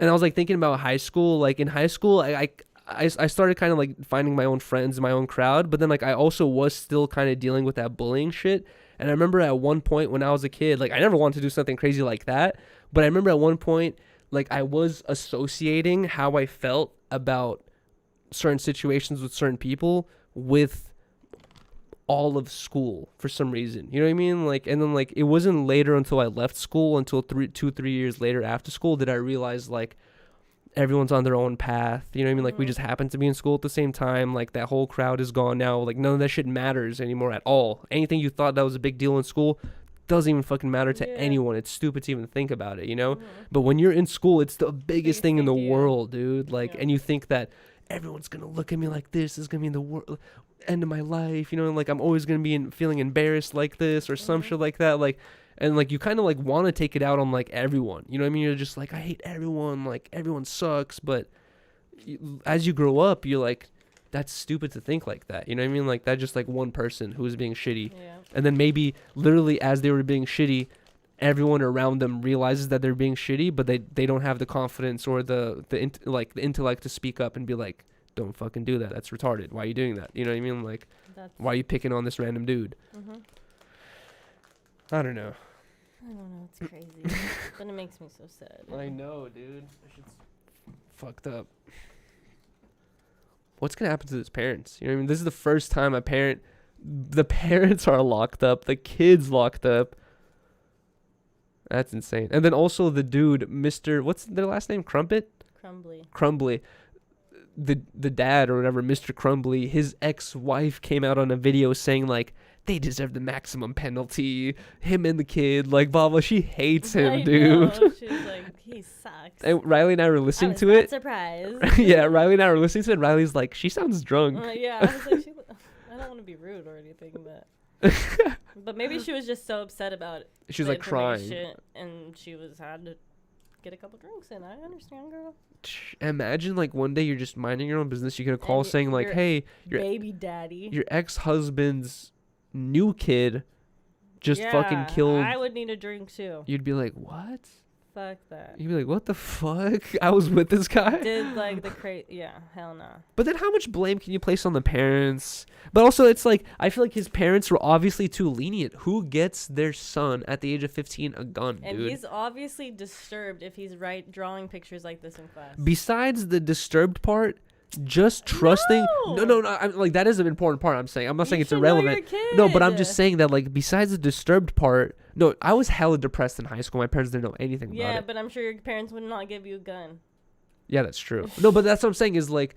S1: I was like thinking about high school. Like in high school, I started kind of like finding my own friends, my own crowd, but then like I also was still kind of dealing with that bullying shit. And I remember at one point when I was a kid, like I never wanted to do something crazy like that, but I remember at one point like I was associating how I felt about certain situations with certain people with all of school for some reason, you know what I mean? Like, and then like it wasn't later until I left school, until 2-3 years later after school, did I realize like everyone's on their own path, you know what I mean? Like we just happened to be in school at the same time. Like that whole crowd is gone now. Like none of that shit matters anymore at all. Anything you thought that was a big deal in school doesn't even fucking matter to anyone. It's stupid to even think about it, you know? But when you're in school, it's the biggest thing in the world, dude. Like, and you think that everyone's gonna look at me like this is gonna be the end of my life, you know, and like I'm always gonna be feeling embarrassed like this or some shit like that, like, and like you kind of like want to take it out on like everyone, you know what I mean? You're just like, I hate everyone, like everyone sucks, but as you grow up, you're like, that's stupid to think like that, you know what I mean? Like that just like one person who was being shitty, and then maybe literally as they were being shitty, everyone around them realizes that they're being shitty, but they don't have the confidence or the intellect to speak up and be like, don't fucking do that. That's retarded. Why are you doing that? You know what I mean? Like, why are you picking on this random dude? I don't know.
S2: It's crazy. But it makes me so sad.
S1: I know, dude. That shit's fucked up. What's gonna happen to his parents? You know what I mean? This is the first time the parents are locked up, the kids locked up. That's insane. And then also the dude, what's their last name? Crumbly. The dad or whatever, Mr. Crumbly, his ex-wife came out on a video saying like they deserve the maximum penalty, him and the kid, like blah blah. She hates him, dude.
S2: She was like, he sucks.
S1: And Rylee and I were listening to it.
S2: Surprised.
S1: Yeah, Rylee and I were listening to it, and Riley's like, she sounds drunk.
S2: Yeah, I was like, I don't want to be rude or anything, but maybe she was just so upset about it.
S1: She was like crying,
S2: and she had to get a couple drinks in. I understand, girl.
S1: Imagine like one day you're just minding your own business, you get a call saying like, hey, your
S2: baby daddy,
S1: your ex-husband's new kid just fucking killed.
S2: I would need a drink too.
S1: You'd be like, what?
S2: Fuck that.
S1: You'd be like, what the fuck? I was with this guy.
S2: Did like the hell no.
S1: But then how much blame can you place on the parents? But also it's like, I feel like his parents were obviously too lenient. Who gets their son at the age of 15 a gun,
S2: and
S1: dude?
S2: he's obviously disturbed if he's drawing pictures like this in class.
S1: Besides the disturbed part, just trusting no I'm like, that is an important part. I'm not saying it's irrelevant. No, but I'm just saying that like besides the disturbed part, no, I was hella depressed in high school. My parents didn't know anything about it.
S2: Yeah, but I'm sure your parents would not give you a gun.
S1: Yeah, that's true. No, but that's what I'm saying is like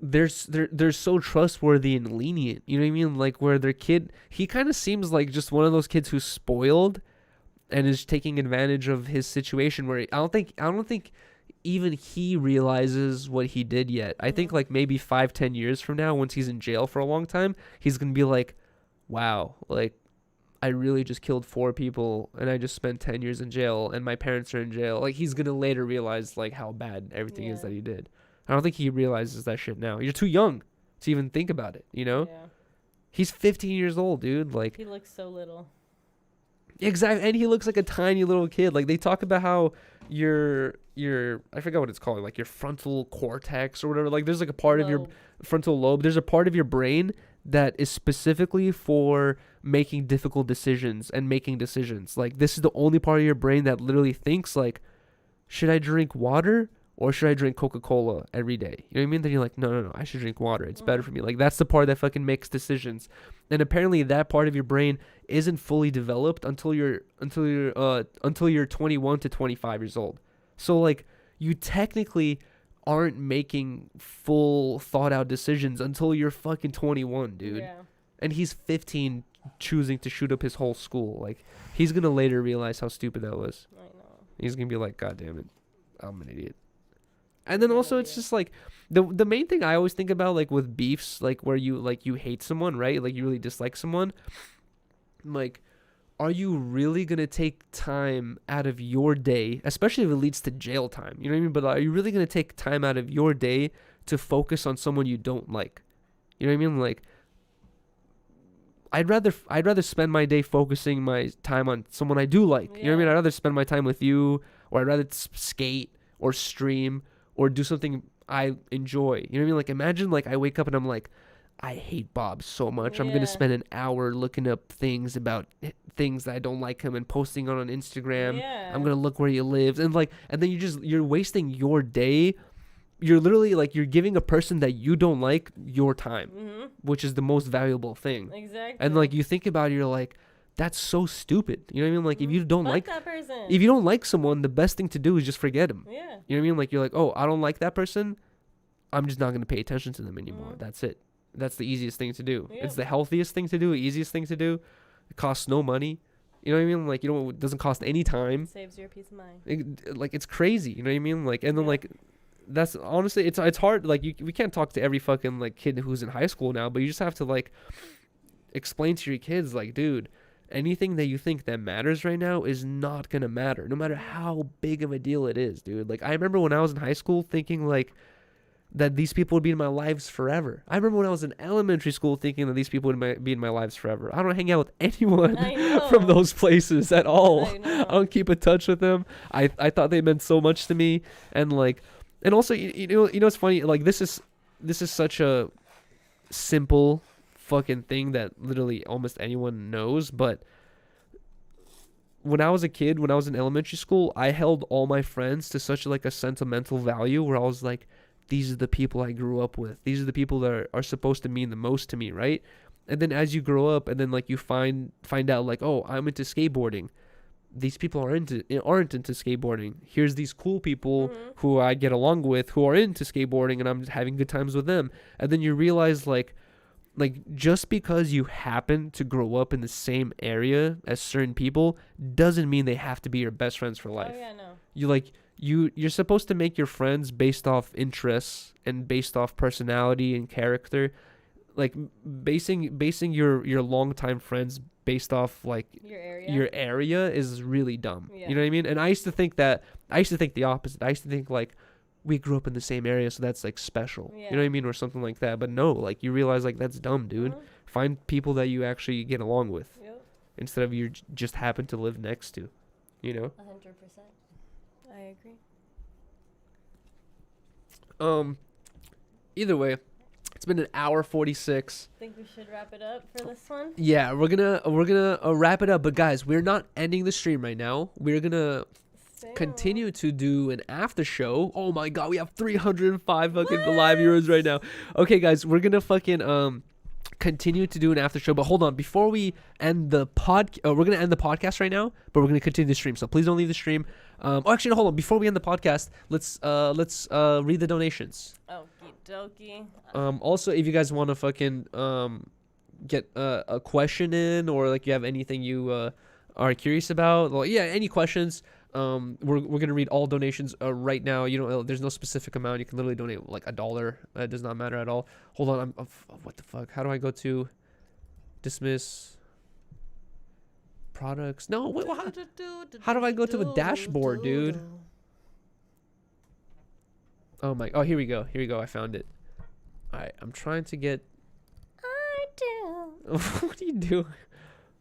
S1: they're so trustworthy and lenient, you know what I mean? Like where their kid, he kind of seems like just one of those kids who's spoiled and is taking advantage of his situation, where I don't think even he realizes what he did yet. I think like maybe 5-10 years from now, once he's in jail for a long time, he's gonna be like, wow, like I really just killed 4 people and I just spent 10 years in jail and my parents are in jail. Like he's gonna later realize like how bad everything is that he did. I don't think he realizes that shit now. You're too young to even think about it, you know?
S2: Yeah.
S1: He's 15 years old, dude. Like
S2: he looks so little.
S1: Exactly, and he looks like a tiny little kid. Like they talk about how your I forgot what it's called, like your frontal cortex or whatever. Like there's like a part of your frontal lobe. There's a part of your brain that is specifically for making difficult decisions and making decisions. Like this is the only part of your brain that literally thinks like, should I drink water or should I drink Coca-Cola every day? You know what I mean? Then you're like, no, I should drink water. It's better for me. Like that's the part that fucking makes decisions. And apparently that part of your brain isn't fully developed until you're 21 to 25 years old. So like you technically aren't making full thought out decisions until you're fucking 21, dude.
S2: Yeah.
S1: And he's 15 choosing to shoot up his whole school. Like he's going to later realize how stupid that was.
S2: I know.
S1: He's going to be like, God damn it, I'm an idiot. And then also it's just like the main thing I always think about, like with beefs, like where you hate someone, right? Like you really dislike someone. Like, are you really going to take time out of your day, especially if it leads to jail time? You know what I mean? But are you really going to take time out of your day to focus on someone you don't like? You know what I mean? Like, I'd rather spend my day focusing my time on someone I do like. You know what I mean? I'd rather spend my time with you, or I'd rather skate or stream or do something I enjoy. You know what I mean? Like, imagine like I wake up and I'm like, I hate Bob so much. I'm gonna spend an hour looking up things about things that I don't like him and posting on Instagram.
S2: Yeah.
S1: I'm gonna look where he lives, and then you're wasting your day. You're literally like, you're giving a person that you don't like your time, which is the most valuable thing.
S2: Exactly.
S1: And like, you think about it, you're like, that's so stupid. You know what I mean? Like, if you don't
S2: Fuck
S1: like
S2: that person.
S1: if you don't like someone, the best thing to do is just forget him.
S2: Yeah.
S1: You know what I mean? Like, you're like, oh, I don't like that person. I'm just not gonna pay attention to them anymore. That's it. That's the easiest thing to do.
S2: Yep.
S1: It's the healthiest thing to do, easiest thing to do. It costs no money. You know what I mean? Like, it doesn't cost any time.
S2: Saves your peace of mind.
S1: It's crazy. You know what I mean? Like, and then like, that's honestly, it's hard. Like, we can't talk to every fucking like kid who's in high school now, but you just have to like explain to your kids, like, dude, anything that you think that matters right now is not gonna matter, no matter how big of a deal it is, dude. Like, I remember when I was in high school thinking like that these people would be in my lives forever. I remember when I was in elementary school thinking that these people would be in my lives forever. I don't hang out with anyone from those places at all. I don't keep in touch with them. I thought they meant so much to me, and like, and also, you know it's funny, like, this is such a simple fucking thing that literally almost anyone knows, but when I was a kid, when I was in elementary school, I held all my friends to such like a sentimental value where I was like, these are the people I grew up with. These are the people that are supposed to mean the most to me, right? And then as you grow up, and then like you find out like, oh, I'm into skateboarding. These people aren't into skateboarding. Here's these cool people who I get along with who are into skateboarding, and I'm having good times with them. And then you realize like just because you happen to grow up in the same area as certain people doesn't mean they have to be your best friends for life.
S2: Oh yeah, no.
S1: You're supposed to make your friends based off interests and based off personality and character. Like, basing your longtime friends based off like your area is really dumb. You know what I mean? And I used to think the opposite. I used to think like, we grew up in the same area, so that's like special. You know what I mean? Or something like that. But no, like, you realize like, that's dumb, dude. Find people that you actually get along with instead of you just happen to live next to, you know?
S2: 100%. I
S1: agree. Either way, it's been an hour 46.
S2: Think we should wrap it up for this one?
S1: Yeah, we're gonna wrap it up. But guys, we're not ending the stream right now. We're gonna continue to do an after show. Oh my god, we have 305 fucking live viewers right now. Okay, guys, we're gonna fucking continue to do an after show. But hold on, before we end the we're gonna end the podcast right now, but we're gonna continue the stream. So please don't leave the stream. Actually, no, hold on. Before we end the podcast, let's read the donations.
S2: Okie dokie.
S1: Also, if you guys want to fucking get a question in, or like you have anything you are curious about, well, yeah, any questions, we're gonna read all donations right now. You know, there's no specific amount. You can literally donate like $1. It does not matter at all. Hold on, what the fuck? How do I go to dismiss products? No, wait, how do I go to a dashboard, dude? Oh my, here we go. I found it. All right, I'm trying to get. What are you doing?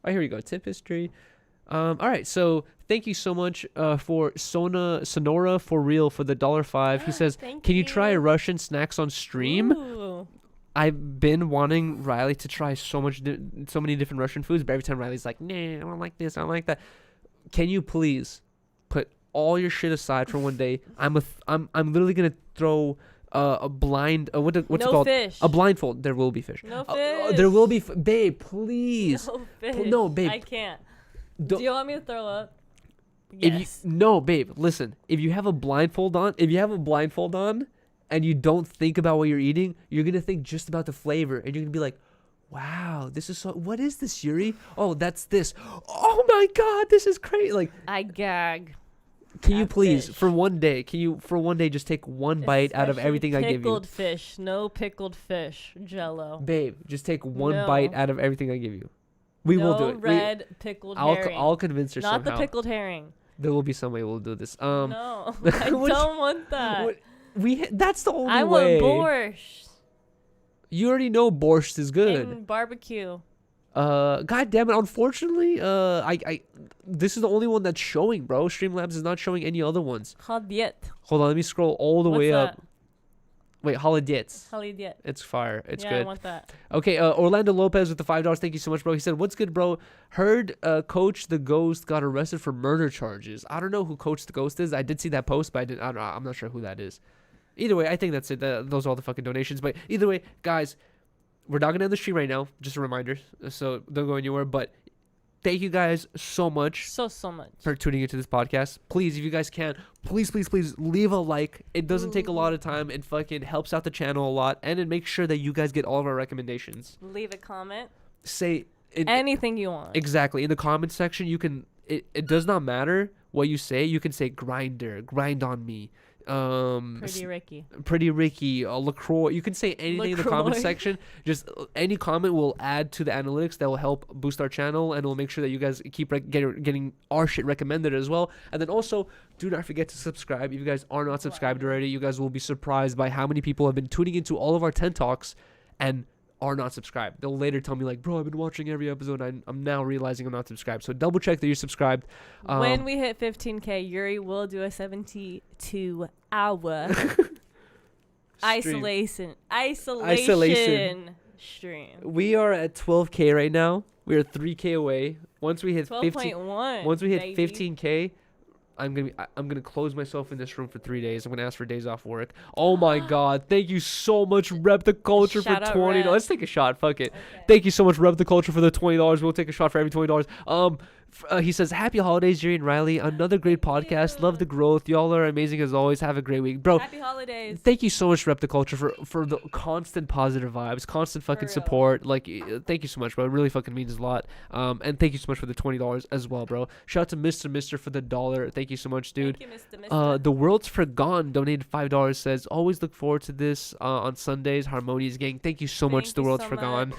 S1: Oh, here we go. Tip history. All right, so thank you so much for Sonora for real for the $5. He says, "Can you try Russian snacks on stream?"
S2: Ooh.
S1: I've been wanting Rylee to try so many different Russian foods, but every time Riley's like, "Nah, I don't like this, I don't like that." Can you please put all your shit aside for one day? I'm literally gonna throw a blind what's it called?
S2: Fish.
S1: A blindfold. There will be fish.
S2: No fish.
S1: There will be babe, please.
S2: No fish.
S1: No, babe.
S2: I can't. Do you want me to throw up?
S1: Yes. No, babe. Listen. If you have a blindfold on, and you don't think about what you're eating, you're gonna think just about the flavor, and you're gonna be like, "Wow, this is so. What is this, Yuri? Oh, that's this. Oh my God, this is crazy!" Like,
S2: I gag.
S1: Can you please, for one day, just take one bite out of everything I give you?
S2: Pickled fish. No pickled fish. Jello.
S1: Babe, just take one bite out of everything I give you. We will do it.
S2: Red pickled herring.
S1: I'll convince her somehow.
S2: Not the pickled herring.
S1: There will be some way we'll do this.
S2: No, I don't want that.
S1: That's the only way.
S2: I want borscht.
S1: You already know borscht is good.
S2: And barbecue.
S1: God damn it. Unfortunately, I this is the only one that's showing, bro. Streamlabs is not showing any other ones.
S2: Holidiet.
S1: Hold on, let me scroll all the way up. Wait, Holidiets.
S2: Holidiet.
S1: It's fire. It's
S2: Yeah,
S1: good.
S2: I want that.
S1: Okay, Orlando Lopez with the $5. Thank you so much, bro. He said, "What's good, bro? Heard Coach the Ghost got arrested for murder charges." I don't know who Coach the Ghost is. I did see that post, but I don't know. I'm not sure who that is. Either way, I think that's it. Those are all the fucking donations. But either way, guys, we're not gonna end the stream right now. Just a reminder, so don't go anywhere. But thank you guys so much.
S2: So much.
S1: For tuning into this podcast. Please, if you guys can, please leave a like. It doesn't take a lot of time. It fucking helps out the channel a lot, and it makes sure that you guys get all of our recommendations.
S2: Leave a comment.
S1: Say
S2: anything you want.
S1: Exactly. In the comment section, you can. It does not matter what you say. You can say grinder, grind on me. Pretty Ricky, LaCroix. You can say anything in the comment section. Just any comment will add to the analytics that will help boost our channel, and will make sure that you guys keep getting our shit recommended as well. And then also, do not forget to subscribe. If you guys are not subscribed already, you guys will be surprised by how many people have been tuning into all of our 10 talks and are not subscribed. They'll later tell me like, bro, I've been watching every episode. I'm now realizing I'm not subscribed. So double check that you're subscribed.
S2: When we hit 15K, Yuri will do a 72-hour isolation stream.
S1: We are at 12K right now. We are 3K away. Once we hit
S2: 12.1.
S1: Once we hit 15K, I'm gonna close myself in this room for 3 days. I'm gonna ask for days off work. Oh my God! Thank you so much, Rep the Culture, for $20. Let's take a shot. Fuck it. Okay. Thank you so much, Rep the Culture, for the $20. We'll take a shot for every $20. He says, "Happy holidays, Yuriy and Rylee. Another great podcast. Love the growth. Y'all are amazing as always. Have a great week, bro.
S2: Happy holidays.
S1: Thank you so much, Rep the Culture, for the constant positive vibes, constant fucking support. Like, thank you so much, bro. It really fucking means a lot. And thank you so much for the $20 as well, bro. Shout out to Mr. for the $1. Thank you so much, dude.
S2: Thank you, Mr.
S1: The World's Forgone donated $5. Says, always look forward to this on Sundays. Harmonious gang. Thank you so much, The World's Forgone.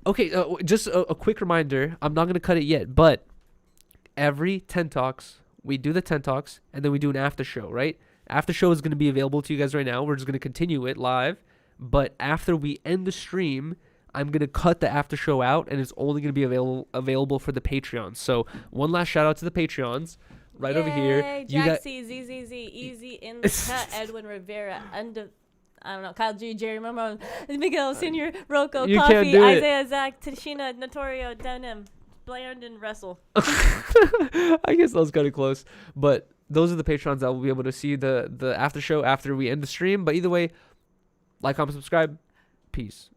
S1: Okay, just a quick reminder. I'm not going to cut it yet, but every 10 talks, we do the 10 talks, and then we do an after show, right? After show is going to be available to you guys right now. We're just going to continue it live. But after we end the stream, I'm going to cut the after show out, and it's only going to be available for the Patreons. So one last shout out to the Patreons. Right over here.
S2: Jaxie, ZZZ, Easy in the cut, Edwin Rivera, I don't know, Kyle G, Jerry Mamon, Miguel Senior, Rocco,
S1: you
S2: Coffee, Isaiah, Zach, Tashina, Notorio, Denim, Blandon, Russell.
S1: I guess that was kind of close. But those are the Patrons that will be able to see the after show after we end the stream. But either way, like, comment, subscribe. Peace.